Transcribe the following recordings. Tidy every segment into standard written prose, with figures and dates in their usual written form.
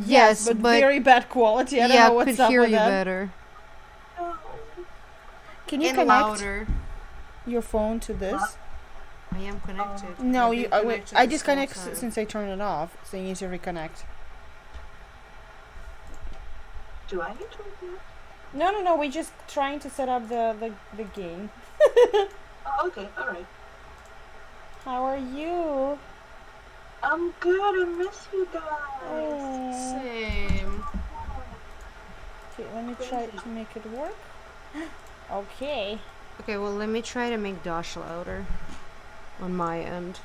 Yes, but but very bad quality. I don't know what's could up hear with you that. better. Can you And connect louder. your phone to this? I am connected. No, I've you. been Wait, connected I this disconnect whole time. since I turned it off, so you need to reconnect. Do I need to reconnect? No. We're just trying to set up the game. Oh, okay, alright. How are you? I'm good, I miss you guys. Oh. Same. Okay, let me try to make it work. Okay. Okay, well, let me try to make Dash louder on my end.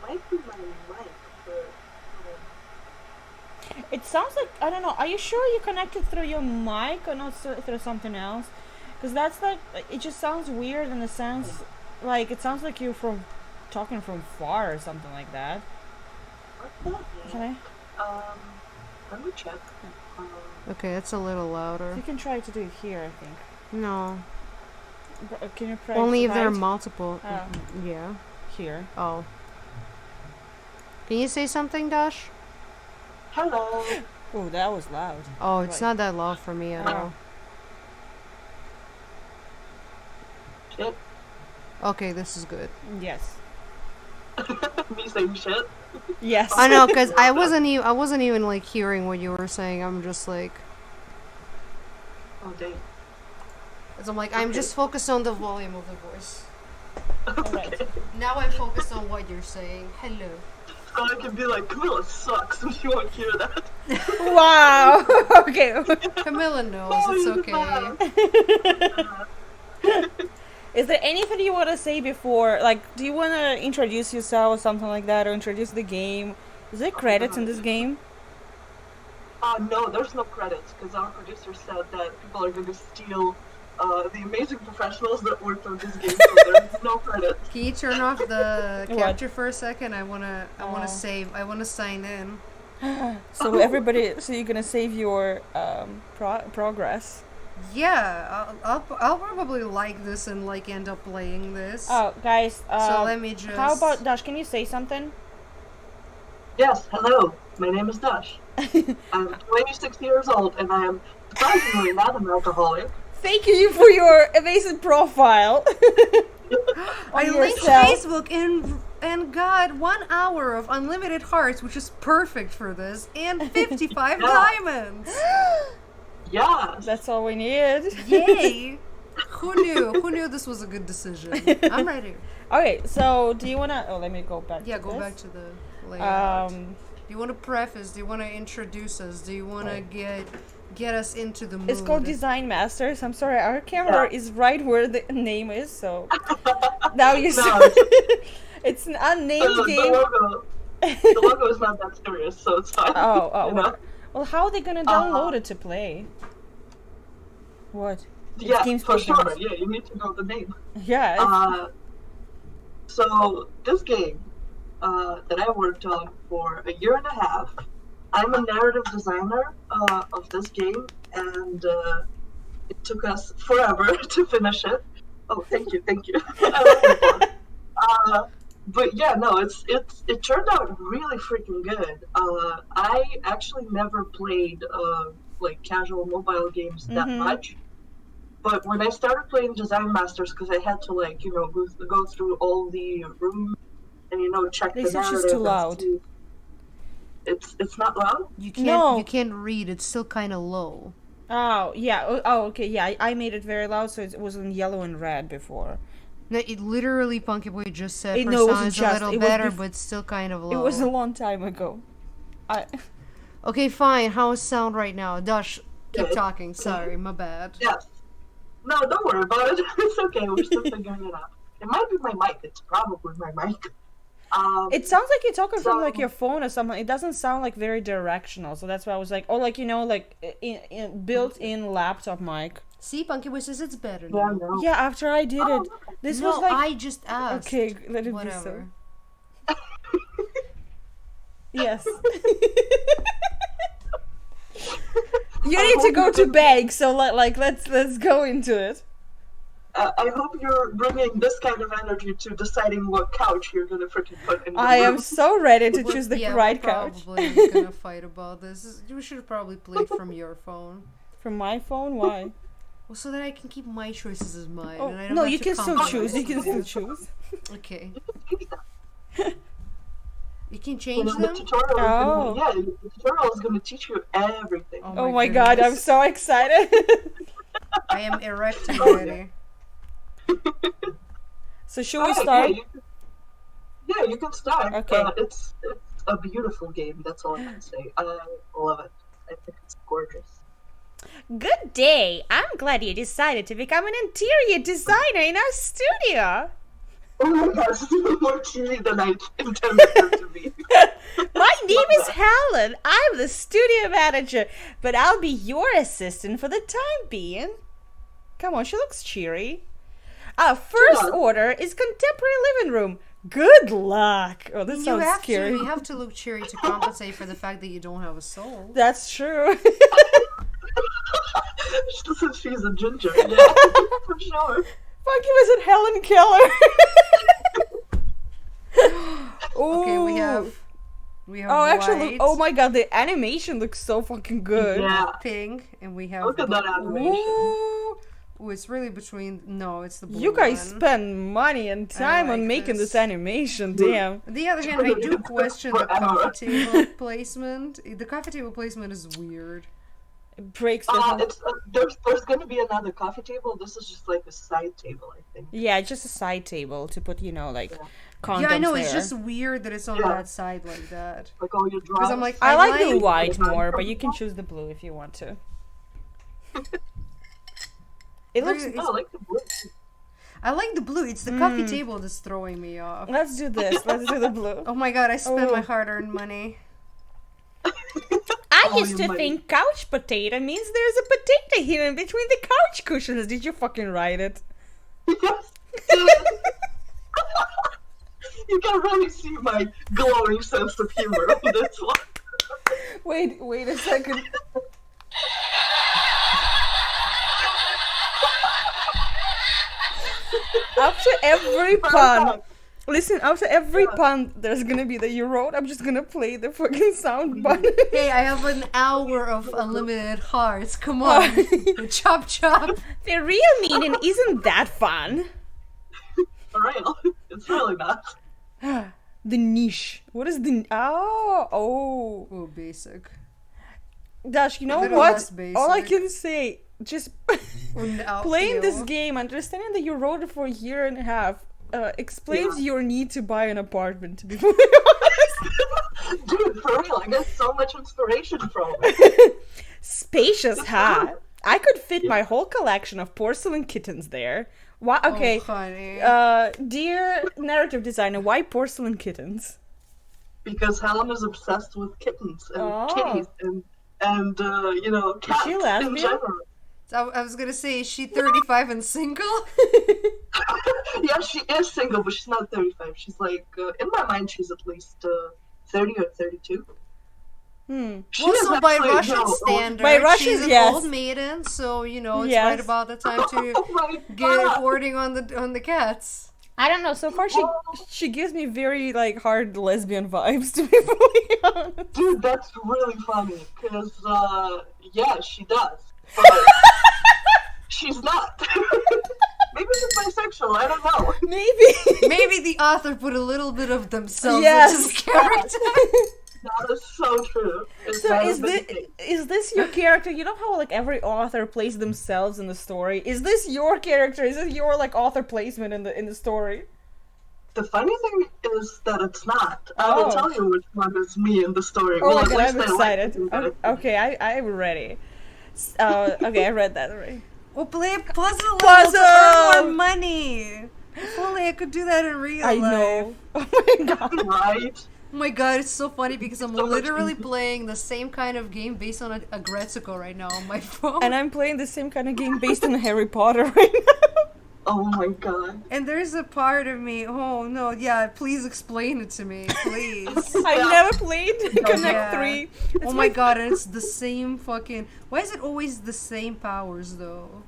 Might be my mic, but... It sounds like, I don't know, are you sure you connected through your mic or not through something else? Because that's like, it just sounds weird in the sense, like, it sounds like you're talking from far or something like that. Okay. Let me check. Okay, it's a little louder. You can try to do it here, I think. No. Can you press Only if right? there are multiple. Oh. Yeah. Here. Oh. Can you say something, Dash? Hello. Oh, that was loud. Oh, it's not that loud for me at all. Shit. Okay, this is good. Yes. Me saying shit? Yes. I know, cause I wasn't even like hearing what you were saying. I'm just like, Oh, dang. cause I'm like, I'm just focused on the volume of the voice. Alright. Now I'm focused on what you're saying. Hello. So I can be like, Camilla sucks, and she won't hear that. Wow. Okay. Camilla knows Oh, it's okay. Is there anything you want to say before? Like, do you want to introduce yourself or something like that, or introduce the game? Is there credits in this game? No, there's no credits, because our producer said that people are going to steal the amazing professionals that worked on this game, so there's no credits. Can you turn off the What? capture for a second? I wanna save. I wanna sign in. So everybody, so you're gonna save your progress. Yeah, I'll probably like this and like end up playing this. Oh, guys. So let me just. How about Dash? Can you say something? Yes, hello, my name is Dash. I'm 26 years old, and I am surprisingly not an alcoholic. Thank you for your amazing profile. I linked yourself. Facebook and got 1 hour of unlimited hearts, which is perfect for this, and 55 diamonds. Yes. That's all we need. Yay! Who knew? Who knew this was a good decision? I'm ready. Okay, so do you wanna? Oh, let me go back. Yeah, to go this. back to the layout. Um, Do you want to preface? Do you want to introduce us? Do you want to get us into the mood? it's called Design Masters. I'm sorry, our camera is right where the name is, so now you see. It's an unnamed game. The logo is not that serious, so it's fine. Oh, you know? well, how are they gonna download it to play? What? Yeah, game's for sure. programs. Yeah, you need to know the name. Yeah. So this game that I worked on for a year and a half, I'm a narrative designer of this game, and it took us forever to finish it. Oh, thank you. I love your book. But yeah, no, it turned out really freaking good. I actually never played like casual mobile games that much. But when I started playing Design Masters, because I had to like, you know, go through all the rooms and check the narrative. It's too loud. It's not loud. You can't read. It's still kind of low. Oh yeah. Oh okay. Yeah, I made it very loud, so it was in yellow and red before. No, it literally, Punky Boy just said It her wasn't sound is a just- little it was better, but still kind of low. It was a long time ago. Okay, fine. How's sound right now? Dash, keep Good. talking. Sorry, my bad. Yes. No, don't worry about it. It's okay. We're still figuring it out. It might be my mic. It's probably my mic. It sounds like you're talking from like your phone or something. It doesn't sound like very directional, so that's why I was like, oh, like like built-in laptop mic. See, Punky Boy says it's better Yeah, now. no. Yeah, after I did it, this No, was like I just asked. okay. Let it Whatever. be so. Yes. You need to go to bed, so let's go into it. I hope you're bringing this kind of energy to deciding what couch you're gonna freaking put in the I am room. so ready to choose the yeah, right we're couch. probably gonna fight about this. We should probably play it from your phone. From my phone? Why? Well, so that I can keep my choices as mine. Oh, and I don't no, have you to can still compromise choose. You can with still you. choose. Okay. Change that. You can You change know, the them? tutorial Oh. the tutorial is gonna teach you everything. Oh my god, I'm goodness. so excited. I am erect and ready. So should we Alright, start? Yeah, you can start. Okay. It's a beautiful game, that's all I can say. I love it. I think it's gorgeous. Good day. I'm glad you decided to become an interior designer in our studio. Oh my gosh, this is more cheesy than I intended it to be. My name is Helen. I'm the studio manager, but I'll be your assistant for the time being. Come on, she looks cheery. Our first order is contemporary living room. Good luck. Oh, this sounds scary. You have to look cheery to compensate for the fact that you don't have a soul. That's true. Since she's a ginger, yeah, for sure. Fuck you, is it Helen Keller? Okay, we Ooh. have Oh, actually, white, oh my god, the animation looks so fucking good. Yeah. pink, and we have Look at that animation. Ooh. Ooh, it's really between. No, it's the blue You guys one. spend money and time on like making this this. animation, damn. On the other hand, I do question the Forever. coffee table placement. The coffee table placement is weird. It breaks the whole... It's there's gonna be another coffee table. This is just like a side table, I think. Yeah, just a side table to put, you know, like, condoms Yeah, I know. there. It's just weird that it's on Yeah. that side like that. Like all your drawers. Because I'm like, I like the like white more, but you can choose the blue if you want to. It looks... It's- Oh, I like the blue. I like the blue. It's the coffee table that's throwing me off. Let's do this. Let's do the blue. Oh my god, I spent Oh. my hard-earned money. I Oh, used to you think couch potato means there's a potato here in between the couch cushions. Did you fucking write it? Yes. You can really see my glowing sense of humor on this one. Wait a second. After every pun, listen, after every pun there's gonna be that you wrote, I'm just gonna play the fucking sound button. Hey, I have an hour of unlimited hearts. Come on. Chop chop. The real meaning isn't that fun. For real. It's really not. The niche. What is the... Oh. Oh, basic. Dash, you know Little what? less basic. All I can say, just playing this Outfield. game, understanding that you wrote it for a year and a half, explains your need to buy an apartment, to be fully honest. Dude, for real, I get so much inspiration from it. Spacious, huh? I could fit my whole collection of porcelain kittens there. Why? Okay. Oh, honey. Dear narrative designer, why porcelain kittens? Because Helen is obsessed with kittens and Oh. kitties and you know, cats she in lesbian? general. So I was gonna say, is she 35 and single? Yeah, she is single, but she's not 35. She's like, in my mind, she's at least 30 or 32. She Well, is so by actually, Russian no, standards, By Russian, she's an yes. old maiden, so you know it's Yes. right about the time to Oh my get God. hoarding on the cats. I don't know. So far, she gives me very like hard lesbian vibes, to be fully honest. Dude, that's really funny, because, yeah, she does. But she's not. Maybe she's bisexual, I don't know. Maybe. Maybe the author put a little bit of themselves Yes. into his character. That is so true. It's So never is been this the case. is this your character? You know how like every author plays themselves in the story. Is this your character? Is this your like author placement in the story? The funny thing is that it's not. I will Oh. tell you which one is me in the story. Oh my at god, least I'm I like excited. to do that. Okay, I'm ready. Okay, I read that already. We'll play a puzzle level Puzzle! to earn more money. If only I could do that in real I life. know. Oh my god. Right? Oh my god, it's so funny because I'm So much literally easier. playing the same kind of game based on a Gretsuko right now on my phone. And I'm playing the same kind of game based on Harry Potter right now. Oh my god. And there's a part of me, oh no, yeah, please explain it to me, please. I've never played Connect Yeah. 3. It's Oh my god, and it's the same fucking... Why is it always the same powers though?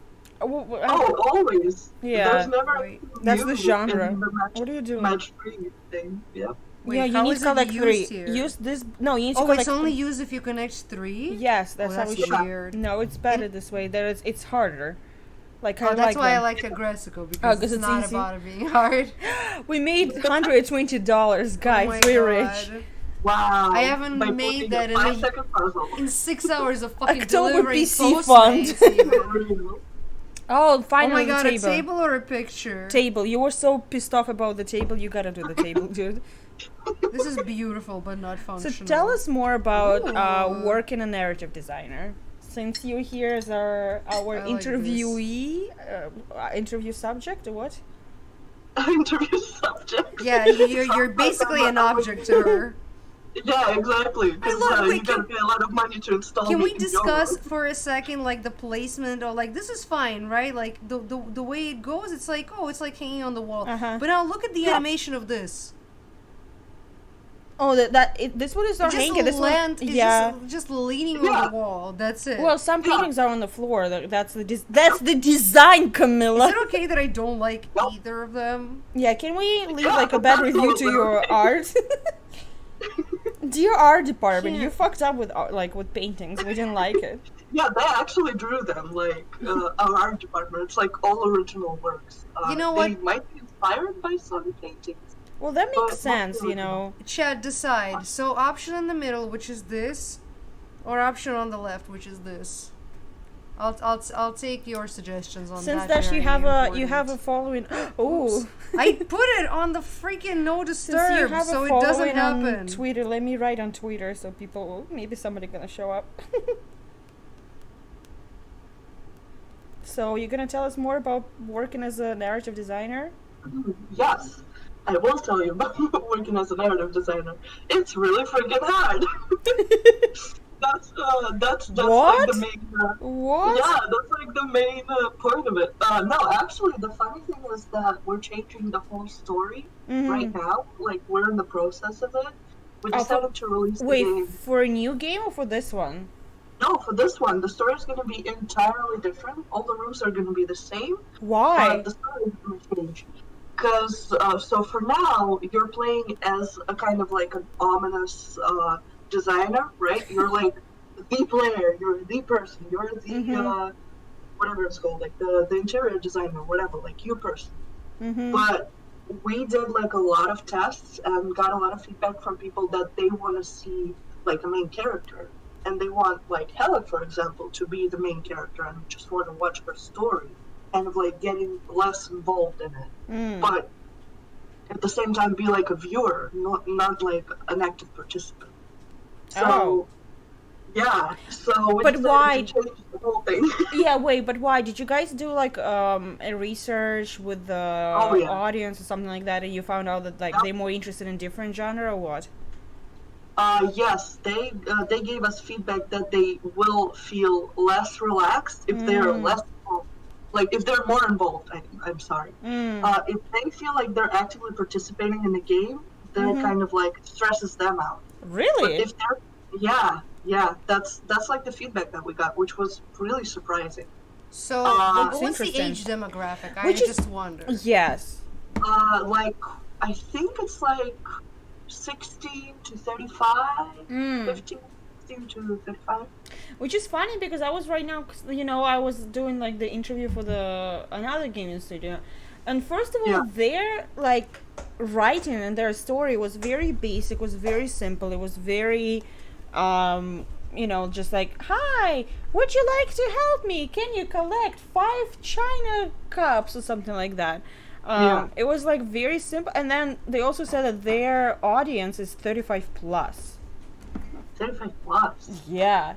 Oh, always. Yeah. There's never Wait. That's the new genre. in the What are you doing? match 3 thing. Yep. Wait, yeah, you how need is to it collect three. used here? Use this. No, you need to Oh, collect. it's only used if you connect 3? Yes, that's how that's it should. weird. No, it's better this way. It's harder. Like I Oh, that's like why I them. like Agresico, Oh, because 'cause it's it's not easy. about it being hard. We made $120, guys. Oh my We're God. rich. Wow. I haven't By made putting that a in a- 5-second puzzle. In 6 hours of fucking October delivering PC fund. Postmates even. Real. Oh, Oh finally my God, the a table or a picture? Table. You were so pissed off about the table. You gotta do the table, dude. This is beautiful, but not So functional. tell us more about Ooh. working a narrative designer. Since you're here as our I like interviewee, interview subject or what? Interview subject. Yeah, you're basically an object to her. Yeah, exactly. Because love- you wait, gotta can- pay a lot of money to install Can me we in discuss your- for a second, like, the placement, or, like, this is fine, right? Like, the way it goes, it's like, oh, it's like hanging on the wall. Uh-huh. But now look at the Yeah. animation of this. Oh, this one is not It just hanging. This one, land, it's yeah. just leaning Yeah. on the wall. That's it. Well, some paintings are on the floor. That's the design, Camilla. is it okay that I don't like Nope. either of them? Yeah, can we leave Yeah, like a bad review to absolutely your okay. art? Dear art department, Can't. you fucked up with art, like with paintings. We didn't like it. Yeah, they actually drew them, like, our art department. It's like all original works. You know they what? might be inspired by some paintings. Well, that makes But sense, mostly you know. Chat, decide. So option in the middle, which is this, or option on the left, which is this. I'll take your suggestions on Since that. that you very have a important. following. Oh, I put it on the freaking no since you disturb, have so a it following doesn't on happen. Twitter, let me write on Twitter so people. Maybe somebody gonna show up. So you're gonna tell us more about working as a narrative designer? Yes, I will tell you about working as a narrative designer. It's really freaking hard. That's What? like the main. What? Yeah, that's like the main point of it. No, actually, the funny thing is that we're changing the whole story right now. Like, we're in the process of it. We Oh, decided to release the Wait, game. for a new game or for this one? No, for this one, the story is going to be entirely different. All the rooms are going to be the same. Why? The story is going to change. Because, so for now, you're playing as a kind of like an ominous designer, right? You're like the player, you're the person, you're the, whatever it's called, like the interior designer, whatever, like you person. But we did like a lot of tests and got a lot of feedback from people that they want to see like a main character. And they want, like, Helen, for example, to be the main character and just want to watch her story, kind of like getting less involved in it. But at the same time, be like a viewer, not like an active participant. So, Oh. yeah. So, we But decided why- to change the whole thing. Yeah, wait, but why? Did you guys do like a research with the Oh, yeah. audience or something like that, and you found out that like Yep. they're more interested in different genre or what? Yes, they gave us feedback that they will feel less relaxed if they're less involved. Like, if they're more involved, I'm sorry. If they feel like they're actively participating in the game, that kind of like stresses them out. But Really? if they're, yeah, that's like the feedback that we got, which was really surprising. So, That's what's the interesting. age demographic? I Which is- just wonder. Yes. Like, I think it's like 16 to 35, 15, 16 to 35. Which is funny because I was right now, 'cause, you know, I was doing like the interview for another gaming studio, and first of all, Yeah. their like writing and their story was very basic, was very simple. It was very, you know, just like, hi, would you like to help me? Can you collect 5 china cups or something like that? Yeah. It was like very simple, and then they also said that their audience is 35 plus. 35 plus. Yeah.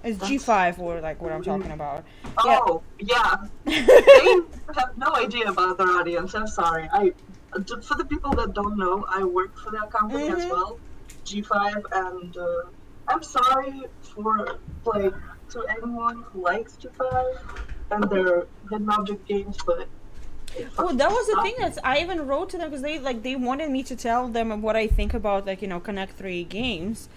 It's That's- G5 or like what I'm talking about. Oh, yeah. They have no idea about their audience. I'm sorry. For the people that don't know, I work for that company as well, G5, and I'm sorry for like to anyone who likes G5 and their hidden object games, but. Oh, that was the thing that I even wrote to them because they wanted me to tell them what I think about like, you know, Connect 3 games.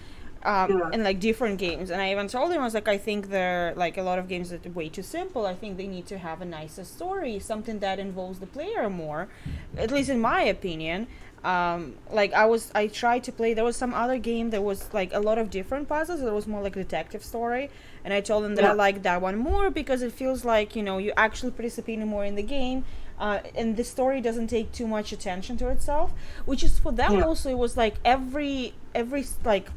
and like different games. And I even told him, I was like, I think they're like a lot of games that are way too simple. I think they need to have a nicer story, something that involves the player more, at least in my opinion. Like I tried to play, there was some other game that was like a lot of different puzzles. It was more like a detective story, and I told them that I liked that one more because it feels like, you know, you actually participating more in the game, and the story doesn't take too much attention to itself, which is for them also. It was like every like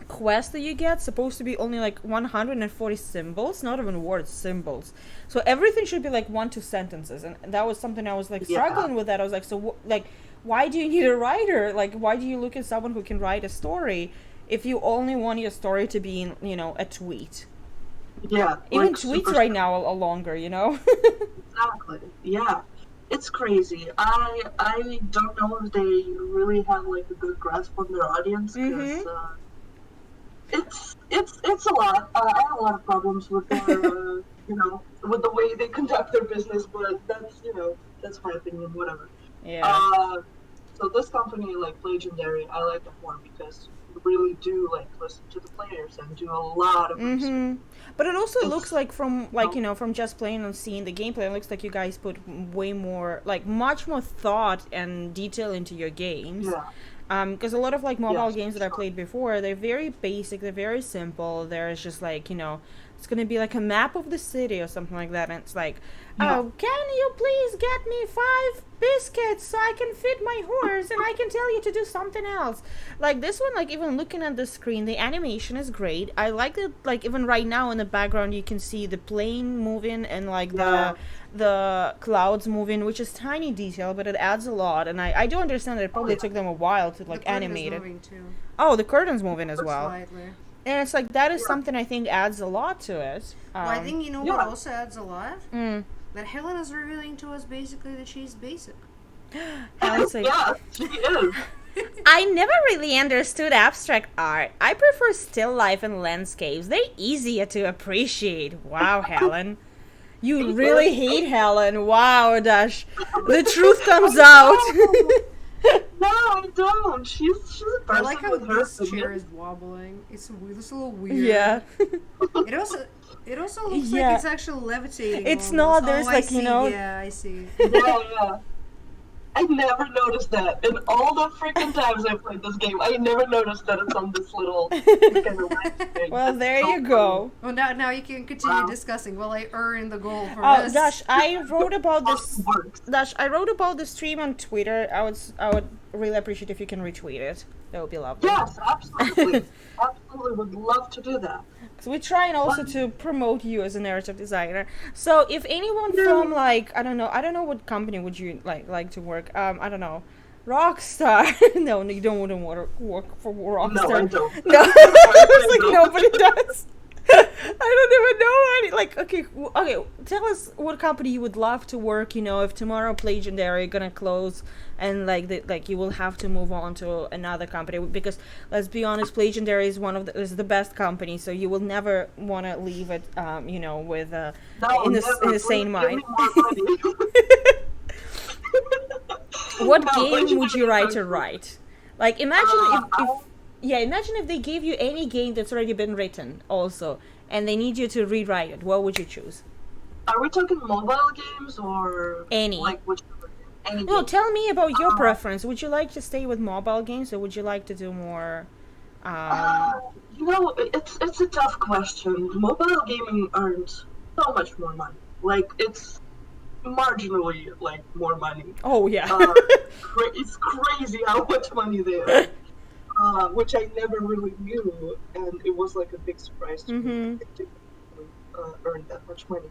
quest that you get supposed to be only like 140 symbols, not even words, symbols. So everything should be like 1-2 sentences, and that was something I was like struggling with. That I was like, so like, why do you need a writer? Like, why do you look at someone who can write a story if you only want your story to be in, you know, a tweet? Yeah, even like tweets right now are longer, you know. Exactly. Yeah, it's crazy. I don't know if they really have like a good grasp on their audience, because it's a lot. I have a lot of problems with their you know, with the way they conduct their business, but that's, you know, that's my opinion. Whatever. Yeah. So this company, like Legendary, I like them more because you really do like listen to the players and do a lot of research. But it also looks like from like, you know, from just playing and seeing the gameplay, it looks like you guys put way more, like much more thought and detail into your games. Yeah. Because a lot of like mobile games that I played before, they're very basic, they're very simple. There's just like, you know, it's gonna be like a map of the city or something like that, and it's like, oh, can you please get me 5 biscuits so I can feed my horse, and I can tell you to do something else. Like this one, like even looking at the screen, the animation is great. I like it. Like even right now in the background, you can see the plane moving and like the clouds moving, which is tiny detail, but it adds a lot. And I do understand that it probably took them a while to like animate it. Oh, the curtain's moving as well. Slightly. And it's like, that is something I think adds a lot to it. Well, I think, you know what also adds a lot? That Helen is revealing to us basically that she's basic. Helen's like, yeah, she is. I never really understood abstract art. I prefer still life and landscapes. They're easier to appreciate. Wow, Helen. You really hate Helen. Wow, Dash. The truth comes out. No, I don't. She's a person. I like how with her this chair opinion. is wobbling. It's a little weird. Yeah. It also looks like it's actually levitating. It's almost. not. There's I like, see. you know. Yeah, I see. Yeah. I never noticed that. In all the freaking times I played this game, I never noticed that it's on this little kind of red thing. Well, there you go. Well, now you can continue discussing while I earn the goal for Oh, this. Dash, I wrote about this. Works. Dash, I wrote about the stream on Twitter. I would really appreciate if you can retweet it. That would be lovely. Yes, absolutely. Absolutely would love to do that. So we're trying also to promote you as a narrative designer. So if anyone from like I don't know what company would you like to work? I don't know, Rockstar. No, you don't want to work for Rockstar. No, I don't. No, it's like nobody does. I don't even know any. Like, okay. Tell us what company you would love to work. You know, if tomorrow Legendary gonna close, and like you will have to move on to another company, because let's be honest, Legendary is is the best company, so you will never want to leave it. You know, with in the sane mind. What game would you write to write? Like, imagine imagine if they gave you any game that's already been written also, and they need you to rewrite it. What would you choose? Are we talking mobile games or any? Like which? Any No, game? tell me about your preference. Would you like to stay with mobile games, or would you like to do more? You know, it's a tough question. Mobile gaming earns so much more money. Like, it's marginally like more money. Oh yeah. It's crazy how much money they earn. Which I never really knew, and it was like a big surprise to me. It didn't really, earn that much money.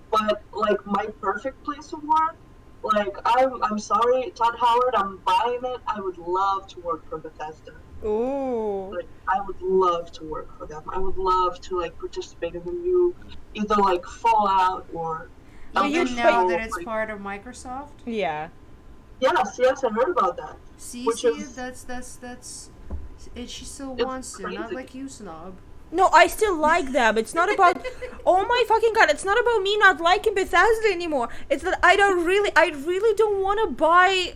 But like my perfect place of work, like I'm sorry, Todd Howard, I'm buying it. I would love to work for Bethesda. Ooh. Like I would love to work for them. I would love to like participate in the new, either like Fallout or. You know that it's part of Microsoft? Yeah. Yes, I heard about that. See, that's. She still wants to, not like you, snob. No, I still like them. It's not about. Oh my fucking god! It's not about me not liking Bethesda anymore. It's that I really don't want to buy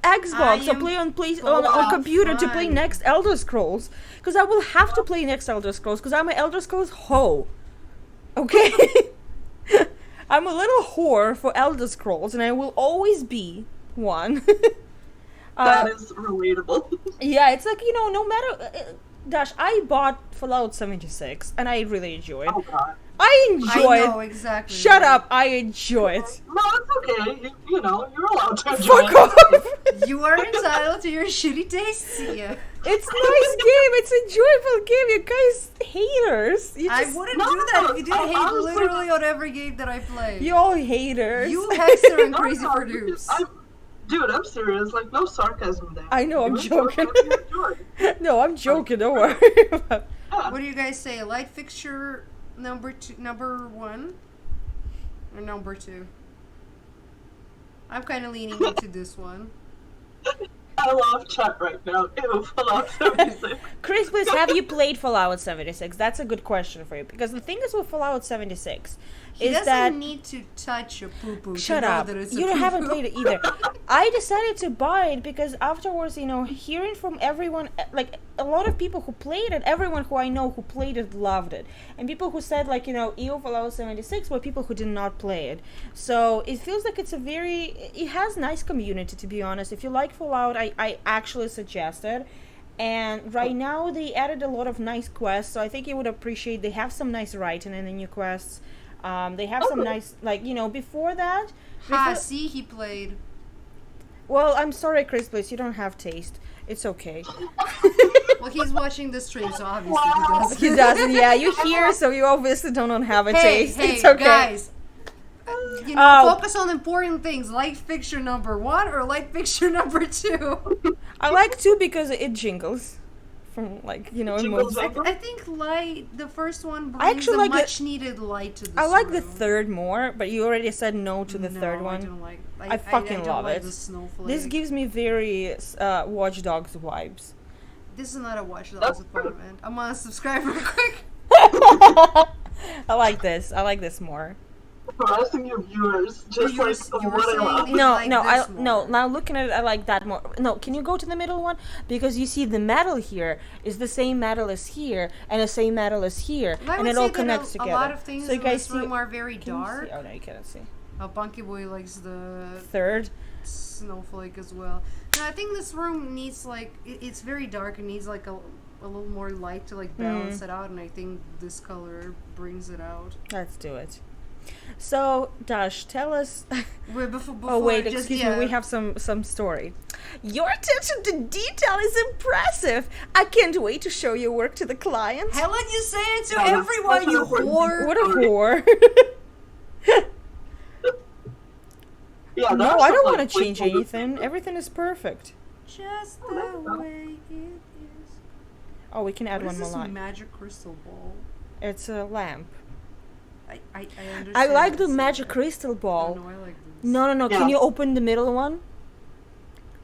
Xbox I or am play on fucking computer to play fine. next Elder Scrolls, because I will have to play next Elder Scrolls because I'm an Elder Scrolls hoe. Okay. I'm a little whore for Elder Scrolls, and I will always be one. That is relatable. Yeah, it's like, no matter. Dash, I bought Fallout 76, and I really enjoy it. Oh god. I enjoy I know it. exactly. Shut up, I enjoy it. No, it's okay. You know, you're allowed to enjoy Fuck it. off! You are entitled to your shitty tastes, yeah. It's a nice game. It's an enjoyable game. You guys haters. You I just, wouldn't No, do that if you I didn't hate honestly- literally on every game that I play. you all haters. You Hexer and No, Crazy no, for Dupes. Dude, I'm serious. Like, no sarcasm there. I know, I'm You enjoy joking. what you enjoy. No, I'm joking. Don't worry. Yeah. What do you guys say? Light fixture number 1 or number 2? I'm kind of leaning into this one. I love chat right now. Ew, Fallout 76. Chris, please, have you played Fallout 76? That's a good question for you. Because the thing is with Fallout 76 He is doesn't that... need to touch a poo-poo Shut to know up. that it's a You haven't poo-poo. played it either. I decided to buy it because afterwards, hearing from everyone, like, a lot of people who played it, everyone who I know who played it loved it. And people who said, like, EO Fallout 76 were people who did not play it. So it feels like it has nice community, to be honest. If you like Fallout, I actually suggest it. And right now they added a lot of nice quests, so I think you would appreciate. They have some nice writing in the new quests. They have some nice, like, before that. Ha, see, he played. Well, I'm sorry, Chris, please, you don't have taste. It's okay. Well, he's watching the stream, so obviously Wow. he He does. doesn't, yeah, you hear, so you obviously don't have a Hey, taste. hey, It's okay. guys. Oh. Focus on important things. Light fixture number 1 or light fixture number 2? I like 2 because it jingles. From, like, it Jingles moves. up. I think light, the first one I brings actually a like much needed light to this I like the room. third more, but you already said no to the No, third I one. don't like. I fucking don't love like it. The snowflake. This gives me very Watch Dogs vibes. This is not a Watch Dogs apartment. I'm gonna subscribe real quick. I like this. I like this more. Harassing your viewers, just You were like what I saying love. You No, like no, this more. now looking at it, I like that more. No, can you go to the middle one? Because you see the metal here is the same metal as here, and the same metal as here, I and would it say all that connects a together. lot of things so you in guys this room see, are very can you dark. see? Oh no, you cannot see. Punky Boy likes the Third. snowflake as well. No, I think this room needs it's very dark and needs like a little more light to like balance it out, and I think this color brings it out. Let's do it. So, Dash, tell us. Wait, before Oh wait, just, excuse yeah. me. We have some story. Your attention to detail is impressive. I can't wait to show your work to the client. Helen, you say it to No, that's everyone, an you important whore. What a whore. Yeah, No, that's I don't like want to change playful- anything. Everything is perfect. Just the way it is. Oh, we can add What one is more this line. magic crystal ball? It's a lamp. I understand. I like the this, magic but- crystal Oh, ball. no, I like this. No. Yeah. Can you open the middle one?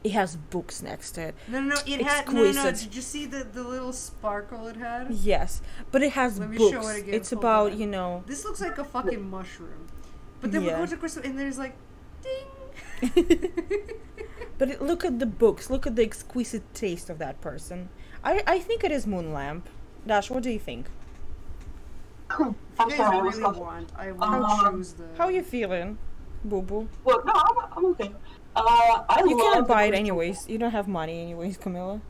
It has books next to it. No, it had no. Exquisite. Did you see the little sparkle it had? Yes, but it has Let me books. show it again. It's Hold about, on. This looks like a fucking mushroom. But then Yeah. we go to crystal and there's like, ding. But look at the books. Look at the exquisite taste of that person. I think it is moon lamp. Dash, what do you think? I'm If you sorry, I guys was really coughing. want, I will Um, choose the. How you feeling, Boo Boo? Well, no, I'm okay. You love can't the buy it crystal- anyways. You don't have money anyways, Camilla.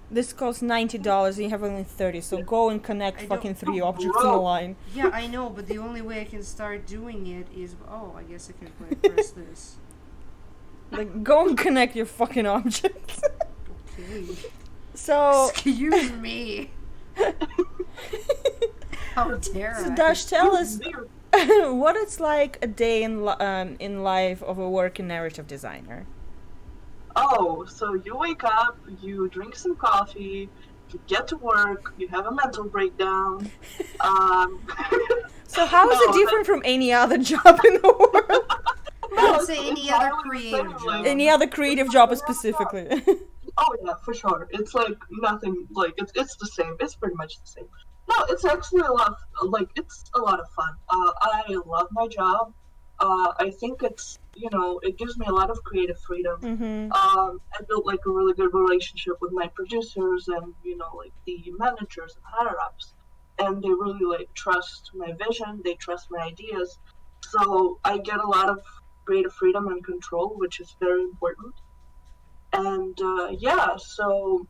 This costs $90 and you have only 30, so go and connect I don't- fucking 3 Oh, objects in a bro. line. Yeah, I know, but the only way I can start doing it is. Oh, I guess I can press this. Like, go and connect your fucking objects. Okay. So, Excuse me. How dare so I? Dash, tell us Weird. what it's like a day in life of a working narrative designer. Oh, so you wake up, you drink some coffee, you get to work, you have a mental breakdown. So how is it No, different from any other job in the world? I would say it's any other entirely the creative same, job. like- Any other creative job specifically? Oh yeah, for sure. It's like nothing. Like it's the same. It's pretty much the same. No, it's actually a lot. It's a lot of fun. I love my job. I think it's you know, it gives me a lot of creative freedom. Mm-hmm. I built like a really good relationship with my producers and, you know, like the managers and higher ups. And they really like trust my vision, they trust my ideas. So I get a lot of creative freedom and control, which is very important. And yeah, so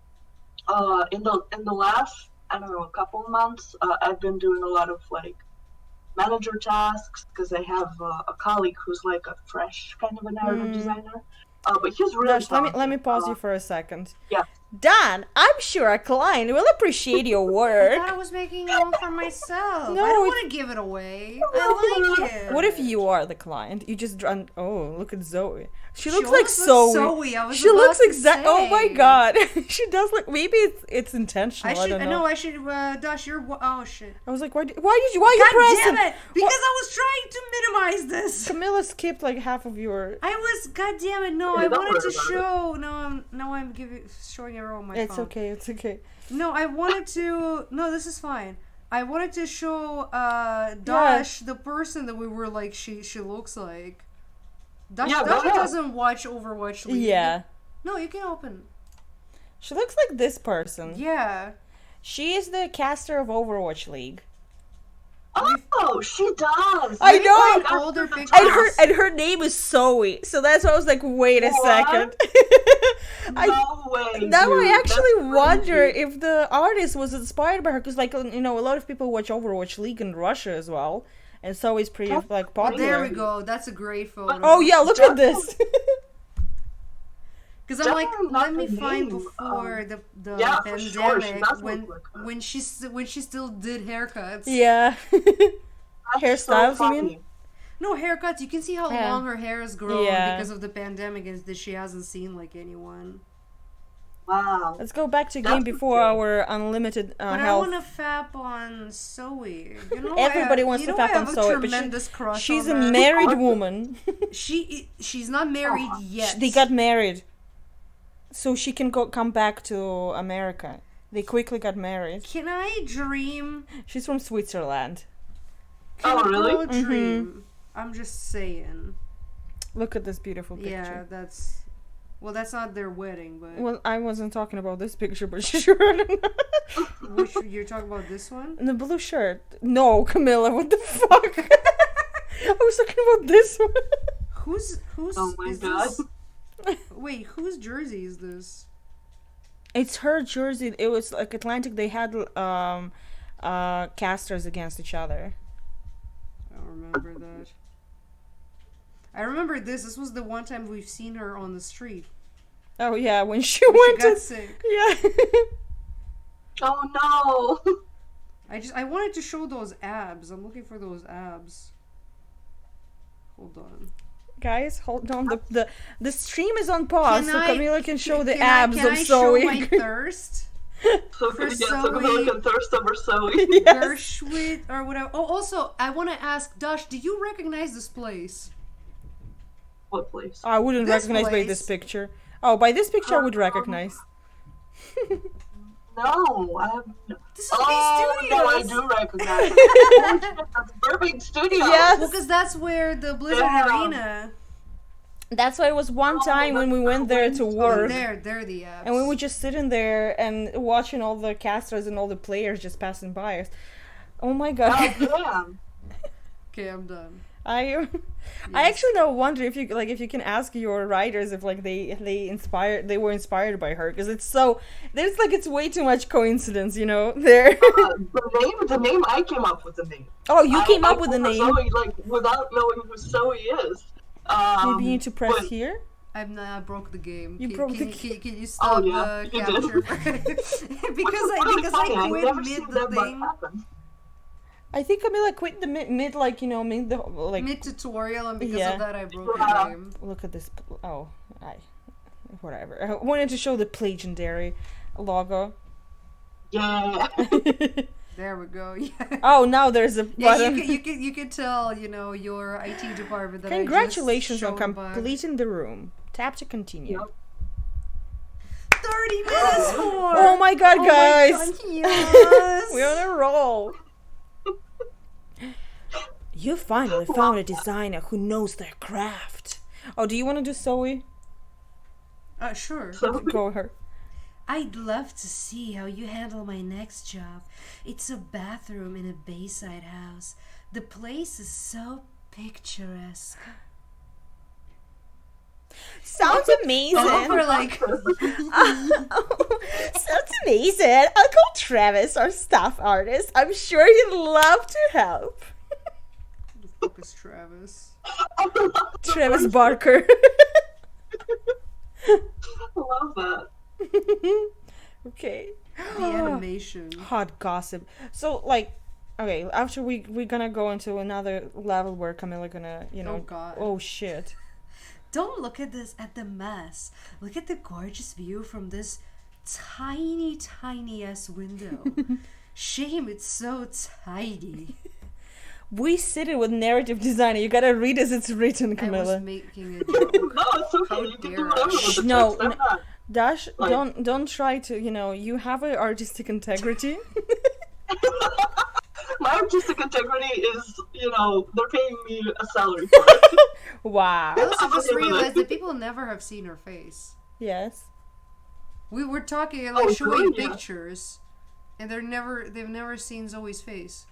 in the last, I don't know, a couple months, I've been doing a lot of like manager tasks because I have a colleague who's like a fresh kind of a narrative designer. But he's really Dash, let me talented. pause you for a second. Yeah. Dan, I'm sure a client will appreciate your I work. thought I was making one for myself. No, I don't it- want to give it away. I like it. What if you are the client? You just oh, look at Zoe. She looks She like looks like Zoe. Zoe, I was She about looks to exact. Oh my say. god, she does look. Maybe it's intentional. I don't know. No, I should. Dash, you're. Oh shit. I was like, why you God pressing? damn it! Because I was trying to minimize this. Camilla skipped like half of your. I was. God damn it! No, Yeah, I don't wanted to worry about show. No, I'm showing everyone my It's phone. okay. It's okay. No, I wanted to. No, this is fine. I wanted to show Dash the person that we were like. She looks like. Dash, Yeah, Dash go ahead. doesn't watch Overwatch League. Yeah, No, you can open. she looks like this person. Yeah. She is the caster of Overwatch League. Oh, she does. I Maybe know. like after Older the pictures. task. And her name is Zoe, so that's why I was like, wait a What? second. No way. Now dude. I actually That's wonder crazy. if the artist was inspired by her, because like you know, a lot of people watch Overwatch League in Russia as well, and Zoe's pretty That's like Oh, popular. there we go. That's a great photo. Oh yeah, look at this. Because I'm like, Definitely let not me the find name. before the Yeah, for sure, she pandemic does when look like her. when she still did haircuts. Yeah. That's Hairstyles, so you mean? funny. No haircuts. You can see how Yeah. long her hair has grown Yeah. because of the pandemic and that she hasn't seen like anyone. Wow. Let's go back to That's game before okay. our unlimited But I health. want to fap on Zoe. You know, Everybody wants you to know fap I on have Zoe, a but tremendous crush she's a on her. married woman. She's not married Aw. yet. They got married, so she can come back to America. They quickly got married. Can I dream? She's from Switzerland. Can Oh, a really? girl dream? I'm just saying. Look at this beautiful picture. Yeah, that's. Well, that's not their wedding, but Well, I wasn't talking about this picture, but sure. which you're talking about this one? The blue shirt. No, Camilla, what the fuck? I was talking about this one. Who's Oh my is god. this? Wait, whose jersey is this? It's her jersey. It was like Atlantic. They had casters against each other. I don't remember that. I remember this. This was the one time we've seen her on the street. Oh yeah, when she When went she got to sick. yeah. Oh no. I wanted to show those abs. I'm looking for those abs. Hold on. Guys, hold on. The stream is on pause, so Camila can show the abs can of I Zoe. show my thirst? So For yeah, so Zoe. Camilla can thirst over Zoe. Gershwit or whatever. Oh, also, I want to ask Dash, do you recognize this place? What place? I wouldn't This recognize by place. this picture. Oh, by this picture I would recognize. No, I have. This is Oh B no, I Studios. do recognize it. Oh, shit, that's Burbank Studios. Yes. Well, because that's where the Blizzard Damn. Arena. That's why it was one Oh, time when we that's went there to cool. work. They're the abs. And we were just sitting there and watching all the casters and all the players just passing by us. Oh my god. Oh damn. Okay, I'm done. I actually now wonder if you can ask your writers if like they were inspired by her, because it's way too much coincidence, you know. There. The name I came up with the name. Oh, you came I up with the called her name. Zoe, like without knowing who Zoe is. Maybe you need to press but- here. I broke the game. You can, broke can, the can, can you stop yeah, the you capture? did. because Really I funny, I've quit never mid seen the that much thing. happen. I think Camila quit the mid like, you know, mid the like. Mid tutorial, and because Yeah. of that I broke Yeah. the game. Look at this. Whatever. I wanted to show the legendary logo. Yeah. There we go. Yeah. Oh, now there's a Yeah, button. you can tell, you know, your IT department that Congratulations I on just showed by completing the room. Tap to continue. Yep. 30 minutes more. Oh my god, Oh my guys! God, yes. We're on a roll. You finally found a designer who knows their craft. Oh, do you want to do Zoe? Sure. So Go her. I'd love to see how you handle my next job. It's a bathroom in a Bayside house. The place is so picturesque. Sounds amazing. We're like, Sounds amazing. I'll call Travis, our staff artist. I'm sure he'd love to help. who the fuck is Travis? Travis Barker. I love that. Okay. The animation. Hot gossip. So, like, okay, after we're gonna go into another level where Camilla gonna, Oh, God. oh shit. Don't look at the mess. Look at the gorgeous view from this tiny ass window. Shame it's so tiny. We sit it with narrative designer. You gotta read as it's written, I Camilla. was making a joke. No, it's okay. How You can dare do whatever with the No, text. I'm not. Dash, Like- don't try to, you have an artistic integrity. My artistic integrity is, they're paying me a salary for it. Wow. I also just realized that people never have seen her face. Yes. We were talking and Oh, like showing yeah. pictures, and they've never seen Zoe's face.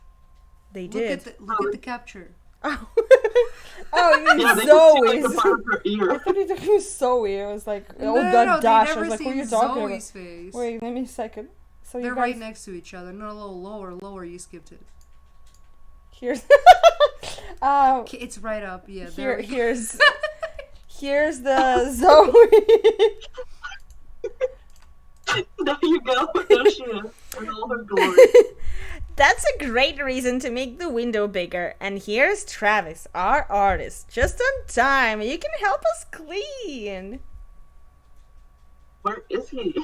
They Look did. at the capture. Oh, oh, you Yeah, mean they can see like the Zoe's. part of her ear. I thought you talking about Zoe. I was like, oh, No, that Dash. I they was never like, who are seen you talking Zoe's face. about? Wait, let me a second. So They're you guys, right next to each other. No, a little lower. You skipped it. here's, Okay, it's right up. Yeah. here, there. here's the Zoe. There you go. There she is. In all her glory. That's a great reason to make the window bigger. And here's Travis, our artist, just on time. You can help us clean. Where is he?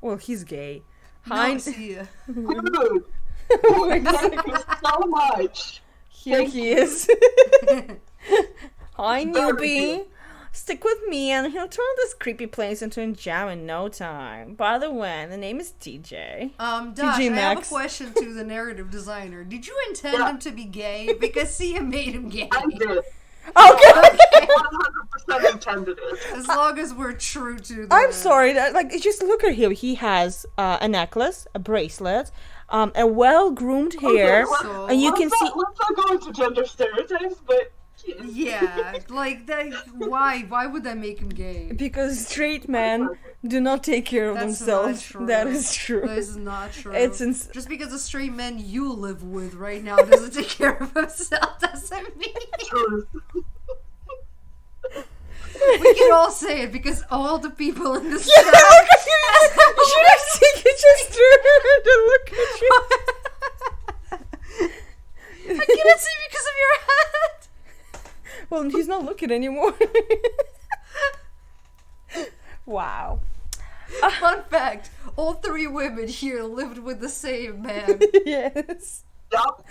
Well, he's gay. No, see ya. Dude. Thank you so much. Here he is. Hi, Very newbie. good. Stick with me and he'll turn this creepy place into a jam in no time. By the way, the name is TJ. Dash, I have a Max. question to the narrative designer. Did you intend Yeah. him to be gay? Because Sia made him gay. I did. Okay. 100% intended it. As long as we're true to the... I'm sorry. Just look at him. He has a necklace, a bracelet, a well-groomed hair, Okay, So- and you can let's see. not go into gender stereotypes, but Yeah, like that. Why would that make him gay? Because straight men do not take care of That's themselves. not true. That is true. That is not true. It's just because the straight man you live with right now doesn't take care of himself doesn't mean truth. we can all say it because all the people in this You should have seen you just threw her to look at you. I cannot see because of your hat. Well, he's not looking anymore. Wow. Fun fact: all three women here lived with the same man. Yes. Yup.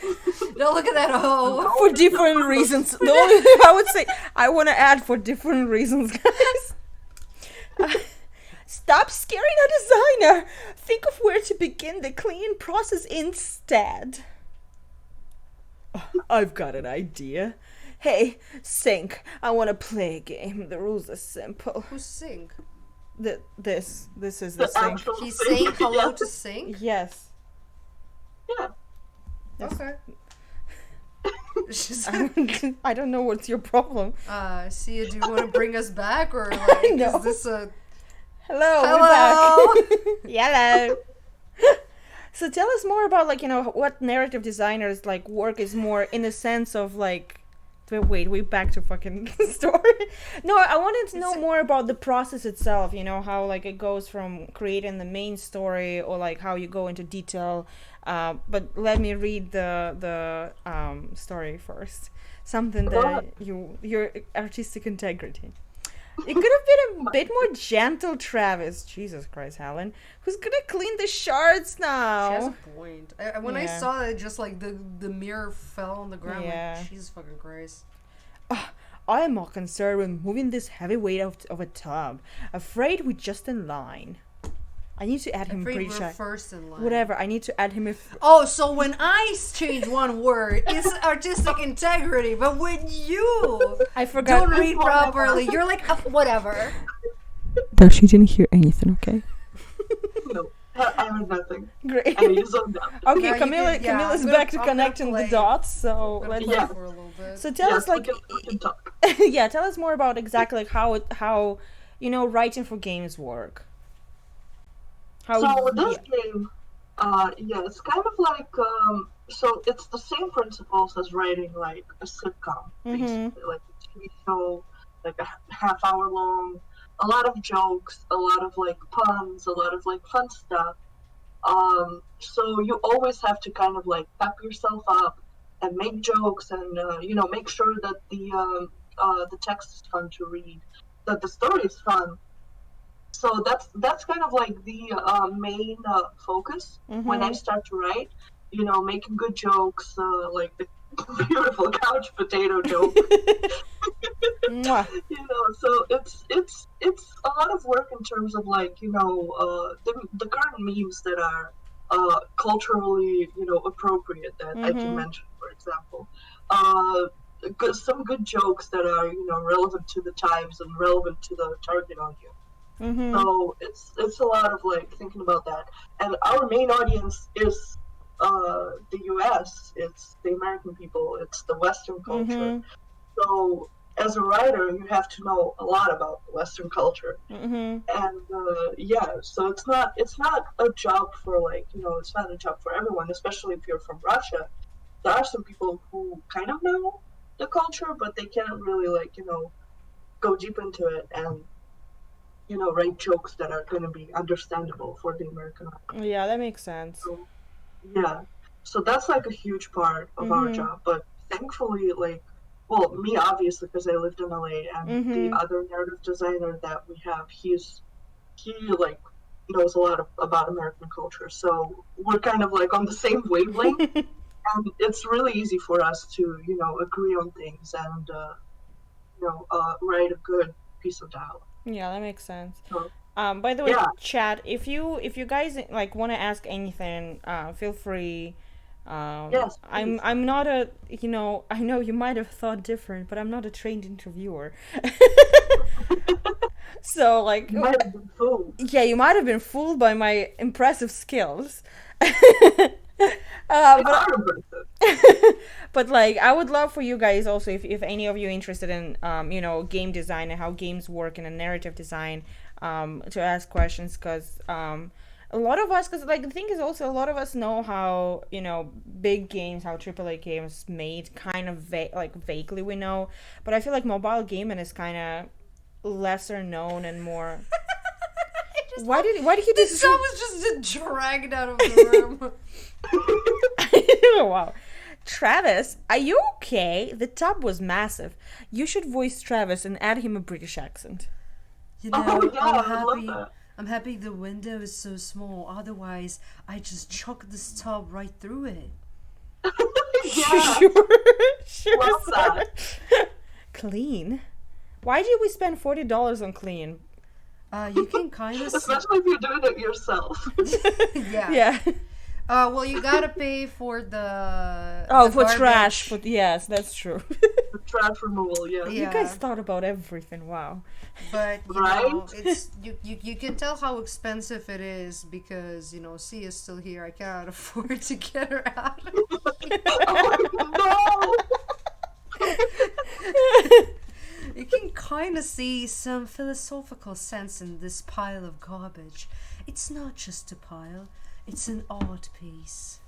Now look at that hoe. For different reasons. The only thing I would say, I want to add for different reasons, guys. Stop scaring our designer. Think of where to begin the cleaning process instead. I've got an idea. Hey, Sink, I want to play a game. The rules are simple. Who's Sink? This is the Sink. actual He's thing. saying hello Yes. to Sink. Yes. Yeah. Okay. She's- I don't know what's your problem. Sia, do you want to bring us back or like No. is this a Hello, Hello. we're back. Hello. So tell us more about what narrative designers work is more in the sense of wait, we back to fucking story. No, I wanted to know more about the process itself, how it goes from creating the main story or how you go into detail. But let me read the story first. Something that your artistic integrity. It could have been a bit more gentle, Travis. Jesus Christ, Helen. Who's gonna clean the shards She has now? a point. When I Yeah. saw it, just the mirror fell on the ground. Yeah. Like, Jesus fucking Christ. I am more concerned with moving this heavy weight out of a tub. Afraid we're just in line. I need to add him Afraid British we're accent. first in line. Whatever. I need to add him if. Oh, so when I change one word, it's artistic integrity, but when you I forgot. don't read properly, you're like, whatever. No, she didn't hear anything. Okay. No, I heard nothing. Great. And you zoned out. Okay, Yeah, Camilla's I'm back to gonna connecting the play. dots. So I'm let's. gonna Yeah. play for a little bit. So tell us, like, we can talk. yeah, tell us more about exactly like how writing for games work. How So with this game, it's kind of like so it's the same principles as writing like a sitcom, basically, like a TV show, like a half hour long, a lot of jokes, a lot of like puns, a lot of like fun stuff. So you always have to kind of like pep yourself up and make jokes and make sure that the text is fun to read, that the story is fun. So that's kind of like the main focus when I start to write. Making good jokes, like the beautiful couch potato joke. Mwah. So it's a lot of work in terms of like the current memes that are culturally appropriate that I can mention, for example. Some good jokes that are relevant to the times and relevant to the target audience. So it's a lot of like thinking about that, and our main audience is the U.S. It's the American people. It's the Western culture. So as a writer, you have to know a lot about the Western culture, and so it's not a job for like it's not a job for everyone, especially if you're from Russia. There are some people who kind of know the culture, but they can't really like go deep into it and write jokes that are going to be understandable for the American audience. Yeah, that makes sense. So, yeah. So that's like a huge part of our job. But thankfully, like, well, me obviously because I lived in LA, and the other narrative designer that we have, he like knows a lot about American culture. So we're kind of like on the same wavelength, and it's really easy for us to agree on things and write a good piece of dialogue. Yeah, that makes sense. So, By the way, yeah. chat, if you guys like want to ask anything, feel free. Yes, please. I'm not a I know you might have thought different, but I'm not a trained interviewer. So like You might have been fooled. yeah, you might have been fooled by my impressive skills. But like I would love for you guys also if any of you interested in game design and how games work in a narrative design to ask questions, because a lot of us, because like the thing is also a lot of us know how big games, how AAA games made kind of vaguely we know, but I feel like mobile gaming is kind of lesser known and more. Why did you do This song was just dragged out of the room. Wow. Travis, are you okay? The tub was massive. You should voice Travis and add him a British accent. I'm happy the window is so small. Otherwise, I just chuck this tub right through it. Yeah. Sure. Love Sarah. Clean. Why did we spend $40 on clean? You can kind of Especially if you're doing it yourself. Yeah. Well, you gotta pay for the for garbage. trash. Yes, that's true. The trash removal, yeah. You guys thought about everything. Wow. But Right? it's you can tell how expensive it is because C is still here. I cannot afford to get her out. Oh, You can kind of see some philosophical sense in this pile of garbage. It's not just a pile, it's an art piece.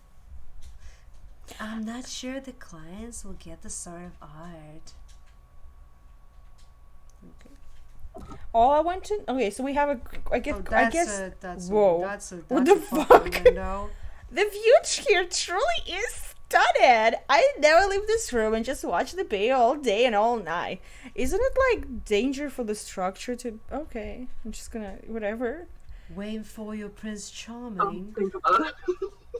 I'm not sure the clients will get the sort of art. Okay. All I want to. Okay, so we have a. I guess. Whoa. That's a What the fucking fuck? window. The view here truly is stunning. I never leave this room and just watch the bay all day and all night. Isn't it like danger for the structure to? Okay, I'm just gonna whatever. Waiting for your Prince Charming. think about it.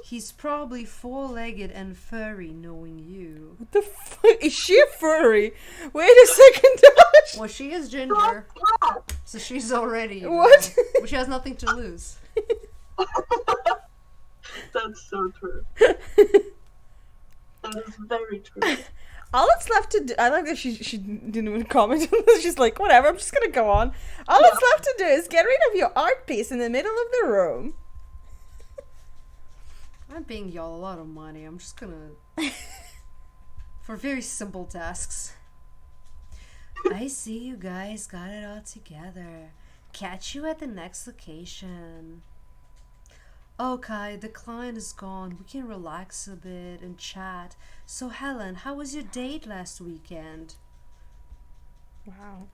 He's probably four-legged and furry, knowing you. What the fuck? Is she a furry? Wait a second, Josh. Well, she is ginger, so she's already. What? But she has nothing to lose. That's so true. That is very true. All it's left to do, I like that she didn't even comment on this. She's like, whatever, I'm just gonna go on. All it's left to do is get rid of your art piece in the middle of the room. I'm paying y'all a lot of money. I'm just gonna... for very simple tasks. I see you guys got it all together. Catch you at the next location. Okay, the client is gone. We can relax a bit and chat. So Helen, how was your date last weekend? Wow.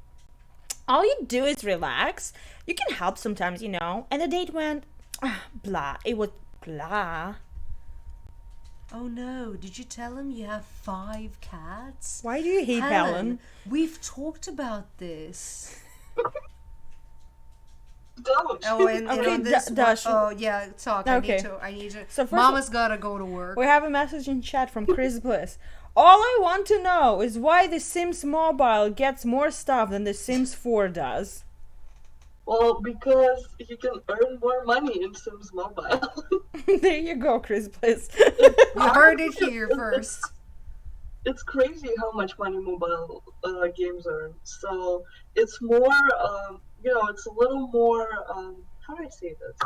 All you do is relax. You can help sometimes, you know. And the date went blah. It was blah. Oh no, did you tell him you have 5 cats? Why do you hate Helen? We've talked about this. Don't. Oh, and Okay, on this Dash. oh yeah, talk. Okay. I need to. So first Mama's gotta go to work. We have a message in chat from Chris Bliss. All I want to know is why the Sims Mobile gets more stuff than the Sims 4 does. Well, because you can earn more money in Sims Mobile. There you go, Chris Bliss. You heard it here first. It's crazy how much money mobile games earn. So it's more, it's a little more, how do I say this?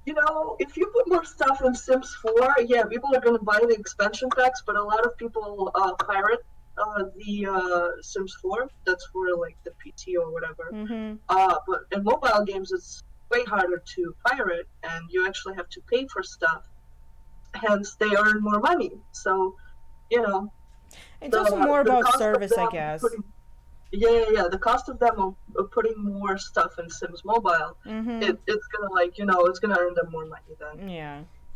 You know, if you put more stuff in Sims 4, yeah, people are going to buy the expansion packs, but a lot of people pirate the Sims 4. That's for, like, the PT or whatever. Mm-hmm. But in mobile games, it's way harder to pirate, and you actually have to pay for stuff. Hence, they earn more money. So, you know... It's also more about service, I guess. The cost of them of putting more stuff in Sims Mobile, it's gonna earn them more money than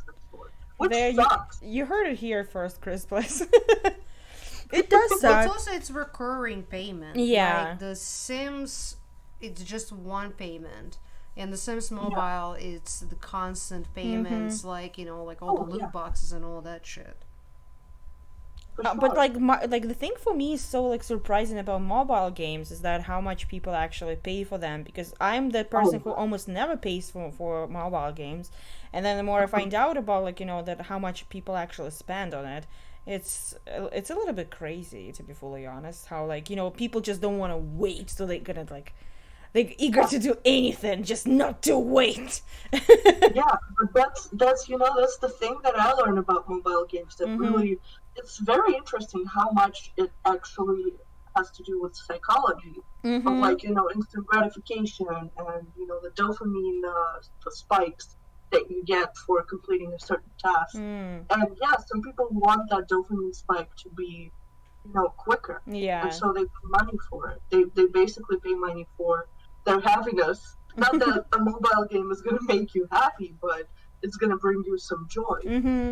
Sims 4. Which sucks. You heard it here first, Chris Bliss. It does suck. It's recurring payment. Yeah. Like the Sims, it's just one payment. And the Sims Mobile, it's the constant payments, like all the loot boxes and all that shit. But like the thing for me is so like surprising about mobile games is that how much people actually pay for them, because I'm the person who almost never pays for mobile games, and then the more I find out about that how much people actually spend on it, it's a little bit crazy, to be fully honest. How people just don't want to wait, so they're gonna they're eager to do anything just not to wait. Yeah, but that's the thing that I learned about mobile games, that really, it's very interesting how much it actually has to do with psychology of instant gratification and the dopamine the spikes that you get for completing a certain task. And yeah, some people want that dopamine spike to be quicker. Yeah. And so they pay money for it. They basically pay money for their happiness. Not that a mobile game is going to make you happy, but it's going to bring you some joy,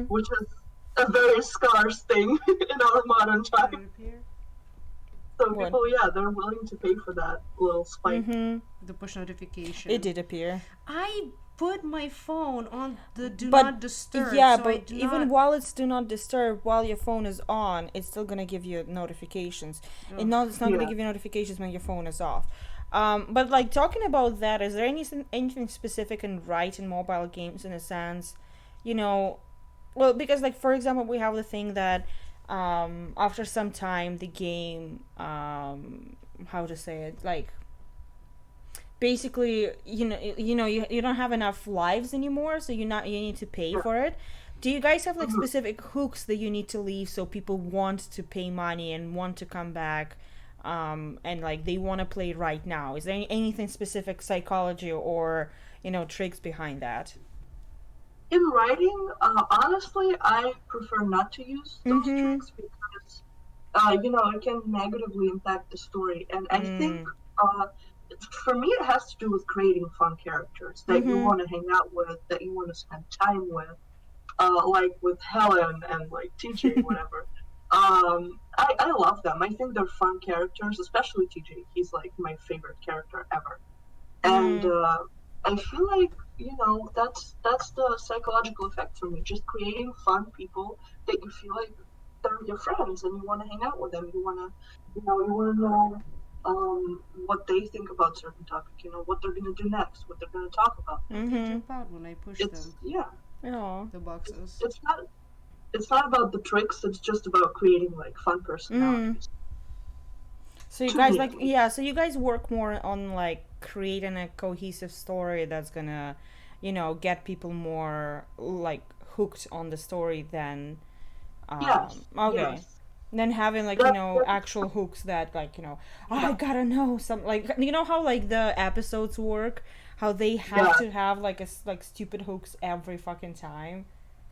which is a very scarce thing in our modern time. So people, they're willing to pay for that little spike. The push notification. It did appear. I put my phone on the do not disturb. Yeah, so but even while it's do not disturb, while your phone is on, it's still gonna give you notifications. It's not gonna give you notifications when your phone is off. But like talking about that, is there anything specific and right in mobile games in a sense? Well, because like for example, we have the thing that after some time the game how to say it, like basically you don't have enough lives anymore, so you need to pay for it. Do you guys have like specific hooks that you need to leave so people want to pay money and want to come back, and like they want to play right now? Is there anything specific psychology or tricks behind that? In writing, honestly, I prefer not to use those tricks because, it can negatively impact the story. And I think, for me, it has to do with creating fun characters that you want to hang out with, that you want to spend time with, like with Helen and like TJ, whatever. I love them. I think they're fun characters, especially TJ. He's like my favorite character ever. And I feel like, that's the psychological effect for me. Just creating fun people that you feel like they're your friends and you want to hang out with them. You want to know what they think about certain topic, what they're gonna do next, what they're gonna talk about. And they jump out when I push It's them, Oh. the boxes. it's not about the tricks, it's just about creating like fun personalities. So you To guys me, like at least. yeah, so you guys work more on like creating a cohesive story that's gonna, get people more like hooked on the story than Yes, okay. yes. Then having like, That's actual hooks that like, I yeah, gotta know some like how like the episodes work, how they have yeah. to have like like stupid hooks every fucking time.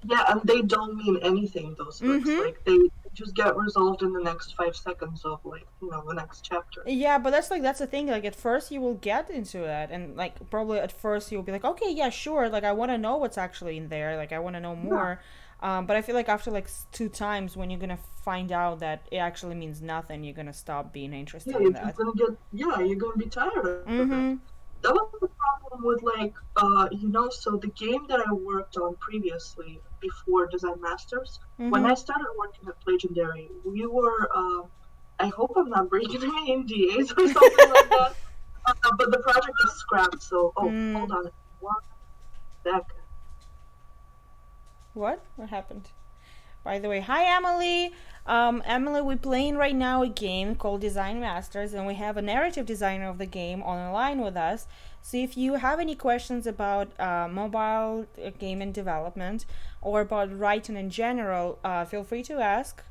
Yeah, and they don't mean anything, those hooks. Mm-hmm. Like they just get resolved in the next 5 seconds of like, the next chapter. Yeah, but that's the thing. Like at first you will get into it, and like probably at first you'll be like, okay, yeah, sure. Like I want to know what's actually in there. Like I want to know Yeah. more. But I feel like after like two times, when you're gonna find out that it actually means nothing, you're gonna stop being Yeah, interested in you're just that. gonna you're gonna be tired of it. Mm-hmm. That was the problem with like so the game that I worked on previously before Design Masters, when Mm-hmm. I started working at Legendary, we were I hope I'm not breaking any NDAs or something like that. But the project is scrapped, so hold Mm. on one second. What happened? By the way, hi Emily. Emily, we're playing right now a game called Design Masters, and we have a narrative designer of the game on the line with us. So if you have any questions about mobile game and development or about writing in general, feel free to ask.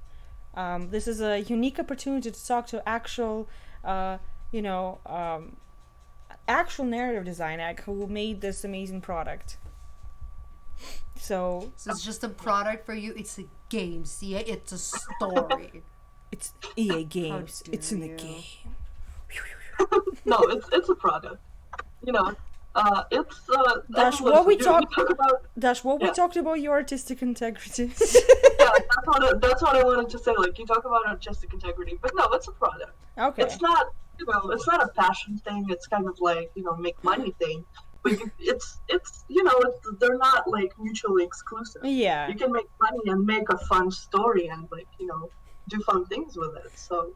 This is a unique opportunity to talk to uh, you know, um, actual narrative designer who made this amazing product. So So it's just a product for you. It's a game. See, it's a story. it's EA How Games. It's dare in the you? game. No, it's a product. You know, it's I Dash, mean, what listen, we you talk talk about Dash, what we yeah, talked about your artistic integrity. yeah. That's what I wanted to say. Like you talk about artistic integrity, but no, it's a product. Okay. It's not it's not a passion thing. It's kind of like make money thing. But they're not like mutually exclusive. Yeah. You can make money and make a fun story and like do fun things with it. So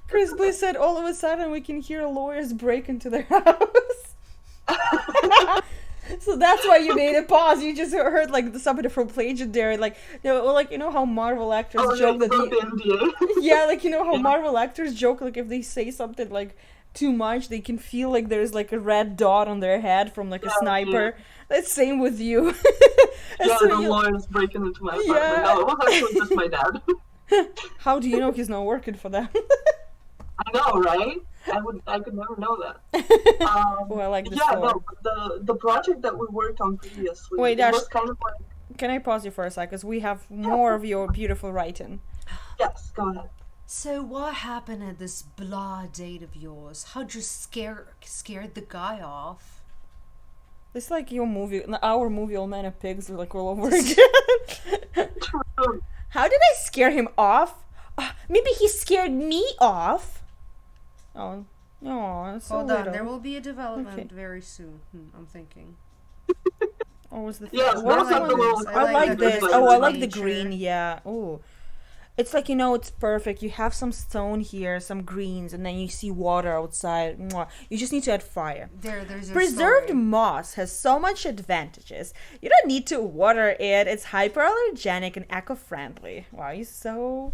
Chris Bliss said all of a sudden we can hear lawyers break into their house. So that's why you made a pause. You just heard like somebody from Legendary, like how Marvel actors oh yeah, joke you that broke the NDA. yeah, like how Yeah. Marvel actors joke like if they say something like too much, they can feel like there's like a red dot on their head from like a Yeah. sniper. That's same with you. And Yeah, so the you, lawyer's breaking into my apartment. yeah. No, it was actually just my dad. How do you know he's not working for them? I know, right? I could never know that. Oh, I like this Yeah, story. no, but the project that we worked on previously, Wait, it Dash, was kind of like, can I pause you for a sec? Because we have yeah, more of your beautiful writing. yes, go ahead. So what happened at this blah date of yours? How'd you scared the guy off? It's like our movie, All Men of Pigs, like all over again. True. How did I scare him off? Maybe he scared me off. Oh, no, so Hold on, little. there will be a development Okay. very soon. I'm thinking. Oh, was the Yes, what I was that's the what like the one? little this. I I like like that this. goes Oh, I into like the nature. green. Yeah. Oh, it's like it's perfect. You have some stone here, some greens, and then you see water outside. Mwah. You just need to add fire. There's your Preserved story. moss has so much advantages. You don't need to water it. It's hyperallergenic and eco-friendly. Wow, you're so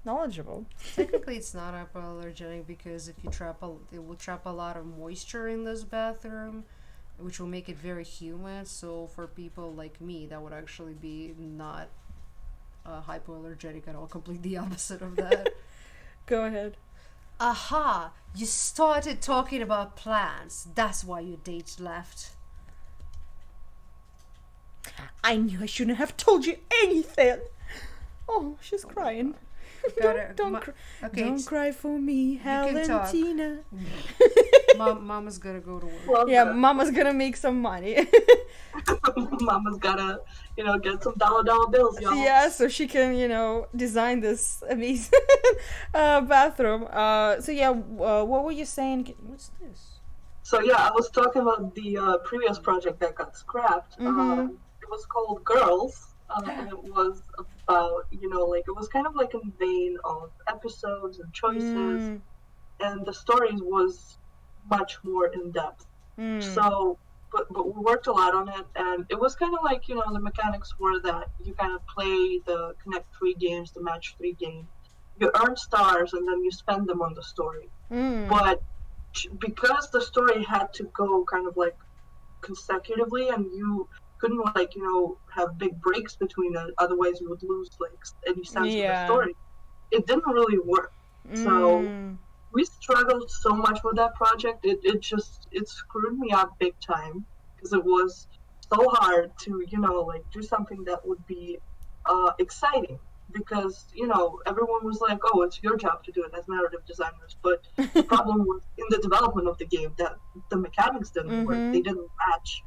knowledgeable. Technically, it's not hypoallergenic because if you it will trap a lot of moisture in this bathroom, which will make it very humid. So for people like me, that would actually be not hypoallergenic at all. Completely opposite of that. Go ahead. Aha! You started talking about plants. That's why your date left. I knew I shouldn't have told you anything. Oh, she's crying. Gotta- don't ma- cry. Okay, Don't cry for me, can talk. Valentina. Mama's gonna go to work. Love Yeah, that. Mama's gonna make some money. Mama's gotta, get some dollar bills, y'all. Yeah, so she can, design this amazing bathroom. So yeah, what were you saying? What's this? So yeah, I was talking about the previous project that got scrapped. Mm-hmm. It was called Girls, and it was about, it was kind of like in the vein of episodes and choices. and the stories was much more in depth. So, but we worked a lot on it, and it was kind of like, the mechanics were that you kind of play the Connect 3 games, the Match 3 game. You earn stars, and then you spend them on the story. But because the story had to go kind of like consecutively, and you couldn't like, have big breaks between it, otherwise you would lose like any sense of the story. It didn't really work. So we struggled so much with that project. It screwed me up big time, because it was so hard to do something that would be exciting, because everyone was like, oh, it's your job to do it as narrative designers. But the problem was in the development of the game that the mechanics didn't work. They didn't match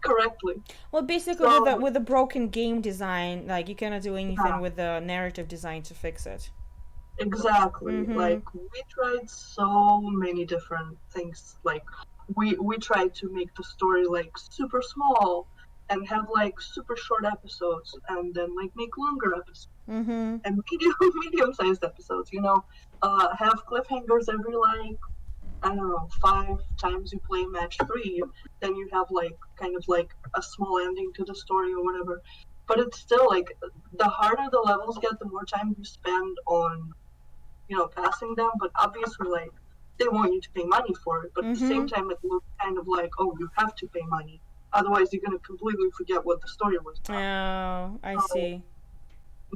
correctly. Well, basically, so, with the broken game design, like, you cannot do anything with the narrative design to fix it. Exactly. Like, we tried so many different things. Like, we tried to make the story like super small and have like super short episodes, and then like make longer episodes and medium-sized episodes. Have cliffhangers every like, I don't know, 5 times you play match 3, then you have like kind of like a small ending to the story or whatever. But it's still like, the harder the levels get, the more time you spend on passing them. But obviously, like, they want you to pay money for it, but at the same time it looks kind of like, oh, you have to pay money, otherwise you're going to completely forget what the story was about. Oh, I see.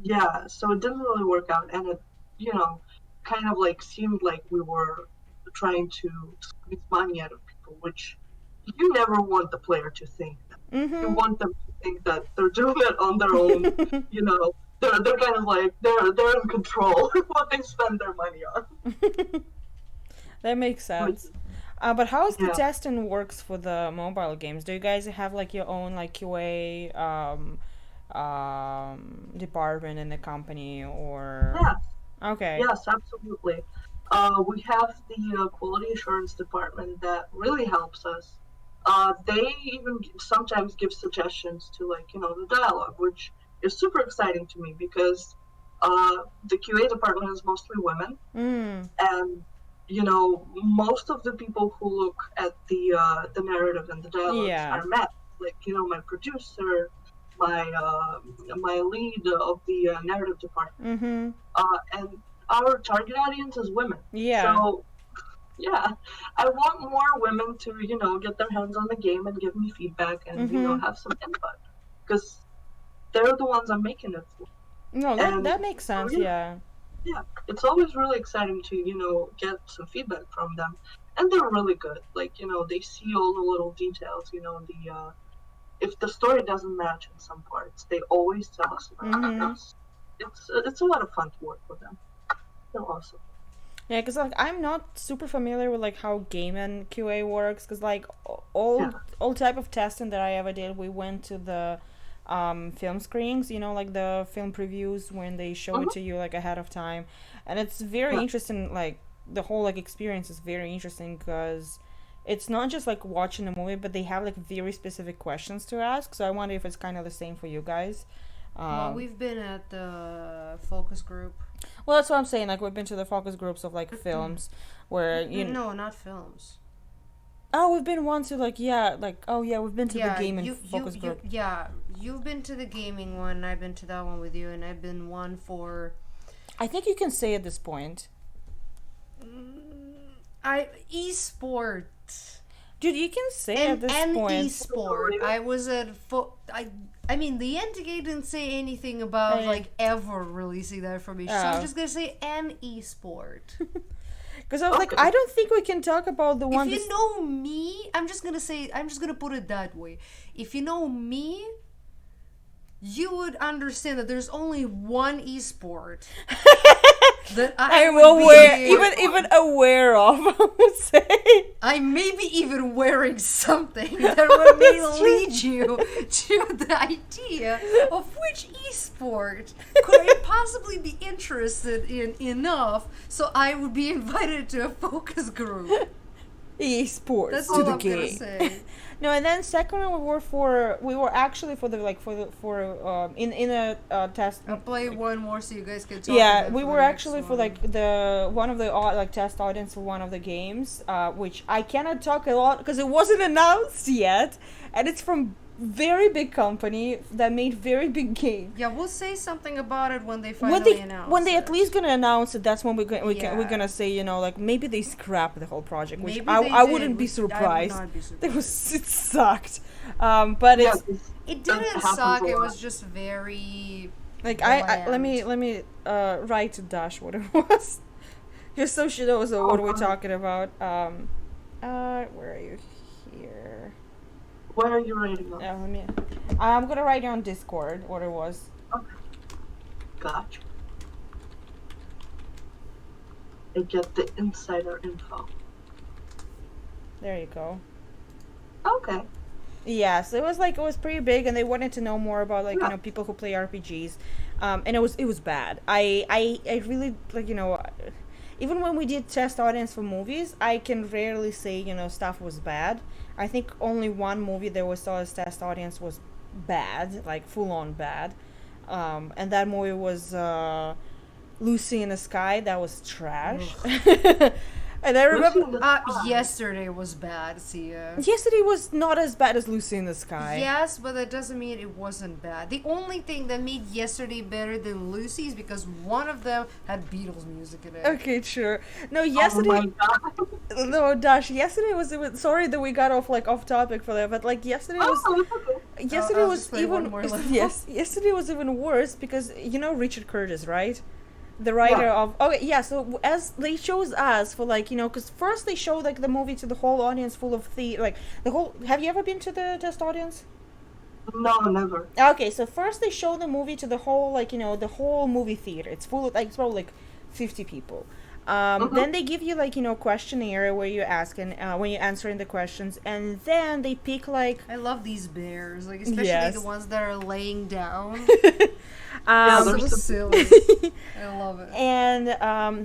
Yeah, so it didn't really work out, and it kind of like seemed like we were trying to squeeze money out of people, which you never want the player to think. You want them to think that they're doing it on their own. They're kind of like, they're in control of what they spend their money on. That makes sense. But how is the testing works for the mobile games? Do you guys have like your own like QA department in the company, or? Yes. Okay. Yes, absolutely. We have the quality assurance department that really helps us. They even sometimes give suggestions to like, the dialogue, which is super exciting to me, because the QA department is mostly women. And most of the people who look at the narrative and the dialogues are men. Like, my producer, my lead of the narrative department, and our target audience is women. So I want more women to get their hands on the game and give me feedback and have some input, because they're the ones I'm making it for. No, that makes sense. Yeah, it's always really exciting to get some feedback from them, and they're really good. Like, they see all the little details. If the story doesn't match in some parts, they always tell us about it. It's a lot of fun to work with them. They're awesome. Yeah, because like, I'm not super familiar with like how game and QA works, because like all type of testing that I ever did, we went to the film screenings, like the film previews when they show it to you like ahead of time, and it's very interesting. Like, the whole like experience is very interesting, because it's not just like watching a movie, but they have like very specific questions to ask. So I wonder if it's kind of the same for you guys. Well, we've been at the focus group. Well, that's what I'm saying. Like, we've been to the focus groups of like films where No, not films. Oh, we've been once to like we've been to the gaming focus group. You've been to the gaming one. I've been to that one with you, and I've been one for. I think you can say at this point. Esport. Dude, you can say at this point. Esport. I was at I mean, the NTK didn't say anything about like ever releasing that information, so I'm just gonna say an esport. Because I was like, I don't think we can talk about the one. If you know me, I'm just gonna put it that way. If you know me, you would understand that there's only one esport that I'm even aware of. I would say I may be even wearing something that may lead you to the idea of which esport could I possibly be interested in enough so I would be invited to a focus group. esports That's to all the I'm gonna game. say. No, and then second we were actually for in a test. I'll play one more so you guys can talk. Yeah, about we for were the next actually for one. like the one of the like test audience for one of the games, which I cannot talk a lot because it wasn't announced yet, and it's from very big company that made very big game. Yeah, we'll say something about it when they finally announce When they it. at least gonna announce it, that's when we're Yeah. gonna say, you know, like maybe they scrap the whole project, which Maybe I they wouldn't did, be which I would surprised. not be surprised. It sucked, but Yeah, it's It that didn't happens suck. a It lot. was just very. like let bland. me write to Dash what it was, just so she knows what we're talking about. Where are you here? Where are you writing on? Let me. I'm gonna write on Discord what it was. Okay. Gotcha. I get the insider info. There you go. Okay. Yes, it was pretty big, and they wanted to know more about like Yeah. people who play RPGs, and it was bad. I really like even when we did test audience for movies, I can rarely say stuff was bad. I think only one movie that we saw as test audience was bad, like full on bad, and that movie was Lucy in the Sky. That was trash. And I remember Yesterday was bad, Sia. yesterday was not as bad as Lucy in the Sky. Yes, but that doesn't mean it wasn't bad. The only thing that made yesterday better than Lucy is because one of them had Beatles music in it. Okay, sure. No, Oh yesterday. my god. No, Dash. Yesterday was sorry that we got off topic for that, but like yesterday was. Oh, it's okay. Yesterday I'll was just play one even more level. yes. Yesterday was even worse because Richard Curtis, right? The writer Yeah. of so as they chose us for because first they showed like the movie to the whole audience full of the whole. Have you ever been to the test audience? No, never. Okay, so first they show the movie to the whole the whole movie theater. It's full of it's probably 50 people. Then they give you questionnaire where you're asking when you're answering the questions, and then they pick I love these bears, especially Yes. the ones that are laying down. Yeah, So they're so- silly. I love it. and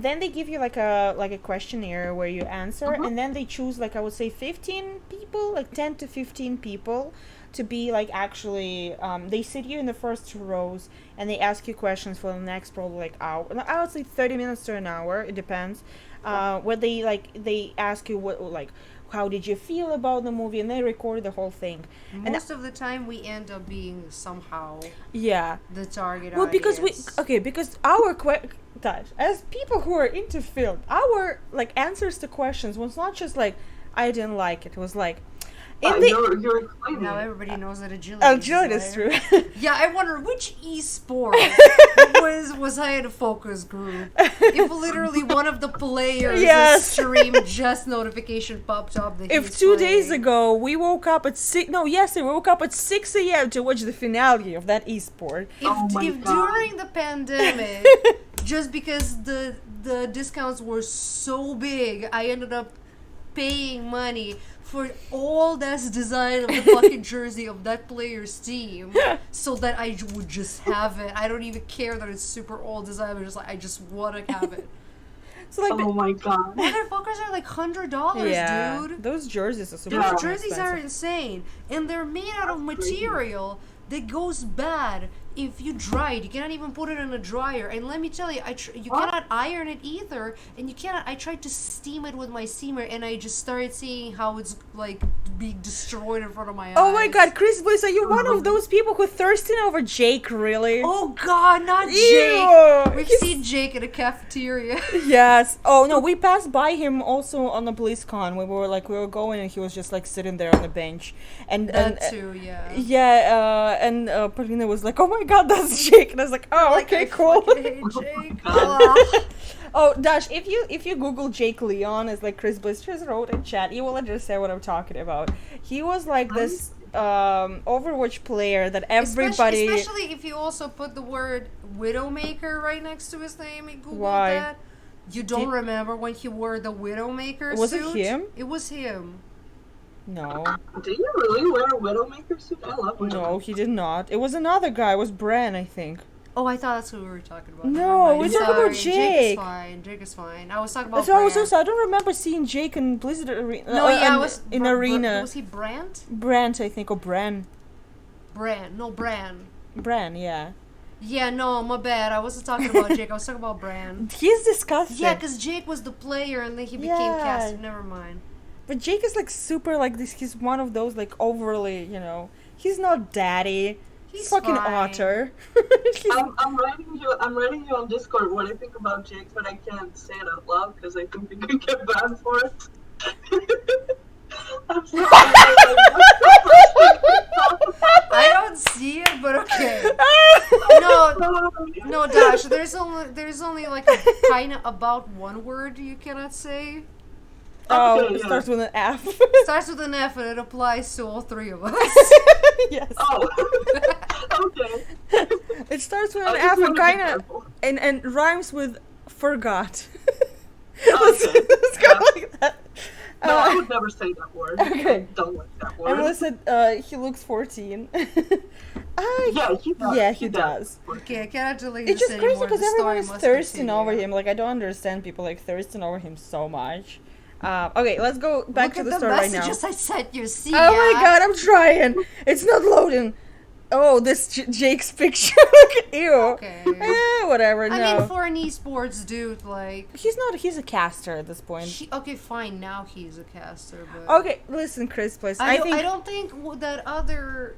then they give you a questionnaire where you answer, and then they choose I would say 15 people, 10 to 15 people to be actually they sit you in the first two rows and they ask you questions for the next probably hour. I would say 30 minutes to an hour, it depends, where they ask you what how did you feel about the movie, and they record the whole thing. Most of the time, we end up being somehow Yeah. the target Well, because audience. because our as people who are into film, our answers to questions was not just I didn't like it. It was You're explaining. Now it. everybody knows that agility. agility is right? true. Yeah, I wonder which esport was I in a focus group. If literally one of the players' Yes. stream just notification popped up that If he's 2 days playing. ago we woke up at yesterday we woke up at 6 a.m. to watch the finale of that esport. Oh my if God. during the pandemic, just because the discounts were so big, I ended up paying money for all that's design of the fucking jersey of that player's team, so that I would just have it. I don't even care that it's super old design. I'm just I just want to have it. So Oh my god. Motherfuckers are $100, yeah, dude. those jerseys are super Yeah. Those fucking jerseys are expensive. insane, and they're made out of material that goes bad if you dry it. You cannot even put it in a dryer. And let me tell you, you What? cannot iron it either, and you cannot. I tried to steam it with my steamer, and I just started seeing how it's being destroyed in front of my eyes. Oh my god, Chris Bliss, are you one of those people who thirsting over Jake, really? Oh god, not Ew. Jake. We've He's- seen Jake in a cafeteria. Yes. Oh no, we passed by him also on the BlizzCon. We were going, and he was just like sitting there on the bench, and That too, yeah. yeah, and Paulina was like, "Oh my god, that's Jake," and I was like, "Oh, okay, I cool." fucking hate Jake. Ah. Oh, Dash, if you Google Jake Leon, as Chris Bliss just wrote in chat, you will understand what I'm talking about. He was this Overwatch player that everybody. Especially if you also put the word Widowmaker right next to his name and Google Why? that. You don't remember when he wore the Widowmaker Was it suit? him? It was him. No, Do you really wear a Widowmaker suit? I love Widowmaker. no, he did not. It was another guy. It was Bran, I think. Oh, I thought that's what we were talking about. No, Never mind. we're talking about Jake Jake. is fine. Jake is fine. I was talking about That's what I was Brand. also. I don't remember seeing Jake in Blizzard Arena. No, yeah, it was in Arena. Was he Brand? Brant, I think, or Bran. Brand. No, Bran. Bran, yeah. Yeah, no, my bad. I wasn't talking about Jake. I was talking about Brand. He's disgusting. Yeah, because Jake was the player and then he became Yeah. casted. Never mind. But Jake is like super like this. He's one of those like overly, He's not daddy. He's fucking fine. otter. I'm writing you on Discord what I think about Jake, but I can't say it out loud because I think we could get banned for it. I'm sorry. I don't see it, but okay. No, Dash. There's only like a kind of about one word you cannot say. Oh, Okay, it yeah. starts with an F. Starts with an F and it applies to all three of us. Yes. Oh, okay. It starts with I an just F and wanted to be kind of careful. and rhymes with forgot. Okay. Let's go like that. No, I would never say that word. Okay. I don't like that word. Emily said he looks 14. Yeah, he does. Yeah, he does. Okay, I cannot delete It's this just crazy anymore. because The everyone story is must thirsting continue. over him. Like, I don't understand people like thirsting over him so much. Okay, let's go back Look to at the the story right now. messages I sent you. See Oh ya. my god, I'm trying. It's not loading. Oh, this Jake's picture. Ew. Okay. Whatever. I No. mean, for an esports dude, like... He's a caster at this point. Okay, fine, now he's a caster, but... Okay, listen, Chris, please. I think. don't think that other,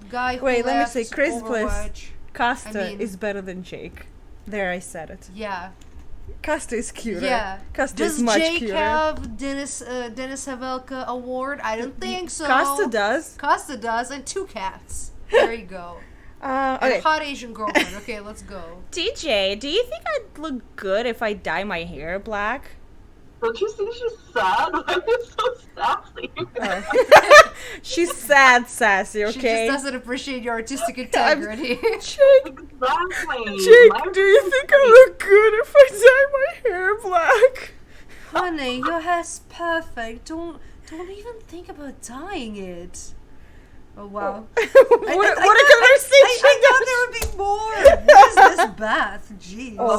guy who Wait, let me left say, Chris, please. Overwatch... Costa I mean- is better than Jake. There, I said it. Yeah. Costa is cuter. Yeah. Costa Does is much Jake cuter. have Dennis Havelka award? I don't think so. Costa does. Costa does, and 2 cats. There you go. And Okay. a hot Asian girlfriend. Okay, let's go. DJ, do you think I'd look good if I dye my hair black? Don't you see she's sad? Why are you so sassy? She's sad, sassy, She okay? just doesn't appreciate your artistic integrity. Exactly. Jake, do you think I look good if I dye my hair black? Honey, your hair's perfect. Don't even think about dyeing it. Oh wow. what a conversation! I thought there would be more. What is this bath? Jeez. Oh,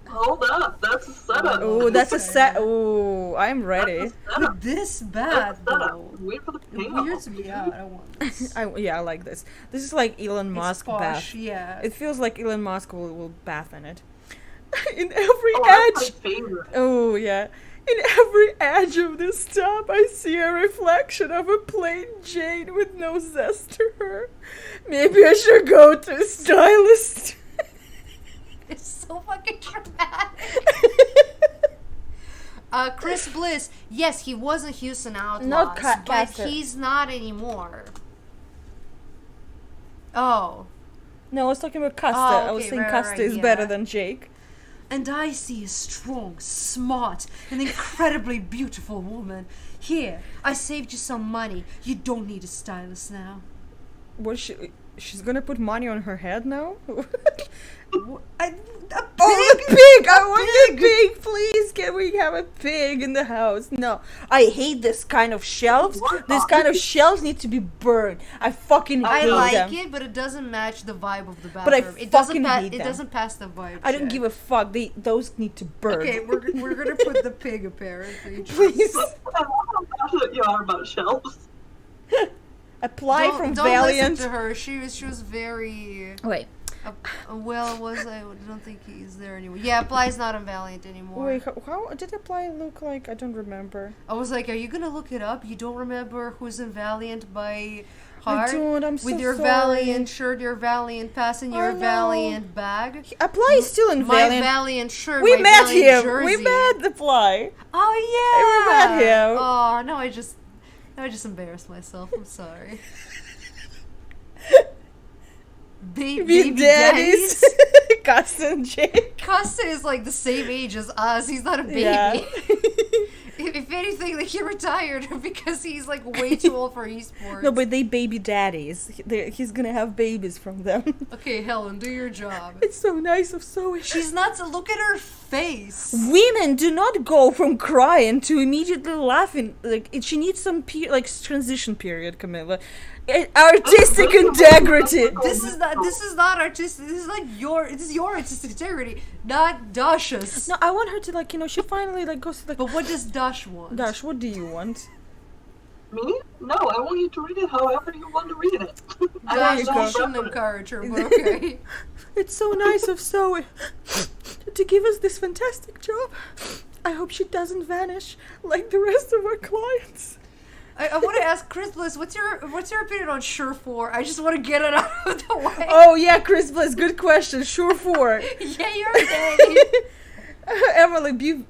hold up. That's a setup. Oh, that's a Okay. set. Oh, I'm ready. That's a setup. With this That's bath, a setup. though. Wait for the It payoff. weirds me out. I don't want this. I like this. This is like Elon Musk It's posh, bath. yeah. It feels like Elon Musk will bath in it. In every Oh, that's edge. my favorite. Oh yeah. In every edge of this top, I see a reflection of a plain Jane with no zest to her. Maybe I should go to a stylist. It's so fucking dramatic. Chris Bliss, yes, he was in Houston Outlaws, Not but Caster. he's not anymore. Oh. No, I was talking about Costa. Oh, I was okay, saying right, Costa right, is yeah. better than Jake. And I see a strong, smart, and incredibly beautiful woman. Here, I saved you some money. You don't need a stylist now. What she's gonna put money on her head now? A pig? Oh, the pig! I want the pig! Please, can we have a pig in the house? No. I hate this kind of shelves. This kind of shelves need to be burned. I fucking I hate like them. it, but it doesn't match the vibe of the bathroom. But I it doesn't fucking hate It them. doesn't pass the vibe. I don't give a fuck. Those need to burn. Okay, we're gonna put the pig apparently. Please I love how passionate you are about shelves. apply don't, from don't Valiant. listen to her. She was very. Wait, I don't think he's there anymore. Yeah, Apply's not on Valiant anymore. wait. How did apply look like? I don't remember. I was like, are you gonna look it up? You don't remember who's in Valiant by I heart? don't. I'm so With your sorry. Valiant shirt, your Valiant pass, and I your know. Valiant bag. Apply is still in My Valiant. Valiant shirt. We my met Valiant him. We jersey. met Apply. Oh We yeah. met him. Oh no, I just embarrassed myself. I'm sorry. Baby daddies. Costa and Jake. Costa is like the same age as us. He's not a baby. Yeah. If anything, like he retired because he's like way too old for esports. No, but they baby daddies. He's gonna have babies from them. Okay, Helen, do your job. It's so nice of Zoe. She's not to look at her face. Women do not go from crying to immediately laughing. Like she needs some transition period, Camilla. artistic integrity. This is not artistic. This is your artistic integrity, not Dasha's. No, I want her to like, she finally like goes to like. But what does Dash want? Dash, what do you want? Me? No, I want you to read it however you want to read it. Dash, go. you shouldn't encourage her, but okay. It's so nice of Zoe to give us this fantastic job. I hope she doesn't vanish like the rest of our clients. I want to ask Chris Bliss, what's your opinion on Sure 4? I just want to get it out of the way. Oh yeah, Chris Bliss, good question. Sure 4. Yeah, you're right. Emily, be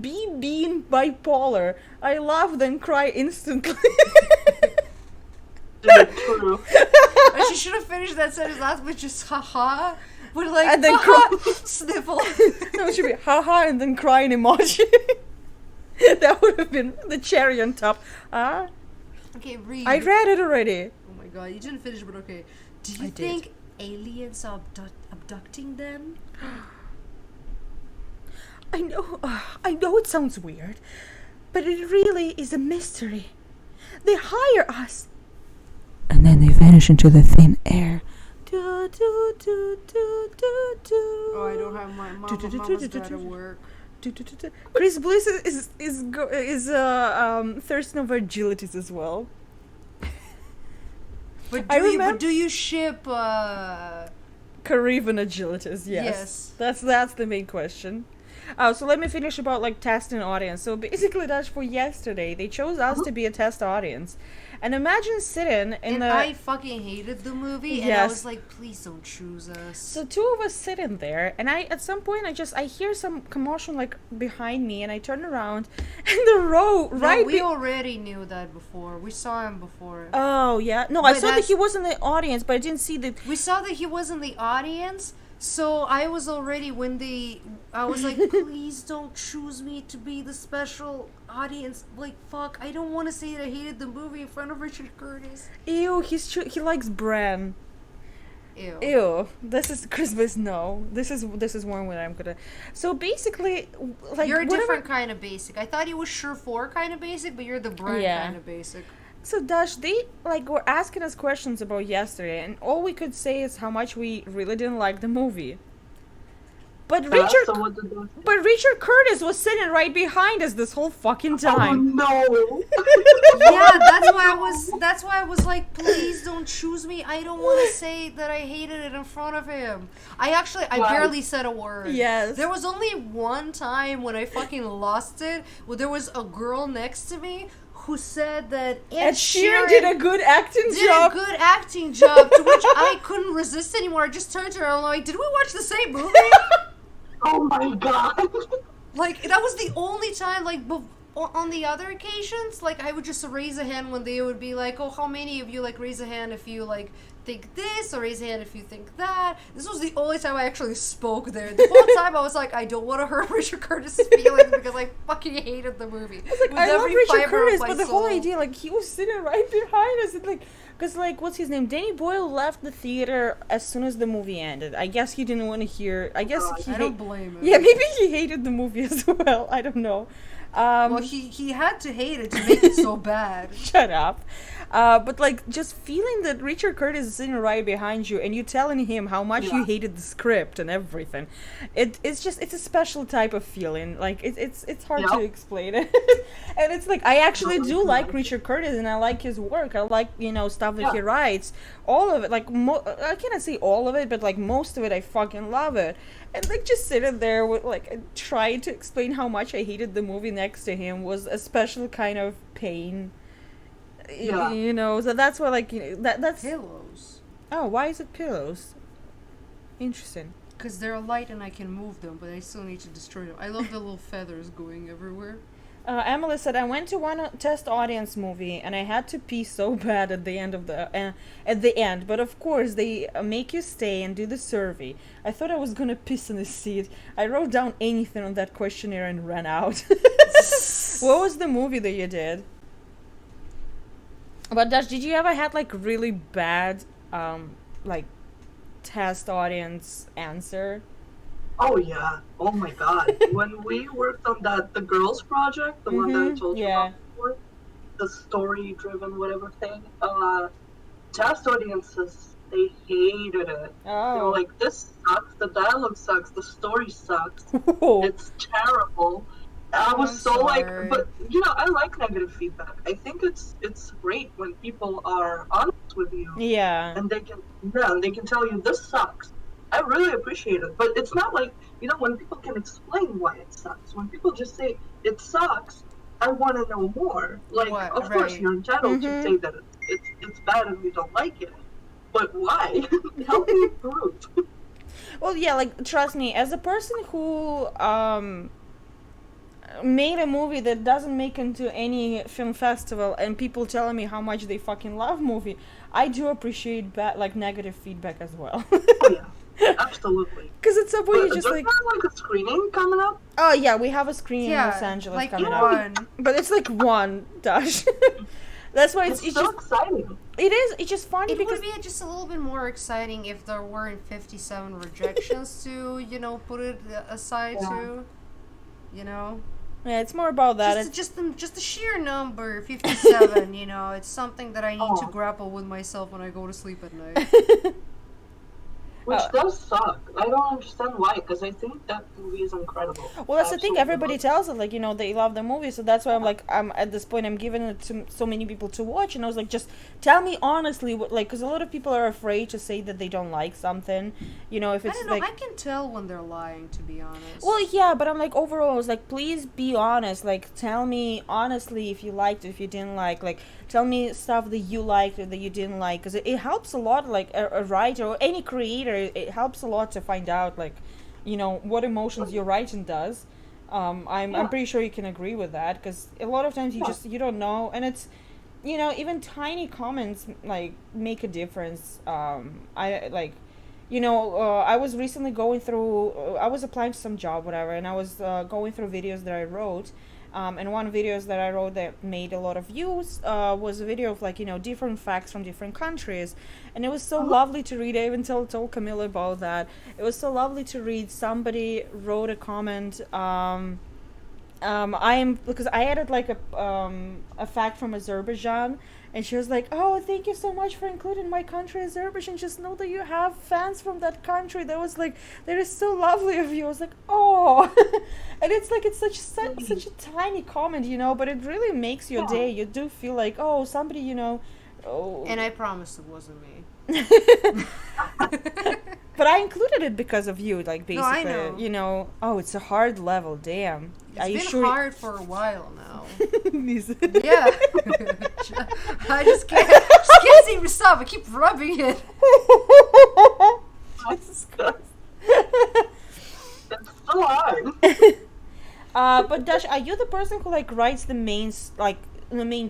being bipolar. I laugh then cry instantly. True. And she should have finished that sentence last with just haha. But like, And then sniffle. No, it should be haha and then crying emoji. That would have been the cherry on top. Okay, read. I read it already. Oh my god, you didn't finish, but okay. Do I you did. think aliens are abducting them? I know it sounds weird, but it really is a mystery. They hire us, and then they vanish into the thin air. Do, do, do, do, do, do. Oh, I don't have my mama's gotta work. Chris Bliss is thirsting over agilities as well. But I do you remember- but do you ship Karivan agilities, yes. That's the main question. So let me finish about like testing audience. So basically that's for yesterday. They chose us to be a test audience. And imagine sitting in and the I fucking hated the movie and I Yes. was like, please don't choose us. So two of us sitting there, and at some point I hear some commotion like behind me, and I turn around, and the row No, we already knew that before. We saw him before. Oh yeah, no, I But saw that that's- he was in the audience, but I didn't see the. We saw that he was in the audience, so I was already I was like, please don't choose me to be the special audience. Like, fuck, I don't want to say that I hated the movie in front of Richard Curtis. Ew, he likes Bran. Ew. Ew, this is Christmas. No, this is one where I'm gonna. So basically, like You're a whatever- different kind of basic. I thought he was Sure 4 kind of basic, but you're the Brian Yeah. kind of basic. So Dash, they like were asking us questions about yesterday, and all we could say is how much we really didn't like the movie. But Richard, So what did they say? but Richard Curtis was sitting right behind us this whole fucking Oh time. no! Yeah, that's why I was like, please don't choose me. I don't want to say that I hated it in front of him. I Right. barely said a word. Yes. There was only one time when I fucking lost it, where there was a girl next to me who said that Ed Sheeran did a good acting did job. a good acting job, to which I couldn't resist anymore. I just turned to her and I'm like, did we watch the same movie? Oh my god! Like, that was the only time, like, on the other occasions, like, I would just raise a hand when they would be like, oh, how many of you, like, raise a hand if you, like, think this, or raise a hand if you think that. This was the only time I actually spoke there. The whole time I was like, I don't want to hurt Richard Curtis's feelings because I fucking hated the movie. It's like, With I love every Richard fiber of Curtis, my but the whole soul. idea, like, he was sitting right behind us, and like, because, like, what's his name? Danny Boyle left the theater as soon as the movie ended. I guess he didn't want to hear. I guess he. I don't blame him. Yeah, maybe he hated the movie as well. I don't know. Well, he had to hate it to make it so bad. Shut up. But like just feeling that Richard Curtis is sitting right behind you and you telling him how much you hated the script and everything, it's a special type of feeling. Like it's hard to explain it. And it's like I actually do like Richard Curtis and I like his work. I like stuff that he writes. All of it, like I cannot say all of it, but like most of it, I fucking love it. And like just sitting there with like trying to explain how much I hated the movie next to him was a special kind of pain. Yeah. So that's why like that's Pillows. Oh, why is it pillows? Interesting. Because they're light and I can move them, but I still need to destroy them. I love the little feathers going everywhere. Emily said, I went to one test audience movie and I had to pee so bad at the end but of course they make you stay and do the survey. I thought I was gonna piss in the seat. I wrote down anything on that questionnaire and ran out. What was the movie that you did? But Dash, did you ever had like really bad like test audience answer? Oh yeah! Oh my god! When we worked on the girls project, the one that I told you about before, the story-driven whatever thing. Test audiences, they hated it. They were Oh. like, "This sucks. The dialogue sucks. The story sucks. Oh. It's terrible." I was I'm so like, sorry. but I like negative feedback. I think it's great when people are honest with you Yeah. and they can tell you this sucks. I really appreciate it, but it's not like when people can explain why it sucks. When people just say it sucks, I want to know more. Like, What? of course, Right. you're entitled to say that it's bad and you don't like it, but why? Help me prove. Well, yeah, like, trust me, as a person who made a movie that doesn't make into any film festival, and people telling me how much they fucking love movie, I do appreciate negative feedback as well. Oh yeah, absolutely. Because it's a way But you just doesn't like, have like a screening coming up? oh yeah, we have a screening in Yeah, Los Angeles like coming up, one. but it's like one, Dash. That's why it's so just exciting. it is. It's just funny It because would be just a little bit more exciting if there weren't 57 rejections to, put it aside Yeah. to, you know. yeah, it's more about that. Just the sheer number 57, it's something that I need to Oh. grapple with myself when I go to sleep at night. Which does suck. I don't understand why, because I think that movie is incredible. Well, that's the thing. Absolutely Everybody love tells it, like, they love the movie, so that's why I'm at this point, I'm giving it to so many people to watch, and I was like, just tell me honestly, because a lot of people are afraid to say that they don't like something, if I it's don't know, like. I can tell when they're lying, to be honest. Well, yeah, but I'm like, overall, I was like, please be honest. Like, tell me honestly if you liked it, if you didn't like. Like, tell me stuff that you liked or that you didn't like. Because it helps a lot, like, a writer or any creator, it helps a lot to find out, like, what emotions your writing does. I'm pretty sure you can agree with that. Because a lot of times you don't know. And it's, even tiny comments, like, make a difference. I was recently going through, I was applying to some job, whatever, and I was going through videos that I wrote. And one videos that I wrote that made a lot of views was a video of, like, different facts from different countries. And it was so lovely to read. I even told Camilla about that. It was so lovely to read. Somebody wrote a comment. Because I added, like, a fact from Azerbaijan, and she was like, "Oh, thank you so much for including my country, Azerbaijan. Just know that you have fans from that country." That was like, that is so lovely of you. I was like, "Oh," and it's like it's such a tiny comment, but it really makes your day. You do feel like, oh, somebody, oh. And I promise it wasn't me. But I included it because of you, like, basically, I know. Oh, it's a hard level, damn. Are you It's been sure? hard for a while now. These- Yeah. I just can't seem to stop. I keep rubbing it. Jesus Christ. It's so hard. But Dash, are you the person who, like, writes the main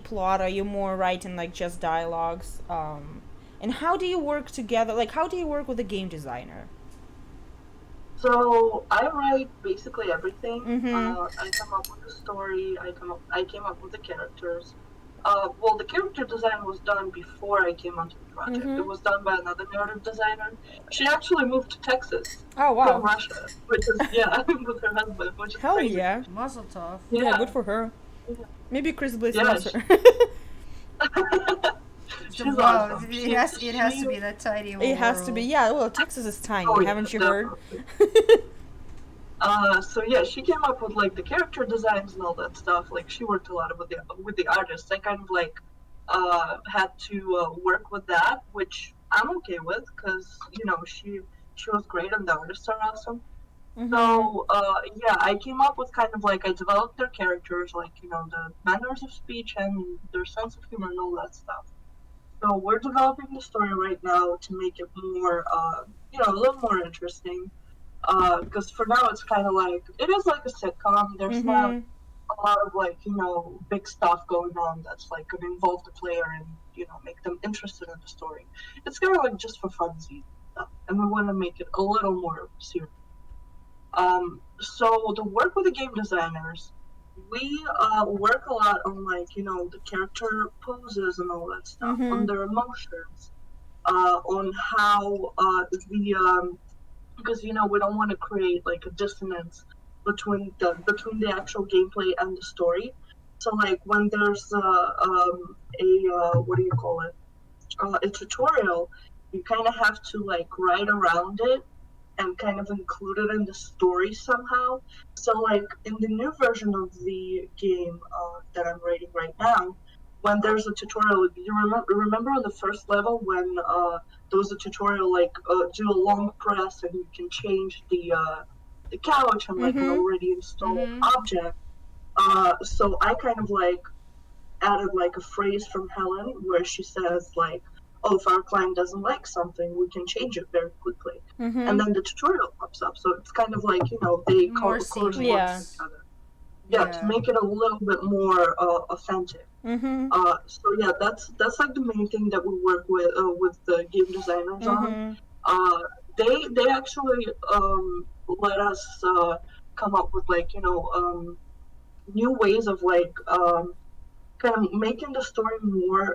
plot? Are you more writing, like, just dialogues? And how do you work together? Like, how do you work with a game designer? So I write basically everything. Mhm. I come up with the story. I came up with the characters. Well, the character design was done before I came onto the project. Mhm. It was done by another narrative designer. She actually moved to Texas Oh, wow. from Russia, which is with her husband, which is Hell crazy. yeah. Muzzle tough. Yeah, good for her. Maybe Chris Bliss Yeah, wants her. She's Wow, awesome. it has to be that tiny. It has to be. world. Yeah, well, Texas is tiny. Oh, yeah, Haven't you heard? definitely. So yeah, she came up with, like, the character designs and all that stuff. Like, she worked a lot with the artists. I kind of, like, had to work with that, which I'm okay with, because she was great and the artists are awesome. Mhm. So yeah, I came up with kind of, like, I developed their characters, like, the manners of speech and their sense of humor and all that stuff. So we're developing the story right now to make it more, a little more interesting. Because for now it's kind of like, it is like a sitcom. There's not Mhm. a lot of, like, big stuff going on that's, like, going to involve the player and, make them interested in the story. It's kind of like just for funsies stuff, and we want to make it a little more serious. So the work with the game designers, we work a lot on, like, the character poses and all that stuff, on their emotions, on how because we don't want to create, like, a dissonance between the actual gameplay and the story. So like when there's what do you call it? A tutorial, you kind of have to like write around it and kind of include it in the story somehow. So like in the new version of the game that I'm writing right now, when there's a tutorial, you remember on the first level when there was a tutorial like do a long press and you can change the couch and like an Mm-hmm. already installed Mm-hmm. object. So I kind of like added like a phrase from Helen where she says like, "Oh, if our client doesn't like something, we can change it very quickly." And Mm-hmm. then the tutorial pops up, so it's kind of like they More correspond to Yeah. each seamless. other. Yeah, to Yeah. make it a little bit more authentic. Mm-hmm. So yeah, that's like the main thing that we work with the game designers on. Mm-hmm. Uh, they actually let us come up with like new ways of like kind of making the story more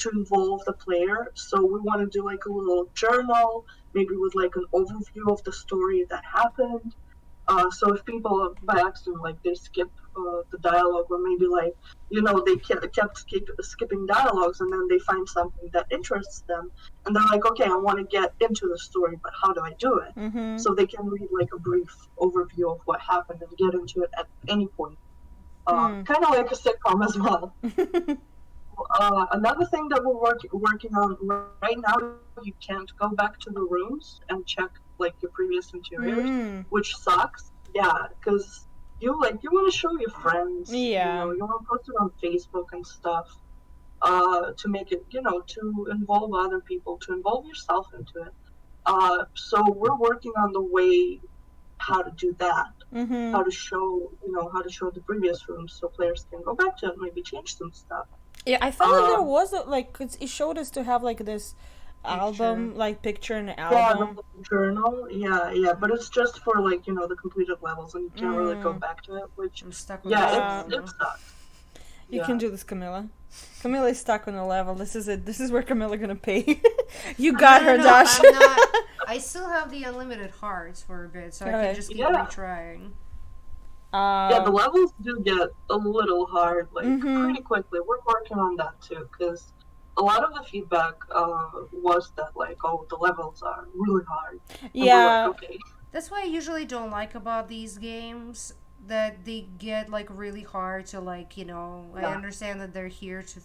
to involve the player. So we want to do like a little journal, maybe with like an overview of the story that happened. So if people by accident like they skip the dialogue, or maybe like they skipping dialogues, and then they find something that interests them, and they're like, okay, I want to get into the story, but how do I do it? Mm-hmm. So they can read like a brief overview of what happened and get into it at any point. Hmm. Kind of like a sitcom as well. Another thing that we're working on right now, you can't go back to the rooms and check like your previous interiors, Mm. which sucks. Yeah, because you want to show your friends, Yeah. you want to post it on Facebook and stuff, to make it, to involve other people, to involve yourself into it. So we're working on the way how to do that, Mm-hmm. how to show, how to show the previous rooms so players can go back to it, maybe change some stuff. Yeah, I felt like there Um, was like 'cause it showed us to have like this Picture. album, like picture in an yeah, the album. little journal, yeah, but it's just for like the completed levels, and you can't really go Mm. back to it. Which, I'm stuck on yeah, this Yeah. level it now. sucks. You Yeah, can do this, Camilla. Camilla is stuck on a level. This is it. This is where Camilla gonna pay. You got her, No, Dash. I'm not. I still have the unlimited hearts for a bit, so I Okay. can just keep Yeah. retrying. yeah. The levels do get a little hard, like Mhm. pretty quickly. We're working on that too, because a lot of the feedback was that like, oh, the levels are really hard. And we're Yeah. like, okay. That's what I usually don't like about these games. That they get like really hard to like I Yeah. understand that they're here to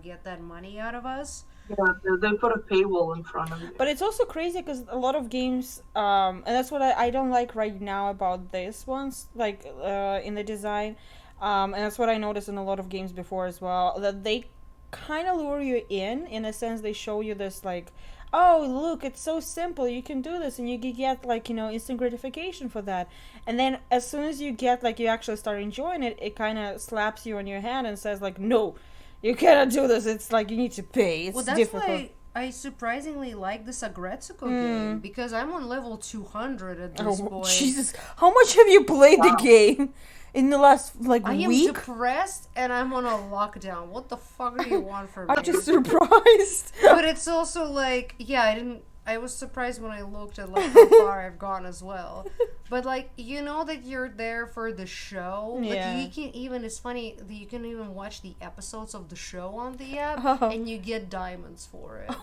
get that money out of us. Yeah, they put a paywall in front of you. But it's also crazy because a lot of games, and that's what I don't like right now about this ones, like in the design, and that's what I noticed in a lot of games before as well, that they kind of lure you in a sense. They show you this like, oh look, it's so simple, you can do this, and you get like instant gratification for that, and then as soon as you get like you actually start enjoying it, it kind of slaps you on your hand and says like, no, you cannot do this. It's like you need to pay. It's Well, that's difficult. why I surprisingly like this Agretsuko game because I'm on level 200 at this Oh, point. Jesus. How much have you played Wow. the game in the last, like, I am week? depressed and I'm on a lockdown. What the fuck do you want from me? I'm just surprised. But it's also like, yeah, I was surprised when I looked at like how far I've gone as well. But like, that you're there for the show. Yeah. Like you can even, it's funny that you can even watch the episodes of the show on the app Oh. and you get diamonds for it.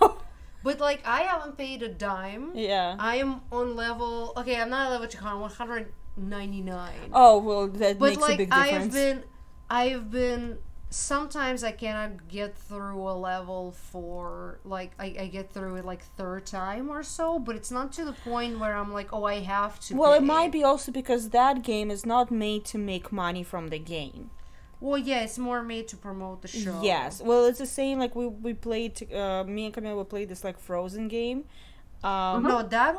But like, I haven't paid a dime. Yeah. I am on level, okay, I'm not at level 200, 199. Oh, well, that But makes like a big difference. I've been sometimes I cannot get through a level for like I get through it like third time or so, but it's not to the point where I'm like, oh, I have to Well, pay. it might be also because that game is not made to make money from the game. Well, yeah, it's more made to promote the show. Yes. Well, it's the same, like, we played, me and Camille, we played this, like, Frozen game. No, that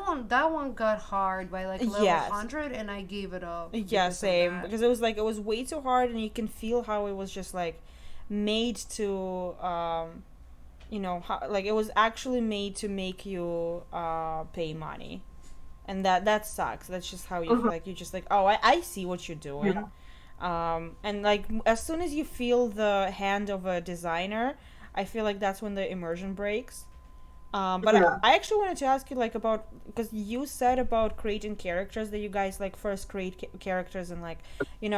one got hard by like level Yes. 100 and I gave it up. Yeah, because of same. that. Because it was way too hard, and you can feel how it was just like made to, like it was actually made to make you pay money, and that sucks. That's just how you feel. Like you're just like, oh, I see what you're doing. Yeah. And like as soon as you feel the hand of a designer, I feel like that's when the immersion breaks. But Yeah. I actually wanted to ask you like about, because you said about creating characters, that you guys like first create characters and like,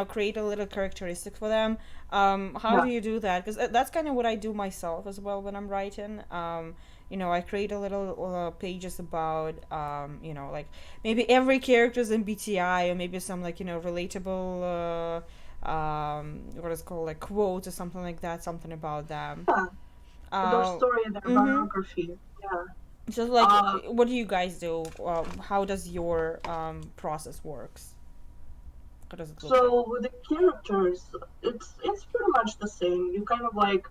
create a little characteristic for them. How Yeah. do you do that? Because that's kind of what I do myself as well when I'm writing. I create a little pages about like maybe every character's MBTI, or maybe some like relatable what is called like quotes or something like that, something about them. Yeah. Their Uh, story, their mm-hmm. biography. Yeah. So like, Uh, what do you guys do? How does your process works? What does it look like? so with the characters, it's pretty much the same. You kind of like,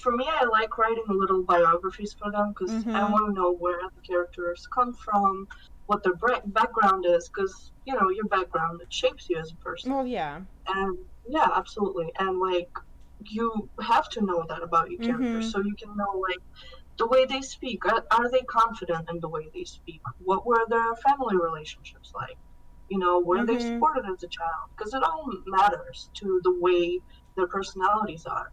for me, I like writing little biographies for them because I Mm-hmm. want to know where the characters come from, what their background is, because your background it shapes you as a person. Well, yeah. And yeah, absolutely. And like, you have to know that about your characters Mm-hmm. so you can know like the way they speak. Are they confident in the way they speak? What were their family relationships like? Were they Mm-hmm. supported as a child? Because it all matters to the way their personalities are.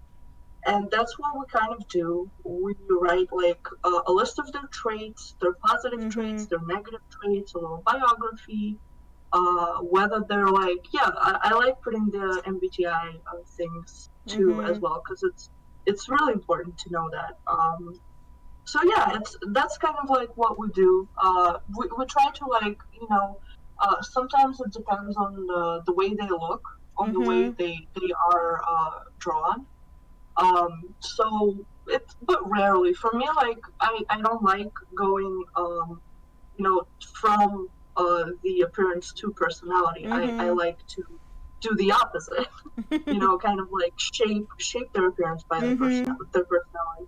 And that's what we kind of do. We write like a list of their traits, their positive Mm-hmm. traits, their negative traits, a little biography, whether they're like, yeah, I like putting the MBTI things too as Mm-hmm. well because it's really important to know that. So yeah, that's kind of like what we do. We try to like sometimes it depends on the way they look, on the way Mm-hmm. they are drawn. So it's but rarely for me. Like I don't like going from the appearance to personality. I Mm-hmm. like to do the opposite. Kind of like shape their appearance by Mm-hmm. their personality.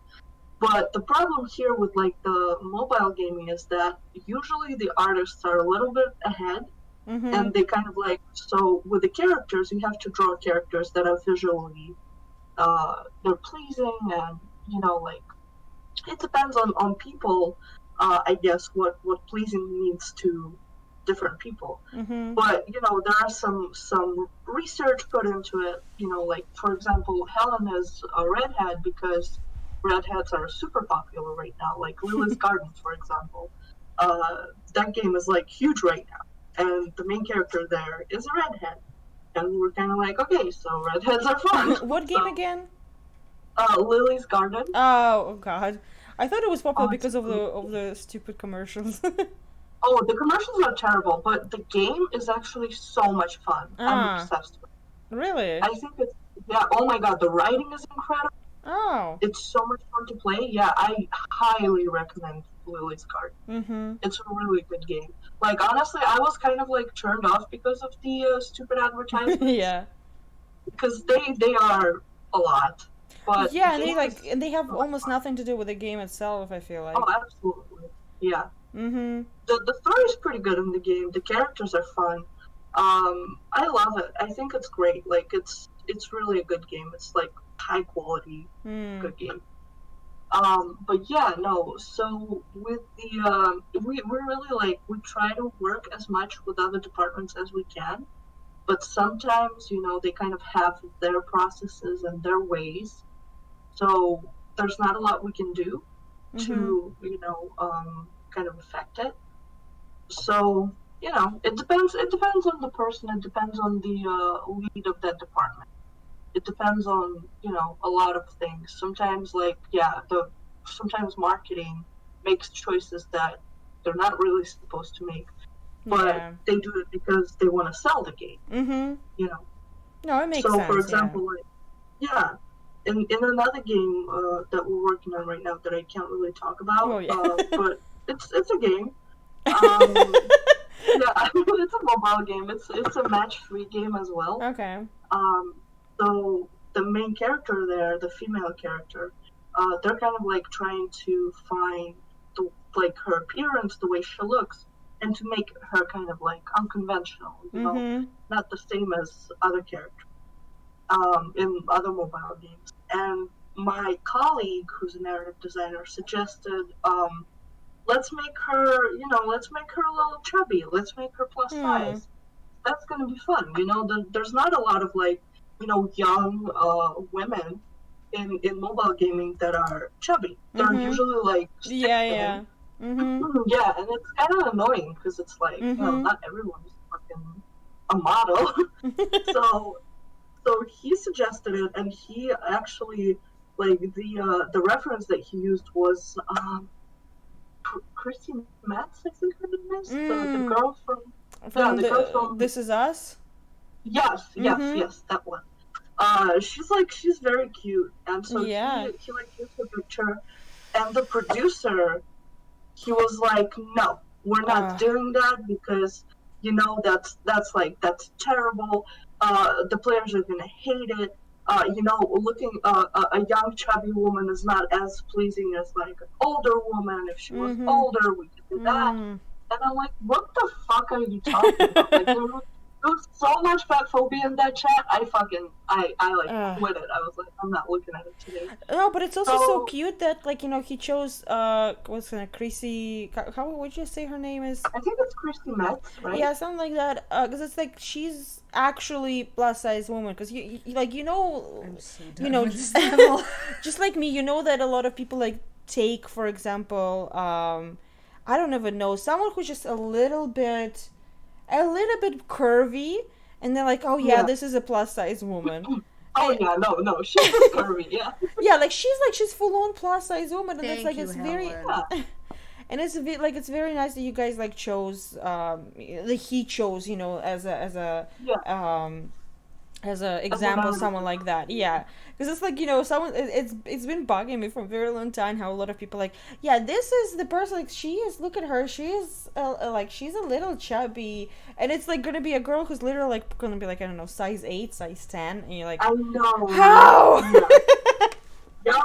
But the problem here with like the mobile gaming is that usually the artists are a little bit ahead Mm-hmm. and they kind of like so with the characters you have to draw characters that are visually they're pleasing and like it depends on people I guess what pleasing means to different people. Mm-hmm. But there are some research put into it. Like for example, Helen is a redhead because redheads are super popular right now. Like Lily's Garden, for example, that game is like huge right now, and the main character there is a redhead, and we were kind of like, okay, so redheads are fun. What game So again? Lily's Garden. Oh God, I thought it was popular Oh, it's because of the really of good. the stupid commercials. Oh, the commercials are terrible, but the game is actually so much fun. I'm Ah, obsessed with really? it. I think it's yeah. Oh my god, the writing is incredible. Oh. It's so much fun to play. Yeah, I highly recommend Lily's Garden. Mm-hmm. It's a really good game. Like honestly, I was kind of like turned off because of the stupid advertisements Yeah. because they are a lot. But the Yeah, and game they is like and they have so much almost fun. nothing to do with the game itself, I feel Oh, like. absolutely. Yeah. Mm-hmm. The story is pretty good in the game. The characters are fun. I love it. I think it's great. Like it's really a good game. It's like high quality Hmm. good game. But yeah, no. So with the we really like we try to work as much with other departments as we can, but sometimes they kind of have their processes and their ways. So there's not a lot we can do Mm-hmm. to kind of affect it. So it depends. It depends on the person. It depends on the lead of that department. It depends on a lot of things. Sometimes like yeah, the sometimes marketing makes choices that they're not really supposed to make, but Yeah. they do it because they want to sell the game. Mm-hmm. You know. No, it makes So for sense, yeah. example, like yeah, in another game that we're working on right now that I can't really talk Oh about, yeah. but it's a game. Um, yeah, it's a mobile game. It's a match-3 game as well. Okay. Um, so the main character there, the female character, they're kind of like trying to find the like her appearance, the way she looks, and to make her kind of like unconventional, Mm-hmm. not the same as other characters in other mobile games. And my colleague, who's a narrative designer, suggested let's make her a little chubby. Let's make her plus Hmm. size. That's gonna be fun. There's not a lot of like, young women in mobile gaming that are chubby. They're usually like Yeah. yeah, and it's kind of annoying because it's like not everyone's fucking a model. so he suggested it, and he actually like the reference that he used was Christy Metz, I think her name is the girl from the girl from This Is Us. yes, that one. She's very cute, and so he like used the picture, and the producer, he was like, no, we're not doing that because that's terrible. The players are gonna hate it. Looking a young chubby woman is not as pleasing as like an older woman. If she was older, we could do that. And I'm like, what the fuck are you talking about? Like, there's so much fat phobia in that chat. I quit it. I was like, I'm not looking at it today. No, but it's also so cute that like he chose what's her name, Chrissy? How would you say her name is? I think it's Christy Metz, right? Yeah, something like that. Because it's like she's actually plus size woman. Because I'm so done know, with this level. just like me, that a lot of people like take, for example, I don't even know, someone who's just a little bit curvy, and they're like, oh yeah, this is a plus size woman. No, she's just curvy, yeah, like she's full on plus size woman, and it's like it's very, and it's a bit like it's very nice that you guys like chose, like he chose, as a example, someone like that, because it's like someone it's been bugging me for a very long time how a lot of people like, this is the person, like she is, look at her, she is like she's a little chubby, and it's like gonna be a girl who's literally like gonna be like, I don't know, size 8, size 10, and you're like, I know how? Yep.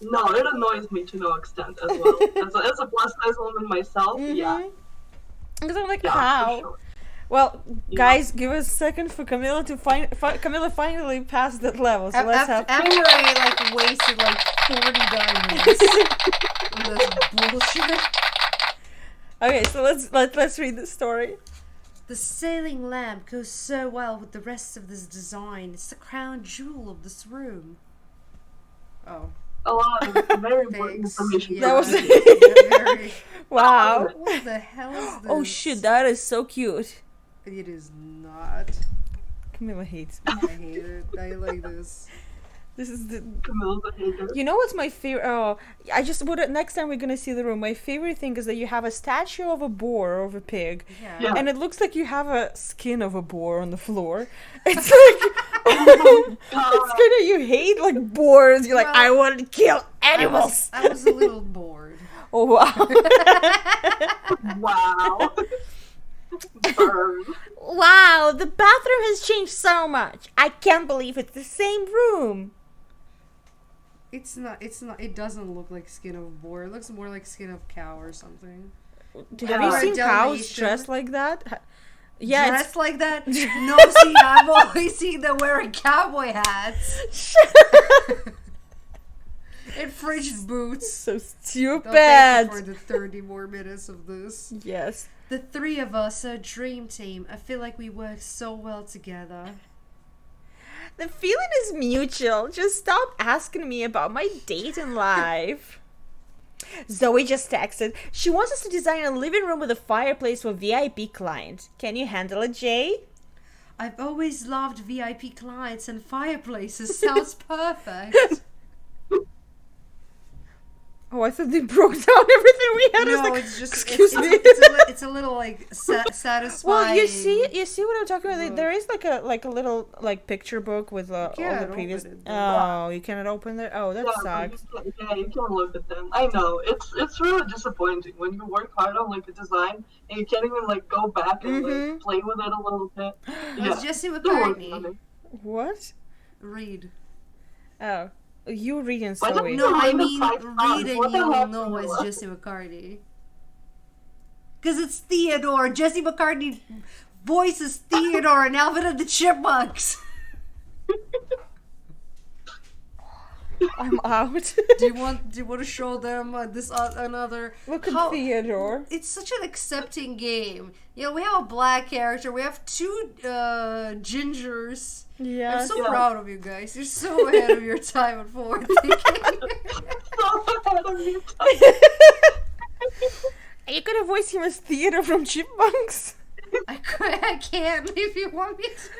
No, it annoys me to no extent as well. As a plus size woman myself, because I'm like, how? Sure. Well, guys, give us a second for Camilla to Camilla finally passed that level. So let's have. After I like wasted like 40 diamonds on this bullshit. Okay, so let's read the story. The sailing lamp goes so well with the rest of this design. It's the crown jewel of this room. Oh. A lot of very important information. That was very... Wow. What the hell is this? Oh shit, that is so cute. It is not. Camilla hates me. I hate it. I like this. This is the. Camilla's a hater. You know what's my favorite? Oh, I just would. Next time we're gonna see the room. My favorite thing is that you have a statue of a boar or of a pig, and it looks like you have a skin of a boar on the floor. It's like it's kind of, you hate like boars. You're like, I want to kill animals. I was a little bored. Oh wow! Wow. Burn. Wow, the bathroom has changed so much. I can't believe it's the same room. It's not. It doesn't look like skin of a boar. It looks more like skin of cow or something. Have you seen cows dressed like that? Yeah, dressed like that? No, see, I've always seen them wearing cowboy hats. And frigid boots. So stupid. Thank you for the 30 more minutes of this. Yes. The three of us are a dream team. I feel like we work so well together. The feeling is mutual. Just stop asking me about my date in life. Zoe just texted. She wants us to design a living room with a fireplace for VIP client. Can you handle it, Jay? I've always loved VIP clients, and fireplaces sounds perfect. Oh, I thought they broke down everything we had. No, like, it's just excuse me. It's a little like satisfying. Well, you see what I'm talking about. There is like a little like picture book with all the previous. Oh, you cannot open it. Oh, that sucks. You can't look at them. I know it's really disappointing when you work hard on like a design and you can't even like go back and like play with it a little bit. It's Jesse McCartney. What? Read. Oh. You reading Zoe. No, I mean reading you'll know it's Jesse McCartney. Because it's Theodore. Jesse McCartney voices Theodore in Alvin and the Chipmunks. I'm out. Do you want to show them this another? Look at how- Theodore. It's such an accepting game. You know, we have a black character. We have two gingers. Yeah. I'm so Yeah. proud of you guys. You're so ahead of your time and forward thinking. Are you gonna voice him as Theodore from Chipmunks? I can't if you want me to.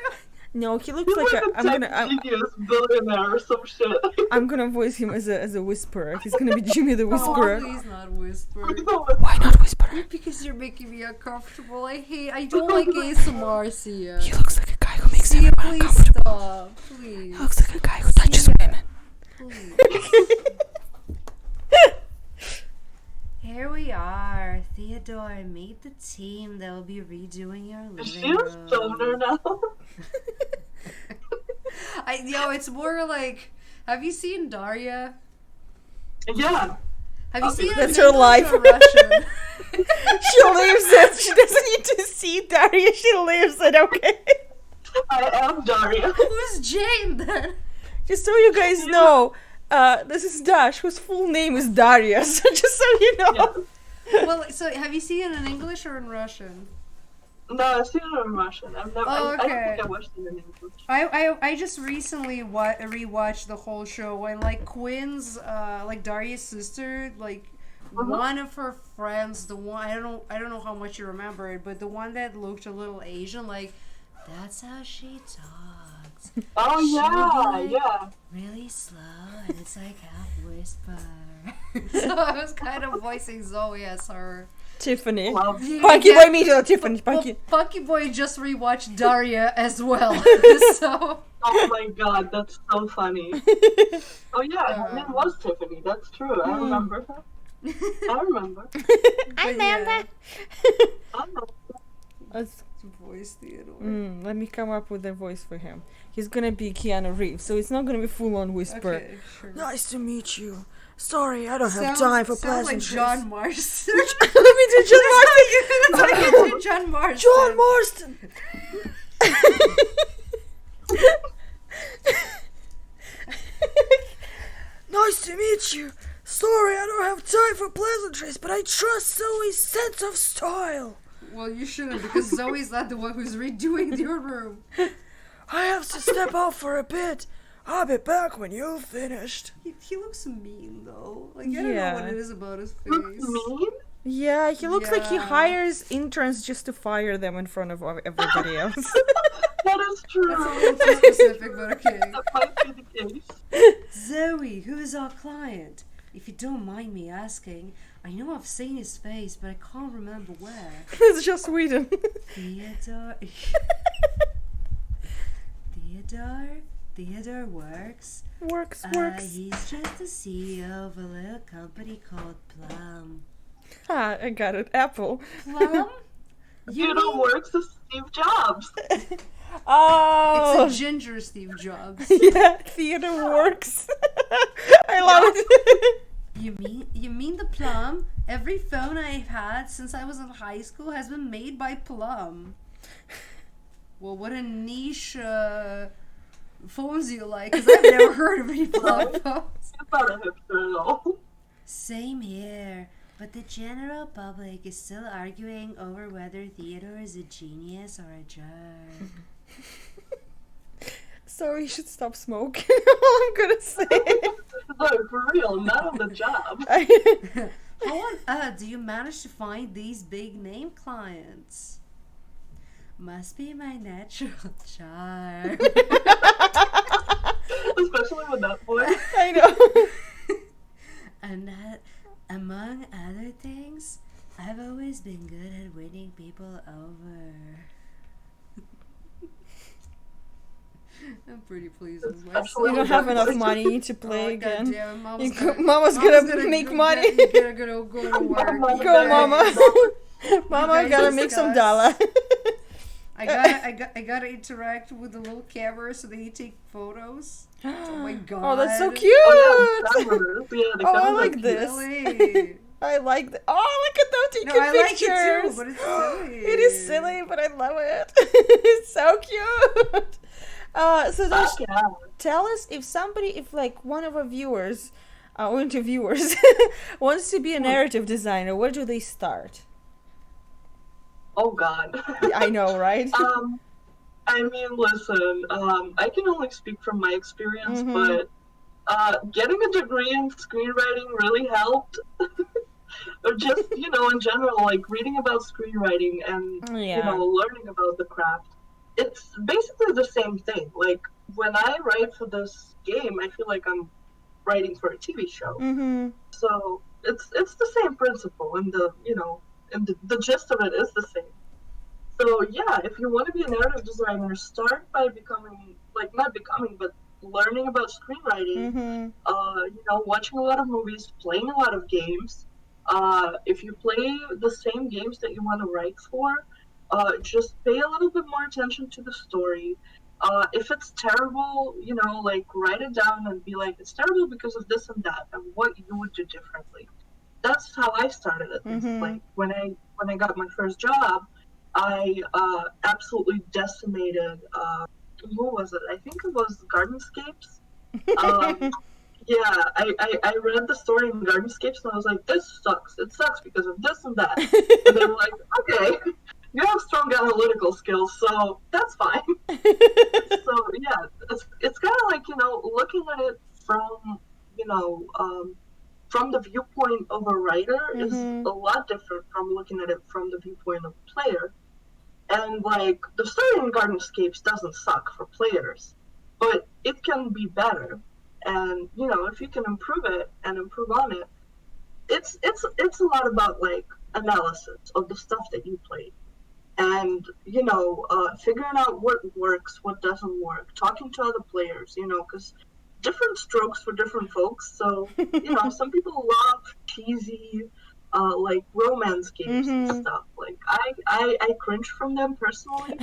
No, he looks He's like like a. a genius billionaire or some shit. I'm gonna voice him as a whisperer. He's gonna be Jimmy the Oh, Whisperer. please not whisper. Why not whisperer? Because you're making me uncomfortable. I don't like ASMR, Sia. He looks like a guy who makes Sia, everyone please uncomfortable. stop. Please. He looks like a guy who touches Sia, women. please. Here we are. Theodore, meet the team that will be redoing your Is living she a room. stoner now? It's more like. Have you seen Daria? Yeah. Have you seen it That's in her English life. or Russian? She leaves it. She doesn't need to see Daria. She leaves it. Okay. I am Daria. Who's Jane then? Just so you guys know, this is Dash, whose full name is Daria. So just so you know. Yeah. Well, so have you seen it in English or in Russian? No, I've seen it in Russian. I've never. Oh, I don't okay. think I watched it in English. I just recently rewatched the whole show and like Quinn's like Daria's sister, like one of her friends, the one I don't know how much you remember it, but the one that looked a little Asian, like that's how she talks. Oh She yeah, would be yeah. really slow and it's like half whisper. So I was kind of voicing Zoe as her. Tiffany. Love. Punky Boy meet Tiffany. Punky. Punky Boy just rewatched Daria as well. So Oh my god, that's so funny. Oh yeah, her name was Tiffany. That's true. I remember her. I remember. Hi, yeah. I know. Let's, voice Theodore. let me come up with a voice for him. He's gonna be Keanu Reeves, so it's not gonna be full-on whisper. Okay, sure. Nice to meet you. Sorry, I don't have Sounds- time for sounds like pleasantries. John Marston. Let me do John Marston. That's like you do John Marston. John Marston. Nice to meet you. Sorry, I don't have time for pleasantries, but I trust Zoe's sense of style. Well, you shouldn't because Zoe's not the one who's redoing your room. I have to step out for a bit. I'll be back when you've finished. He looks mean though. Like I don't know Yeah. what it is about his face. Mean? Yeah, he looks like he Yeah. hires interns just to fire them in front of everybody else. That is true. That's a little too specific, but okay. That might be the case. Zoe, who is our client? If you don't mind me asking, I know I've seen his face, but I can't remember where. It's just Sweden. Theodore. Theodore works. Works. He's just the CEO of a little company called Plum. Ah, I got it. Apple. Plum? You know, works as Steve Jobs. Oh. It's a ginger Steve Jobs. Yeah, theater works. I love it. You mean the Plum? Every phone I've had since I was in high school has been made by Plum. Well, what a niche phones you like, because I've never heard of any Plum phones. It's not a hipster at all. Same here, but the general public is still arguing over whether Theodore is a genius or a jerk. So you should stop smoking. All I'm gonna say. No, for real, not on the job. How on earth do you manage to find these big name clients? Must be my natural charm. Especially with that voice. I know. And that, among other things, I've always been good at winning people over. I'm pretty pleased with myself. You don't have enough money to play again. Goddamn, Mama's gonna make money. You gotta go to work. Mama, Go, Mama. Mama, guys gotta make some discuss. dollar. I gotta interact with the little camera so that you take photos. Oh my god. Oh, that's so cute. Oh, yeah, cameras. Yeah, the Oh, I cameras are like cute. this. Silly. I like that. Oh, look at those taking No, I like pictures. it too, but it's silly. It is silly, but I love it. It's so cute. So Dash, Fuck yeah. tell us if like one of our viewers, or interviewers, wants to be a narrative designer, where do they start? Oh God. I know, right? I mean, listen, I can only speak from my experience, Mm-hmm. but getting a degree in screenwriting really helped. Or just, in general, like reading about screenwriting and, Yeah. learning about the craft. It's basically the same thing. Like, when I write for this game, I feel like I'm writing for a TV show. Mm-hmm. So it's the same principle, and the gist of it is the same. So yeah, if you want to be a narrative designer, start by becoming, like, not becoming, but learning about screenwriting. Mm-hmm. Watching a lot of movies, playing a lot of games. If you play the same games that you want to write for, just pay a little bit more attention to the story. If it's terrible, like, write it down and be like, it's terrible because of this and that, and what you would do differently. That's how I started, at least. Mm-hmm. Like, when I got my first job, I absolutely decimated. What was it? I think it was Gardenscapes. Um, yeah, I read the story in Gardenscapes and I was like, this sucks. It sucks because of this and that. And they were like, okay, you have strong analytical skills, so that's fine. So yeah, it's kind of like, looking at it from, from the viewpoint of a writer is Mm-hmm. a lot different from looking at it from the viewpoint of a player. And, like, the story in Gardenscapes doesn't suck for players, but it can be better. And, if you can improve it and improve on it, it's a lot about, like, analysis of the stuff that you played. And, figuring out what works, what doesn't work, talking to other players, because different strokes for different folks. So, some people love cheesy, like, romance games and Mm-hmm. stuff. Like, I cringe from them personally,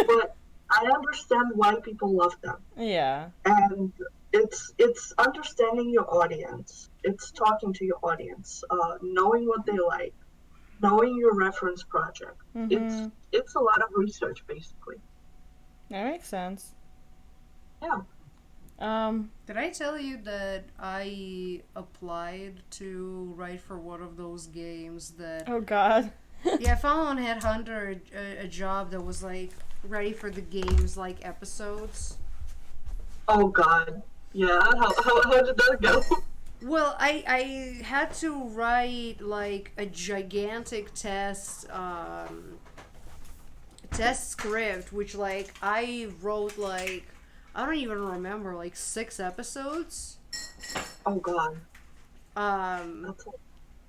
but I understand why people love them. Yeah. And it's understanding your audience. It's talking to your audience, knowing what they like, knowing your reference project. Mm-hmm. It's a lot of research, basically. That makes sense. Yeah. Did I tell you that I applied to write for one of those games that... Oh God. Yeah, I found on Headhunter a job that was, like, ready for the game's, like, episodes. Oh God. Yeah. How did that go? Well, I had to write, like, a gigantic test script, which, like, I wrote, like, I don't even remember, like, 6 episodes. Oh God. Um,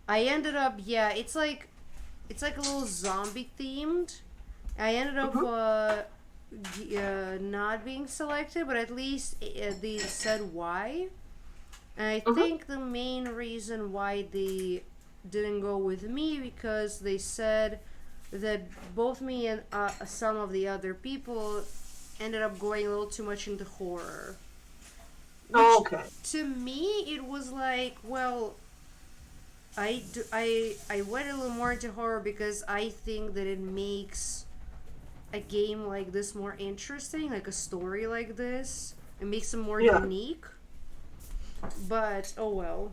I ended up, yeah, it's like a little zombie themed. I ended up not being selected, but at least they said why. And I think the main reason why they didn't go with me, because they said that both me and some of the other people ended up going a little too much into horror. Which, okay. to me, it was like, well, I went a little more into horror because I think that it makes a game like this more interesting, like a story like this. It makes it more unique. But, oh well.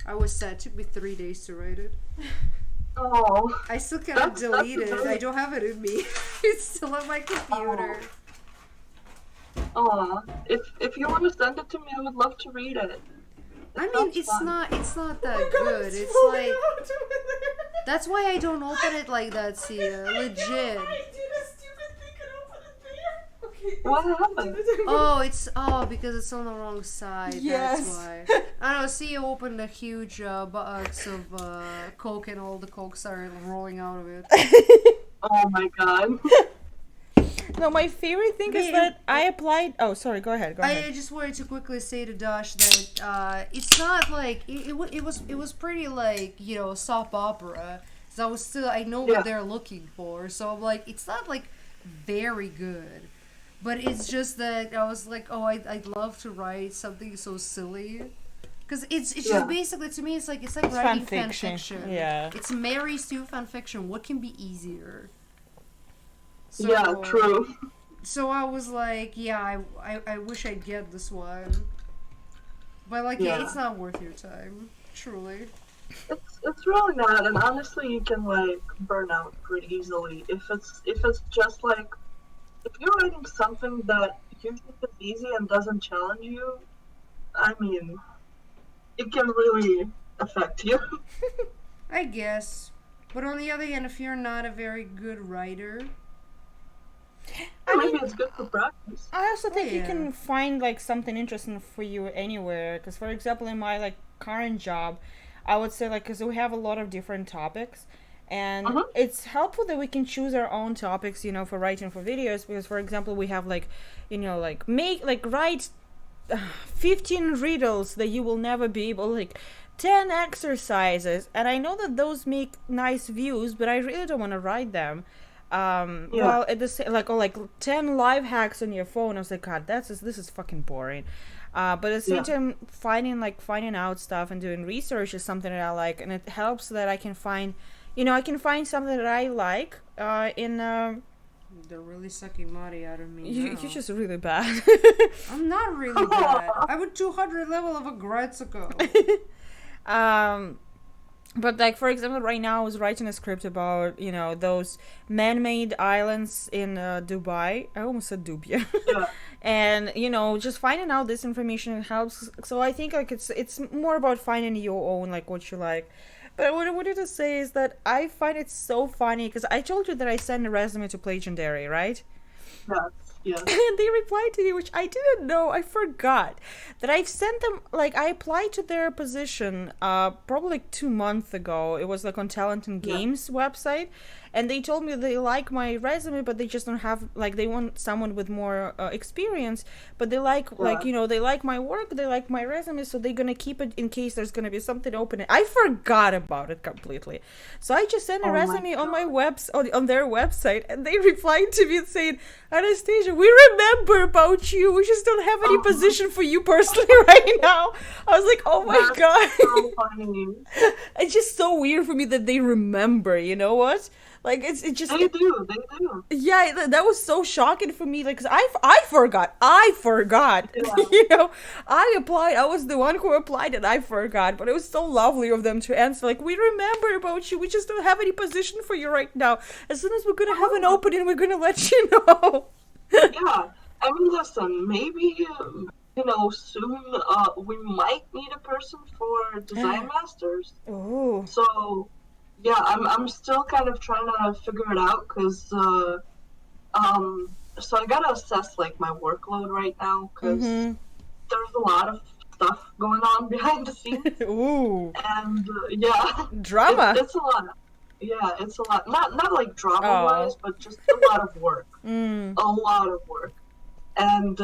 I was sad. It took me 3 days to write it. Oh. I still cannot delete it. I don't have it in me. It's still on my computer. If you want to send it to me, I would love to read it. I mean, it's not that good. It's like, that's why I don't open it like that, Sia. Legit. What happened? Because it's on the wrong side. Yes. That's why. I don't know. Sia opened a huge box of Coke, and all the Coke started rolling out of it. Oh my God. No, my favorite thing is that I applied. Oh, sorry. Go ahead. I just wanted to quickly say to Dash that it's not like it was pretty, like, soap opera. So I know what they're looking for. So I'm like, it's not like very good, but it's just that I was like, oh, I'd love to write something so silly. Because it's just basically, to me, it's like writing fan fiction. Yeah. It's Mary Sue fan fiction. What can be easier? So, yeah, true. So I was like, yeah, I wish I'd get this one. But like, yeah, Yeah. it's not worth your time. Truly. It's really not, and honestly, you can like burn out pretty easily if it's just like if you're writing something that you think is easy and doesn't challenge you. I mean, it can really affect you. I guess. But on the other hand, if you're not a very good writer, Maybe it's good for practice. I also think you yeah. can find like something interesting for you anywhere. Because, for example, in my like current job, I would say like because we have a lot of different topics, and it's helpful that we can choose our own topics, for writing for videos. Because, for example, we have like, like write 15 riddles that you will never be able, like 10 exercises, and I know that those make nice views, but I really don't want to write them. Well, at the same, like 10 life hacks on your phone, I was like, God, this is fucking boring. But at the same time, finding out stuff and doing research is something that I like, and it helps that I can find, something that I like. they're really sucking money out of me. You're just really bad. I'm not really bad. I would 200 level of a Gretzko. But like, for example, right now I was writing a script about those man-made islands in Dubai. I almost said Dubia. Yeah. And just finding out this information helps. So I think like it's more about finding your own, like what you like. But what I wanted to say is that I find it so funny because I told you that I sent a resume to Daria, right? Yes. And they replied to me, which I didn't know. I forgot that I've sent them. Like, I applied to their position probably like 2 months ago. It was like on Talent and Games website, and they told me they like my resume, but they just don't have, like, they want someone with more experience. But they like they like my work, they like my resume, so they're gonna keep it in case there's gonna be something open. I forgot about it completely, so I just sent a resume on my on their website, and they replied to me saying, Anastasia, we remember about you. We just don't have any position for you personally right now. I was like, oh my God. So funny. It's just so weird for me that they remember, you know what? Like, it's just... They do. Yeah, that was so shocking for me. Like, 'cause I forgot. Yeah. I applied. I was the one who applied and I forgot. But it was so lovely of them to answer. Like, we remember about you. We just don't have any position for you right now. As soon as we're going to have an opening, we're going to let you know. Yeah. I mean, listen, maybe, soon we might need a person for design masters. Oh. So... yeah, I'm still kind of trying to figure it out because, so I gotta assess like my workload right now because there's a lot of stuff going on behind the scenes. Ooh. And yeah, drama. It's a lot. Yeah, it's a lot. Not like drama wise, but just a lot of work. A lot of work. And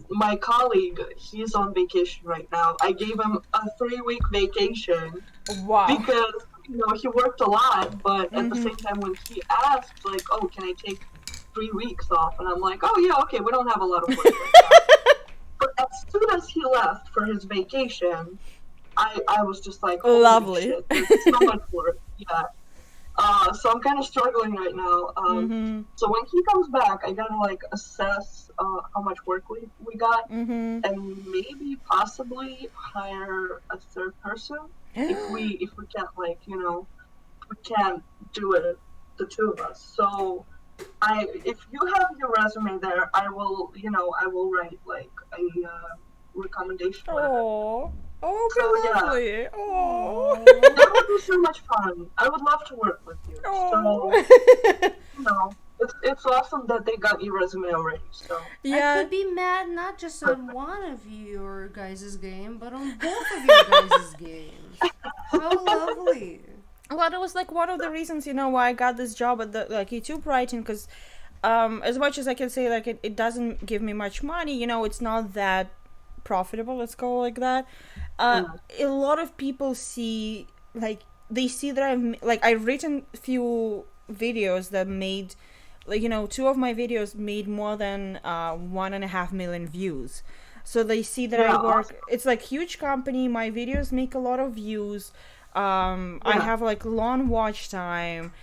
my colleague, he's on vacation right now. I gave him a 3-week vacation. Wow. Because he worked a lot, but at the same time, when he asked, like, oh, can I take 3 weeks off? And I'm like, oh, yeah, okay, we don't have a lot of work right now. But as soon as he left for his vacation, I was just like, holy lovely. Shit, there's so much work. Yeah. So I'm kind of struggling right now. So when he comes back, I gotta, like, assess how much work we got and maybe possibly hire a third person. If we can't, like, we can't do it, the two of us. So if you have your resume there, I will write like a recommendation letter. Oh, lovely. Yeah. Oh, that would be so much fun. I would love to work with you. So it's awesome that they got your resume already. So yeah. I could be mad not just on one of your guys' game, but on both of your guys' games. How lovely. Well, that was like one of the reasons, why I got this job at the YouTube writing, because as much as I can say, like, it doesn't give me much money, it's not that profitable, let's go like that. A lot of people see, like, they see that I've written a few videos that made, like, 2 of my videos made more than 1.5 million views. So they see that I work. Awesome. It's like huge company. My videos make a lot of views. I have like long watch time.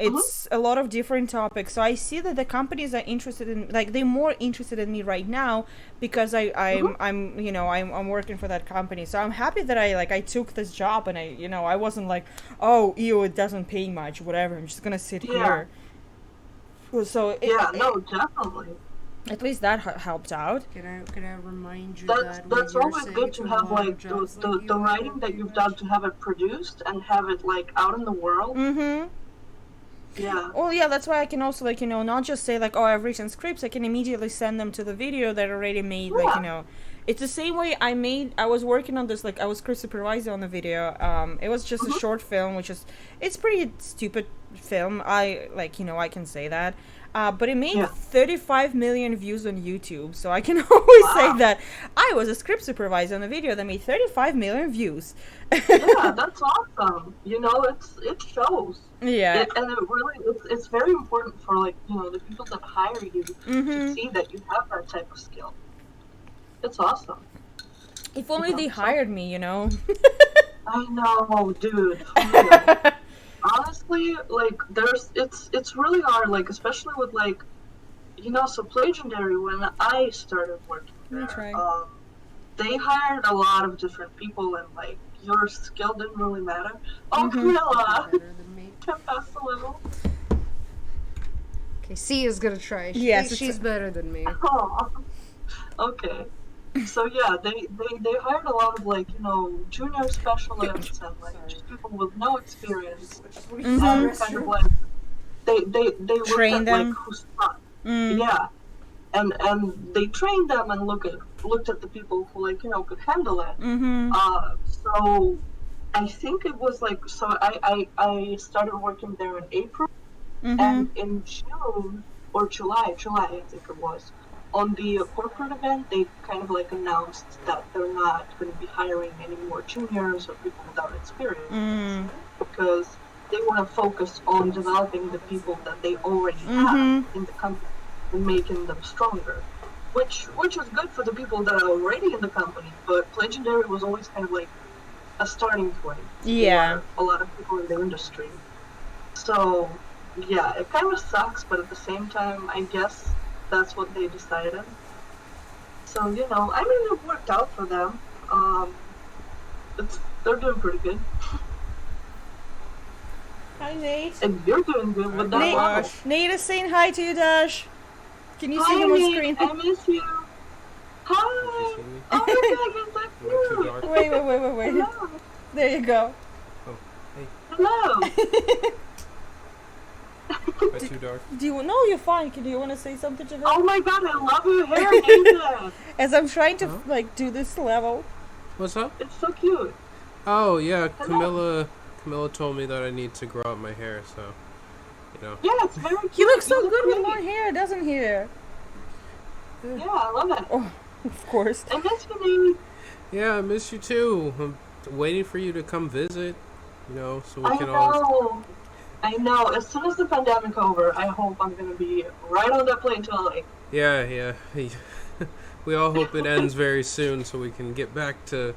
It's a lot of different topics. So I see that the companies are interested in, like, they're more interested in me right now because I'm working for that company. So I'm happy that I took this job, and I wasn't like, oh, ew, it doesn't pay much, whatever. I'm just gonna sit here. So definitely. At least that helped out. Can I remind you that's always good to have like the writing that you've done, to have it produced and have it like out in the world. Mm-hmm. Yeah. Well, yeah, that's why I can also not just say like, oh, I've written scripts. I can immediately send them to the video that I already made. Yeah. It's the same way I was working on this, like I was script supervisor on the video. It was just a short film, it's pretty stupid film. I can say that. But it made 35 million views on YouTube, so I can always say that I was a script supervisor on a video that made 35 million views. Yeah, that's awesome. It shows. Yeah. And it really, it's very important for the people that hire you to see that you have that type of skill. It's awesome. If only they hired me, I know, dude. Honestly, it's really hard, especially with so Legendary, when I started working there, they hired a lot of different people, and your skill didn't really matter. Oh, Camilla, can pass the level. Okay, Sia's gonna try. She's better than me. Oh, okay. So yeah, they hired a lot of junior specialists and just people with no experience. And kind of they train looked at them. Who's not. Yeah, and they trained them and looked at the people who could handle it. So I think it was I started working there in April, and in June or July I think it was. On the corporate event, they kind of announced that they're not going to be hiring any more juniors or people without experience because they want to focus on developing the people that they already have in the company and making them stronger, which is good for the people that are already in the company. But Legendary was always kind of a starting point for a lot of people in the industry. So yeah, it kind of sucks, but at the same time, I guess that's what they decided. So, it worked out for them. They're doing pretty good. Hi, Nate. And you're doing good with that level. Nate is saying hi to you, Dash. Can you Hi, see him on Nate. screen? I miss you. Hi. Oh my God, you're so cute. Wait. Hello. There you go. Oh, hey. Hello. Am I too dark? No, you're fine. Do you want to say something to them? Oh my God, I love your hair, Nathan. As I'm trying to do this level. What's up? It's so cute. Oh yeah, Camilla told me that I need to grow out my hair, so Yeah, it's very cute. He looks so good with more hair, doesn't he? Yeah, I love it. Oh, of course. I miss you, Nate. yeah, I miss you too. I'm waiting for you to come visit, so we can I know. As soon as the pandemic over, I hope I'm gonna be right on that plane to LA. Yeah. We all hope it ends very soon so we can get back to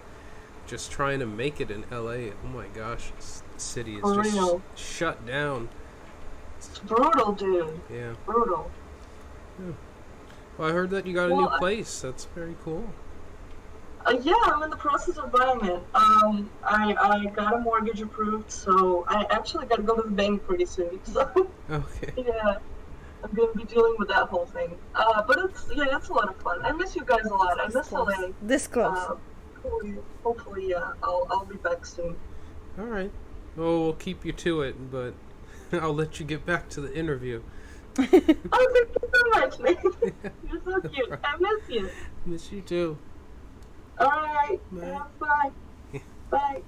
just trying to make it in LA. Oh my gosh, this city is just shut down. It's brutal, dude. Yeah. Brutal. Yeah. Well, I heard that you got a new place. That's very cool. Yeah, I'm in the process of buying it. I got a mortgage approved, so I actually got to go to the bank pretty soon. So Okay. yeah, I'm gonna be dealing with that whole thing. But it's a lot of fun. I miss you guys a lot. I miss LA. This close. Hopefully, I'll be back soon. All right. Well, we'll keep you to it, but I'll let you get back to the interview. Oh, thank you so much, Nathan. You're so cute. I miss you. Miss you too. All right. Bye. Bye. Bye.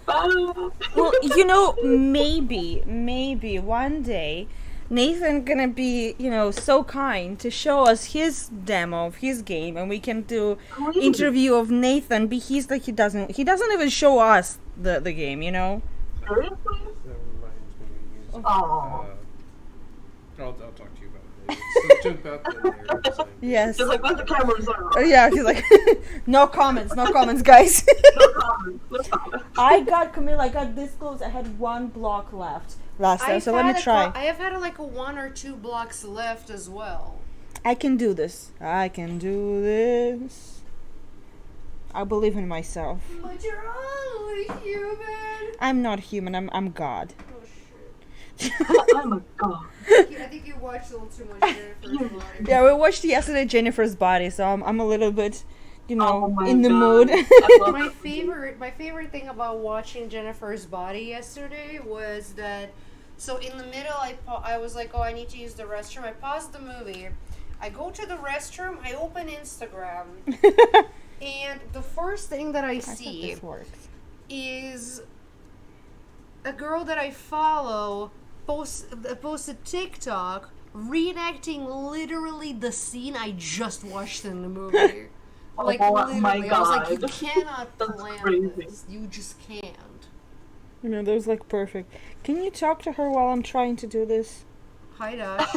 Bye. Well, maybe one day Nathan gonna be, so kind to show us his demo of his game, and we can do interview of Nathan. But he doesn't even show us the game, Seriously? That reminds me. Oh. I'll talk to you about it later. So jump out there. Yes. Just let the cameras on. Oh yeah, he's like, no comments, guys. No comments. I got Camille. I got this close. I had 1 block left last time, so let me try. I have had like a 1 or 2 blocks left as well. I can do this. I can do this. I believe in myself. But you're only human. I'm not human. I'm God. Oh shit. I'm a god. I think you watched a little too much Jennifer's Body. Yeah, we watched yesterday Jennifer's Body, so I'm a little bit, Oh my in the God. mood. I love My it. favorite thing about watching Jennifer's Body yesterday was that, so in the middle I was like, oh, I need to use the restroom. I paused the movie. I go to the restroom. I open Instagram, and the first thing that I see This works. is a girl that I follow posted TikTok reenacting literally the scene I just watched in the movie. Like, Oh literally, my I was like, you God. cannot That's plan crazy. this. You just can't. That was like perfect. Can you talk to her while I'm trying to do this? Hi, Dash.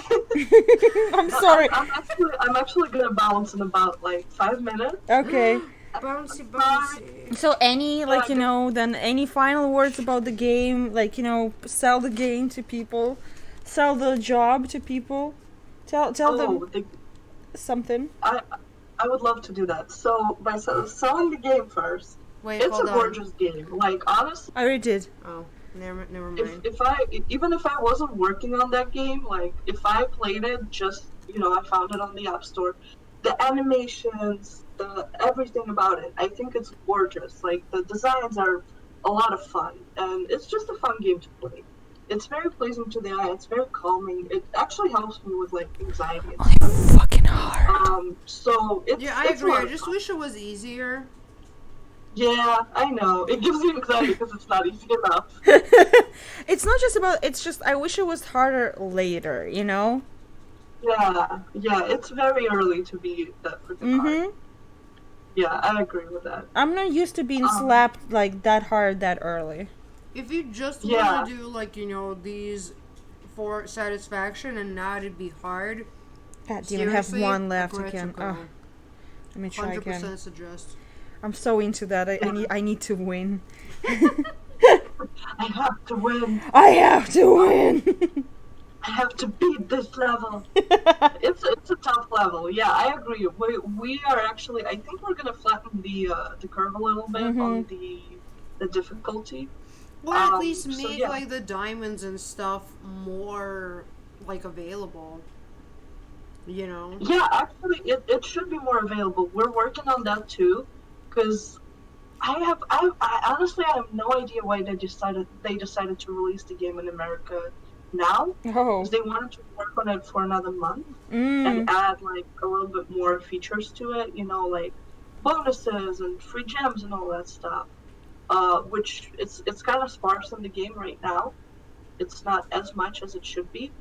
I'm sorry. I'm actually gonna bounce in about like 5 minutes. Okay. Bouncy, bouncy. So any then any final words about the game? Sell the game to people, sell the job to people. Tell them something. I would love to do that. So by selling the game first, Wait, it's a hold on. gorgeous game. Like honestly, I already did. Oh, never if mind. even if I wasn't working on that game, like if I played it, just I found it on the App Store, the animations, the everything about it, I think it's gorgeous. Like the designs are a lot of fun, and it's just a fun game to play. It's very pleasing to the eye. It's very calming. It actually helps me with like anxiety. And stuff. Fucking hard. So it's Yeah, I it's a agree. lot I of just fun. wish it was easier. Yeah, I know. It gives you anxiety because it's not easy enough. It's not just about. It's just I wish it was harder later. Yeah, it's very early to be that freaking hard. Yeah, I agree with that. I'm not used to being slapped like that hard that early. If you just Yeah. want to do like these for satisfaction and not it'd be hard. God, do you even have seriously, one left Gretchen again? Girl. Oh, let me try 100% again. suggest. I'm so into that. I need to win. I have to win. I have to win. I have to beat this level. It's a tough level. Yeah, I agree. We are actually. I think we're gonna flatten the curve a little bit on the difficulty. Or at least so make yeah. like the diamonds and stuff more like available. Yeah, actually, it should be more available. We're working on that too, because I honestly I have no idea why they decided to release the game in America now. Oh. Because they wanted to work on it for another month and add like a little bit more features to it. Like bonuses and free gems and all that stuff. Which it's kind of sparse in the game right now. It's not as much as it should be.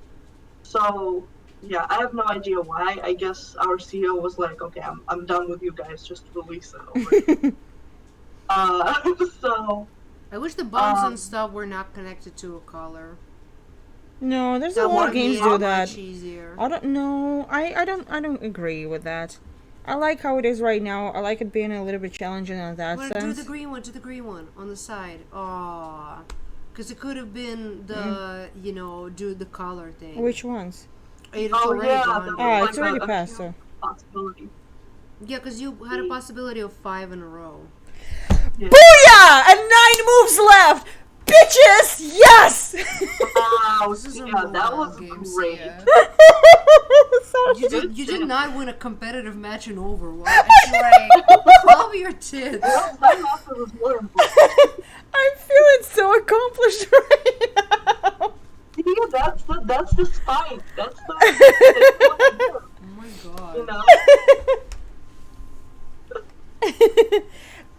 So yeah, I have no idea why. I guess our CEO was like, okay, I'm done with you guys. Just release it already. So I wish the bombs and stuff were not connected to a color. No, there's a That lot would of games be do much that. easier. I don't know. I don't agree with that. I like how it is right now. I like it being a little bit challenging in that Do sense. the green one on the side. Aww. Because it could have been the, do the color thing. Which ones? It's Oh, already yeah, gone. Oh, it's like already a passed, few so. possibility. Yeah, because you had a possibility of 5 in a row. Yeah. Booyah! And 9 moves left! Bitches! Yes! Wow, This is a yeah, that was mobile game, great. Sia. Sorry. You did not win a competitive match in Overwatch. Like, calm your tits. That also was more important. I'm feeling so accomplished right now. Yeah, that's the spike. That's the Oh my god.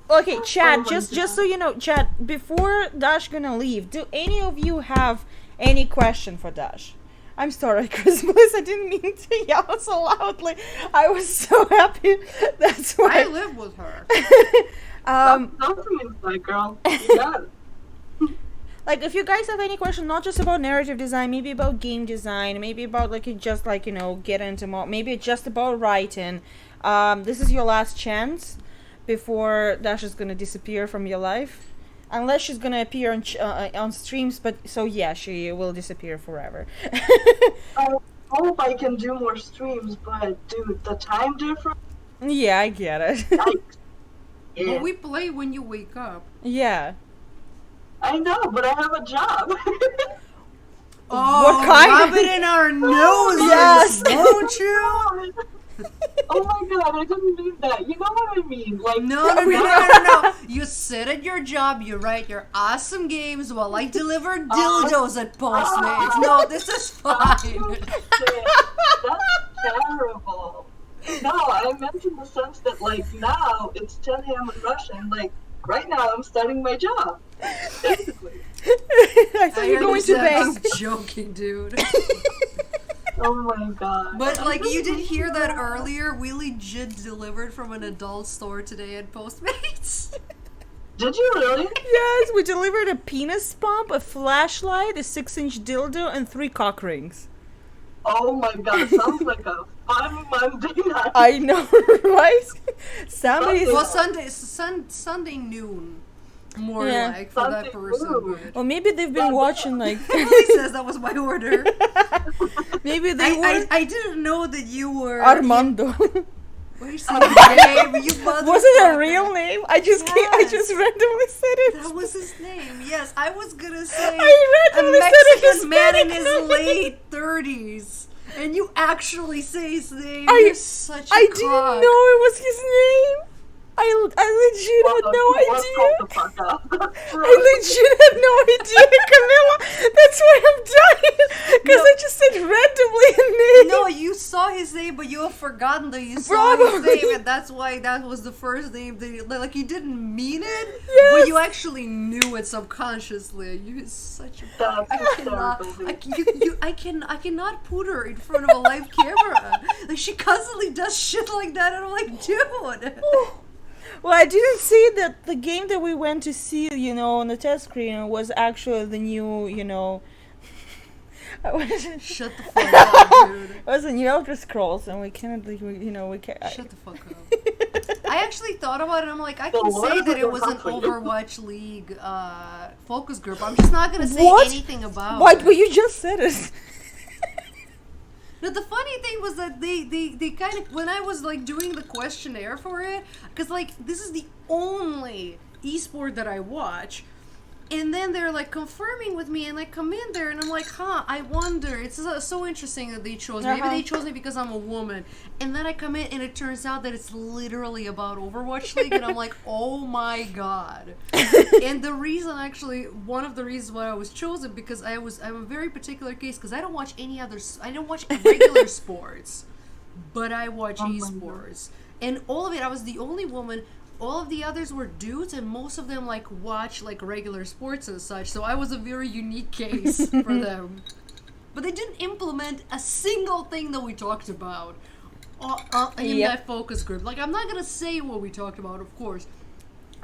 Okay, chat, Oh my just God. so you know, chat, before Dash gonna leave, do any of you have any question for Dash? I'm sorry, Christmas, I didn't mean to yell so loudly. I was so happy. That's I why. live with her. Don't mean like, girl. You got it. Like, if you guys have any question, not just about narrative design, maybe about game design, maybe about get into more, maybe just about writing, this is your last chance before Dash is gonna disappear from your life. Unless she's gonna appear on streams, but so yeah, she will disappear forever. I hope I can do more streams, but dude, the time difference. Yeah, I get it. Yikes. Yeah. But we play when you wake up. Yeah. I know, but I have a job. Oh, What kind? rub it in our noses, Yes. won't you? Oh my god, I didn't mean that. You know what I mean? Like, No. You sit at your job, you write your awesome games while I deliver dildos at Postmates. No, this is fine. Shit, that's terrible. No, I meant in the sense that, like, now it's 10 a.m. in Russia, and, like, right now I'm starting my job. Basically. I thought you were going to understand. bang. I'm joking, dude. Oh my god. But like you did hear that earlier, we legit delivered from an adult store today at Postmates. Did you really? Yes, we delivered a penis pump, a flashlight, a 6-inch dildo, and 3 cock rings. Oh my god, sounds like a fun Monday night. I know, right? Somebody's. Well, Sunday noon, more Yeah. like for that Sunday person. noon. But Or maybe they've been watching like. he says that was my order. Maybe they were. I didn't know that you were Armando. Where's the name? You motherfucker. Was it a real name? I just Yes. randomly said it. That was his name. Yes, I was gonna say I a randomly said a Mexican man in Hispanic his name. late 30s, and you actually say his name. I- You're such a I cock. didn't know it was his name. I legit had no idea. The fuck up. I legit had no idea, Camilla. That's why I'm dying. Because I just said randomly a name. No, you saw his name, but you have forgotten that you saw his Probably. name, and that's why that was the first name that you, like you didn't mean it, Yes. but you actually knew it subconsciously. You such a That's I cannot. hysterical, I cannot put her in front of a live camera. Like she constantly does shit like that, and I'm like, dude. Well, I didn't see that the game that we went to see, on the test screen was actually the new, it Shut the fuck up, dude. was a new Elder Scrolls, and we can't, we can't. Shut the fuck up. I actually thought about it. I'm like, I can So what say is that it it was an for you? Overwatch League focus group. I'm just not gonna say What? anything about What? it. But you just said it. No, the funny thing was that they kind of, when I was like doing the questionnaire for it, because like this is the only esport that I watch, and then they're like confirming with me, and I come in there and I'm like, I wonder. It's so interesting that they chose me. Maybe they chose me because I'm a woman, and then I come in and it turns out that it's literally about Overwatch League, and I'm like, oh my god. And the reason, actually, one of the reasons why I was chosen, because I'm a very particular case, because I don't watch I don't watch regular sports, but I watch Oh my esports, and all of it. I was the only woman. All of the others were dudes, and most of them like watch like regular sports and such. So I was a very unique case for them. But they didn't implement a single thing that we talked about in Yep. that focus group. Like, I'm not gonna say what we talked about, of course.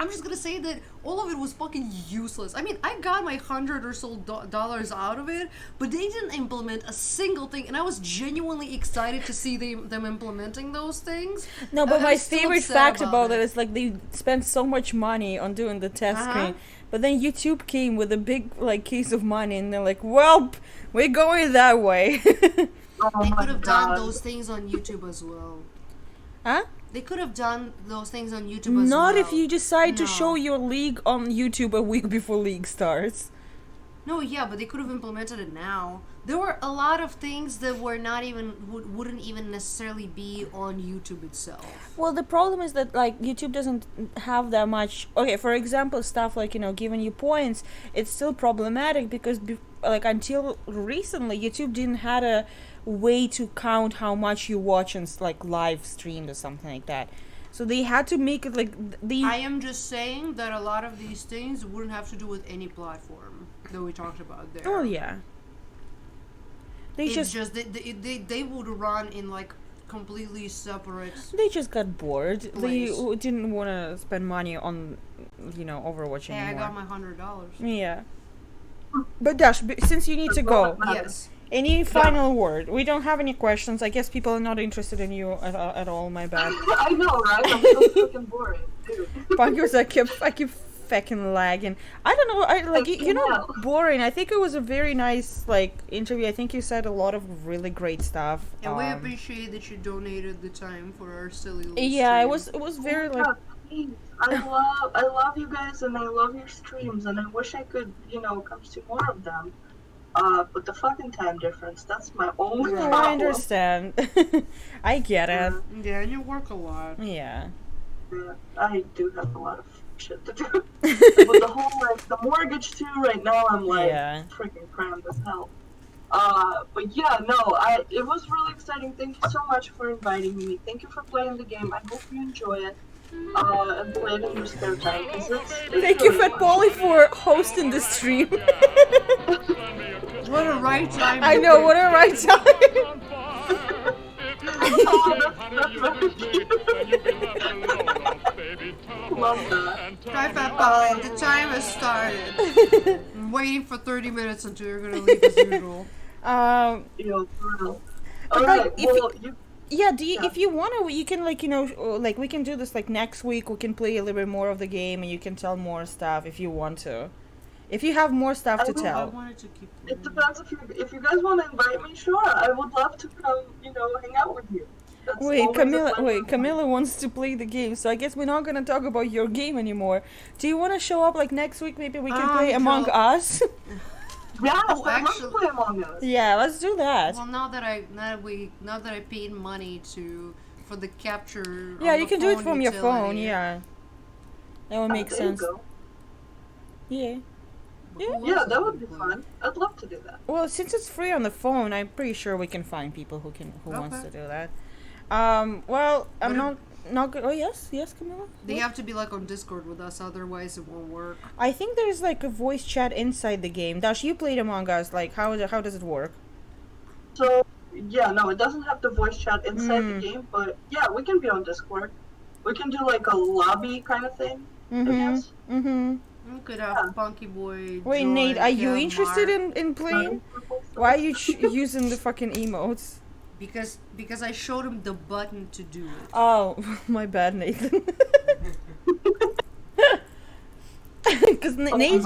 I'm just gonna say that all of it was fucking useless. I mean, I got my $100 or so dollars out of it, but they didn't implement a single thing, and I was genuinely excited to see them implementing those things. No, but I'm my still favorite upset fact about about it is like they spent so much money on doing the test screen, but then YouTube came with a big like case of money, and they're like, "Well, we're going that way." Oh They my could have done God. those things on YouTube as well. Huh? They could have done those things on YouTube as well. Not if you decide to No. show your league on YouTube a week before league starts. No, yeah, but they could have implemented it now. There were a lot of things that were not even wouldn't even necessarily be on YouTube itself. Well, the problem is that like YouTube doesn't have that much. Okay, for example, stuff like giving you points, it's still problematic because like until recently, YouTube didn't had a way to count how much you watch and like live streamed or something like that. So they had to make it like I am just saying that a lot of these things wouldn't have to do with any platform that we talked about there. Oh yeah. It's just they would run in like completely separate. They just got bored. Place. They didn't want to spend money on Overwatch Hey, I anymore. got my $100. Yeah. But Dash, since you need to go, Yes. any final word? We don't have any questions. I guess people are not interested in you at all. My bad. I know, right? I'm so fucking boring, dude. Punkers, I keep fucking lagging. I don't know. You're not boring. I think it was a very nice interview. I think you said a lot of really great stuff. And we appreciate that you donated the time for our silly little Yeah, stream. it was very I love you guys and I love your streams and I wish I could, come to more of them. But the fucking time difference, that's my only problem. I understand. I get it. Yeah, and you work a lot. Yeah. Yeah, I do have a lot of shit to do. With the whole, the mortgage too, right now I'm freaking crammed as hell. But yeah, no, it was really exciting. Thank you so much for inviting me. Thank you for playing the game. I hope you enjoy it. And play it in your spare time. Thank you, Fat Polly, for hosting the stream. What a right time. I know, what a right time. Love that. Hi, Fat Polly. The time has started. I'm waiting for 30 minutes until you're gonna leave as usual. Brutal. But Alright, if you want to, you can we can do this next week. We can play a little bit more of the game, and you can tell more stuff if you want to. If you have more stuff to tell. I wanted to keep playing. It depends if you guys want to invite me. Sure, I would love to come. Hang out with you. Camilla wants to play the game, so I guess we're not gonna talk about your game anymore. Do you want to show up next week? Maybe we can play Among Us. Yes, actually, let's play Among Us. Yeah, let's do that. Well, now that I paid money for the capture. Yeah, on you the can do it from your utility. phone. Yeah, that would make sense. Yeah. Yeah, that would be fun. I'd love to do that. Well, since it's free on the phone, I'm pretty sure we can find people who wants to do that. Well, I'm not good. Oh yes, Camilla. They have to be on Discord with us, otherwise it won't work. I think there's a voice chat inside the game. Dash, you played Among Us. How does it work? So yeah, no, it doesn't have the voice chat inside the game, but yeah, we can be on Discord. We can do a lobby kind of thing. I guess. We could have Funky Boy. Wait, Joy, Nate, are you Mark. interested in playing? Why are you using the fucking emotes? Because I showed him the button to do it. Oh, my bad, Nathan. Because Nate.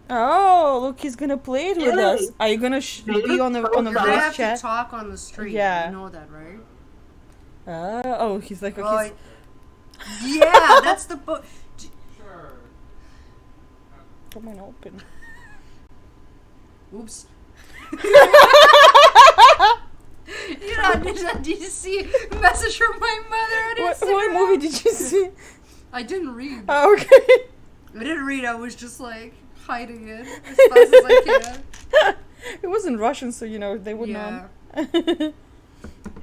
Oh, look, he's gonna play it with us. Are you gonna be on the They voice have chat? to talk on the stream. Yeah. You know that, right? Oh, he's like, Oh, okay. yeah, that's the book. Sure. Come on, open. Oops. Did you see a message from my mother on Instagram? What movie did you see? I didn't read. Oh, okay. I didn't read. I was just hiding it as fast as I can. It was in Russian, so they would know.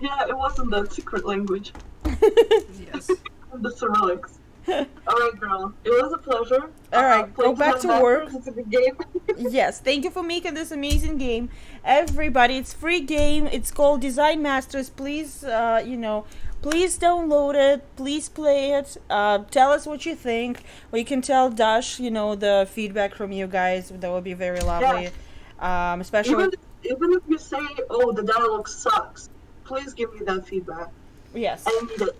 Yeah, it wasn't the secret language. Yes. The Cyrillics. Alright, girl. It was a pleasure. Alright, go back to work. It's a good game. Yes, thank you for making this amazing game. Everybody, it's free game. It's called Design Masters. Please, please download it. Please play it. Tell us what you think. Or you can tell Dash, the feedback from you guys. That would be very lovely. Yeah. Especially... Even if you say, oh, the dialogue sucks, please give me that feedback. Yes. I need it.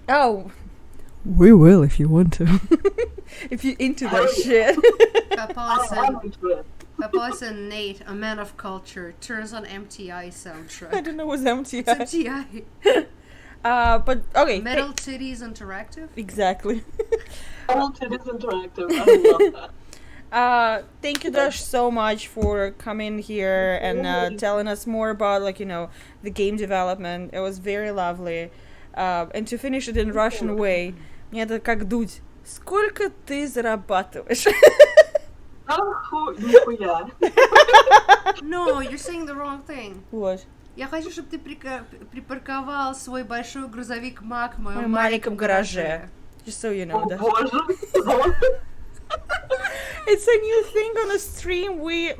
Oh. We will if you want to. If you're into that shit. Papa said Nate, a man of culture, turns on MTI soundtrack. I don't know what's MTI. It's MTI. But okay. Metal Titties Interactive? Exactly. Metal Titties Interactive. I love that. Thank you, Dash, so much for coming here and telling us more about the game development. It was very lovely. And to finish it in Russian way, мне это как дуть. Сколько ты зарабатываешь? No, you're saying the wrong thing. What? Я хочу, чтобы ты припарковал свой большой грузовик Мак в моем маленьком гараже. Just so you know that. Боже. It's a new thing on the stream. We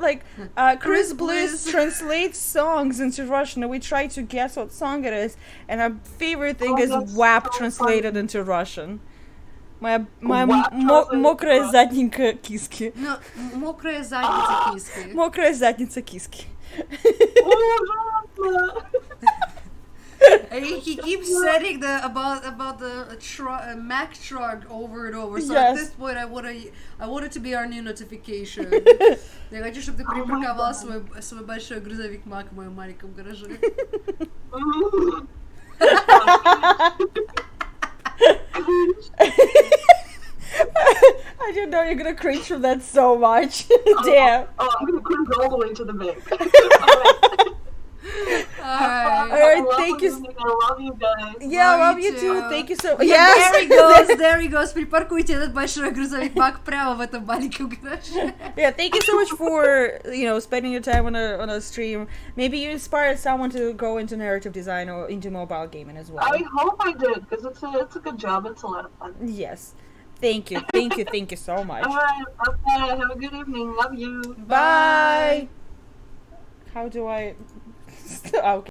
Chris Bliss translates songs into Russian, and we try to guess what song it is. And our favorite thing is WAP translated into Russian. Моя мокрая задница киски. No, мокрая задница киски. Мокрая задница киски. He keeps saying the Mac truck over and over. So Yes. at this point, I want it to be our new notification. Я хочу, чтобы ты припарковал свой большой грузовик Мак в моем маленьком гараже. I didn't know you're gonna cringe from that so much. Damn. Oh, I'm gonna cringe all the way to the bank. Alright. Thank you. I love you guys. Yeah, I Love love you you too. too. Thank you so much. There he Yes. goes, there he goes. Припаркуйте этот большой грузовик Мак прямо в этом маленьком гараже. Yeah, thank you so much for spending your time on a stream. Maybe you inspired someone to go into narrative design or into mobile gaming as well. I hope I did, because it's a good job. It's a lot of fun. Yes. Thank you. Thank you. Thank you so much. Alright, okay, have a good evening. Love you. Bye. How do I? Okay.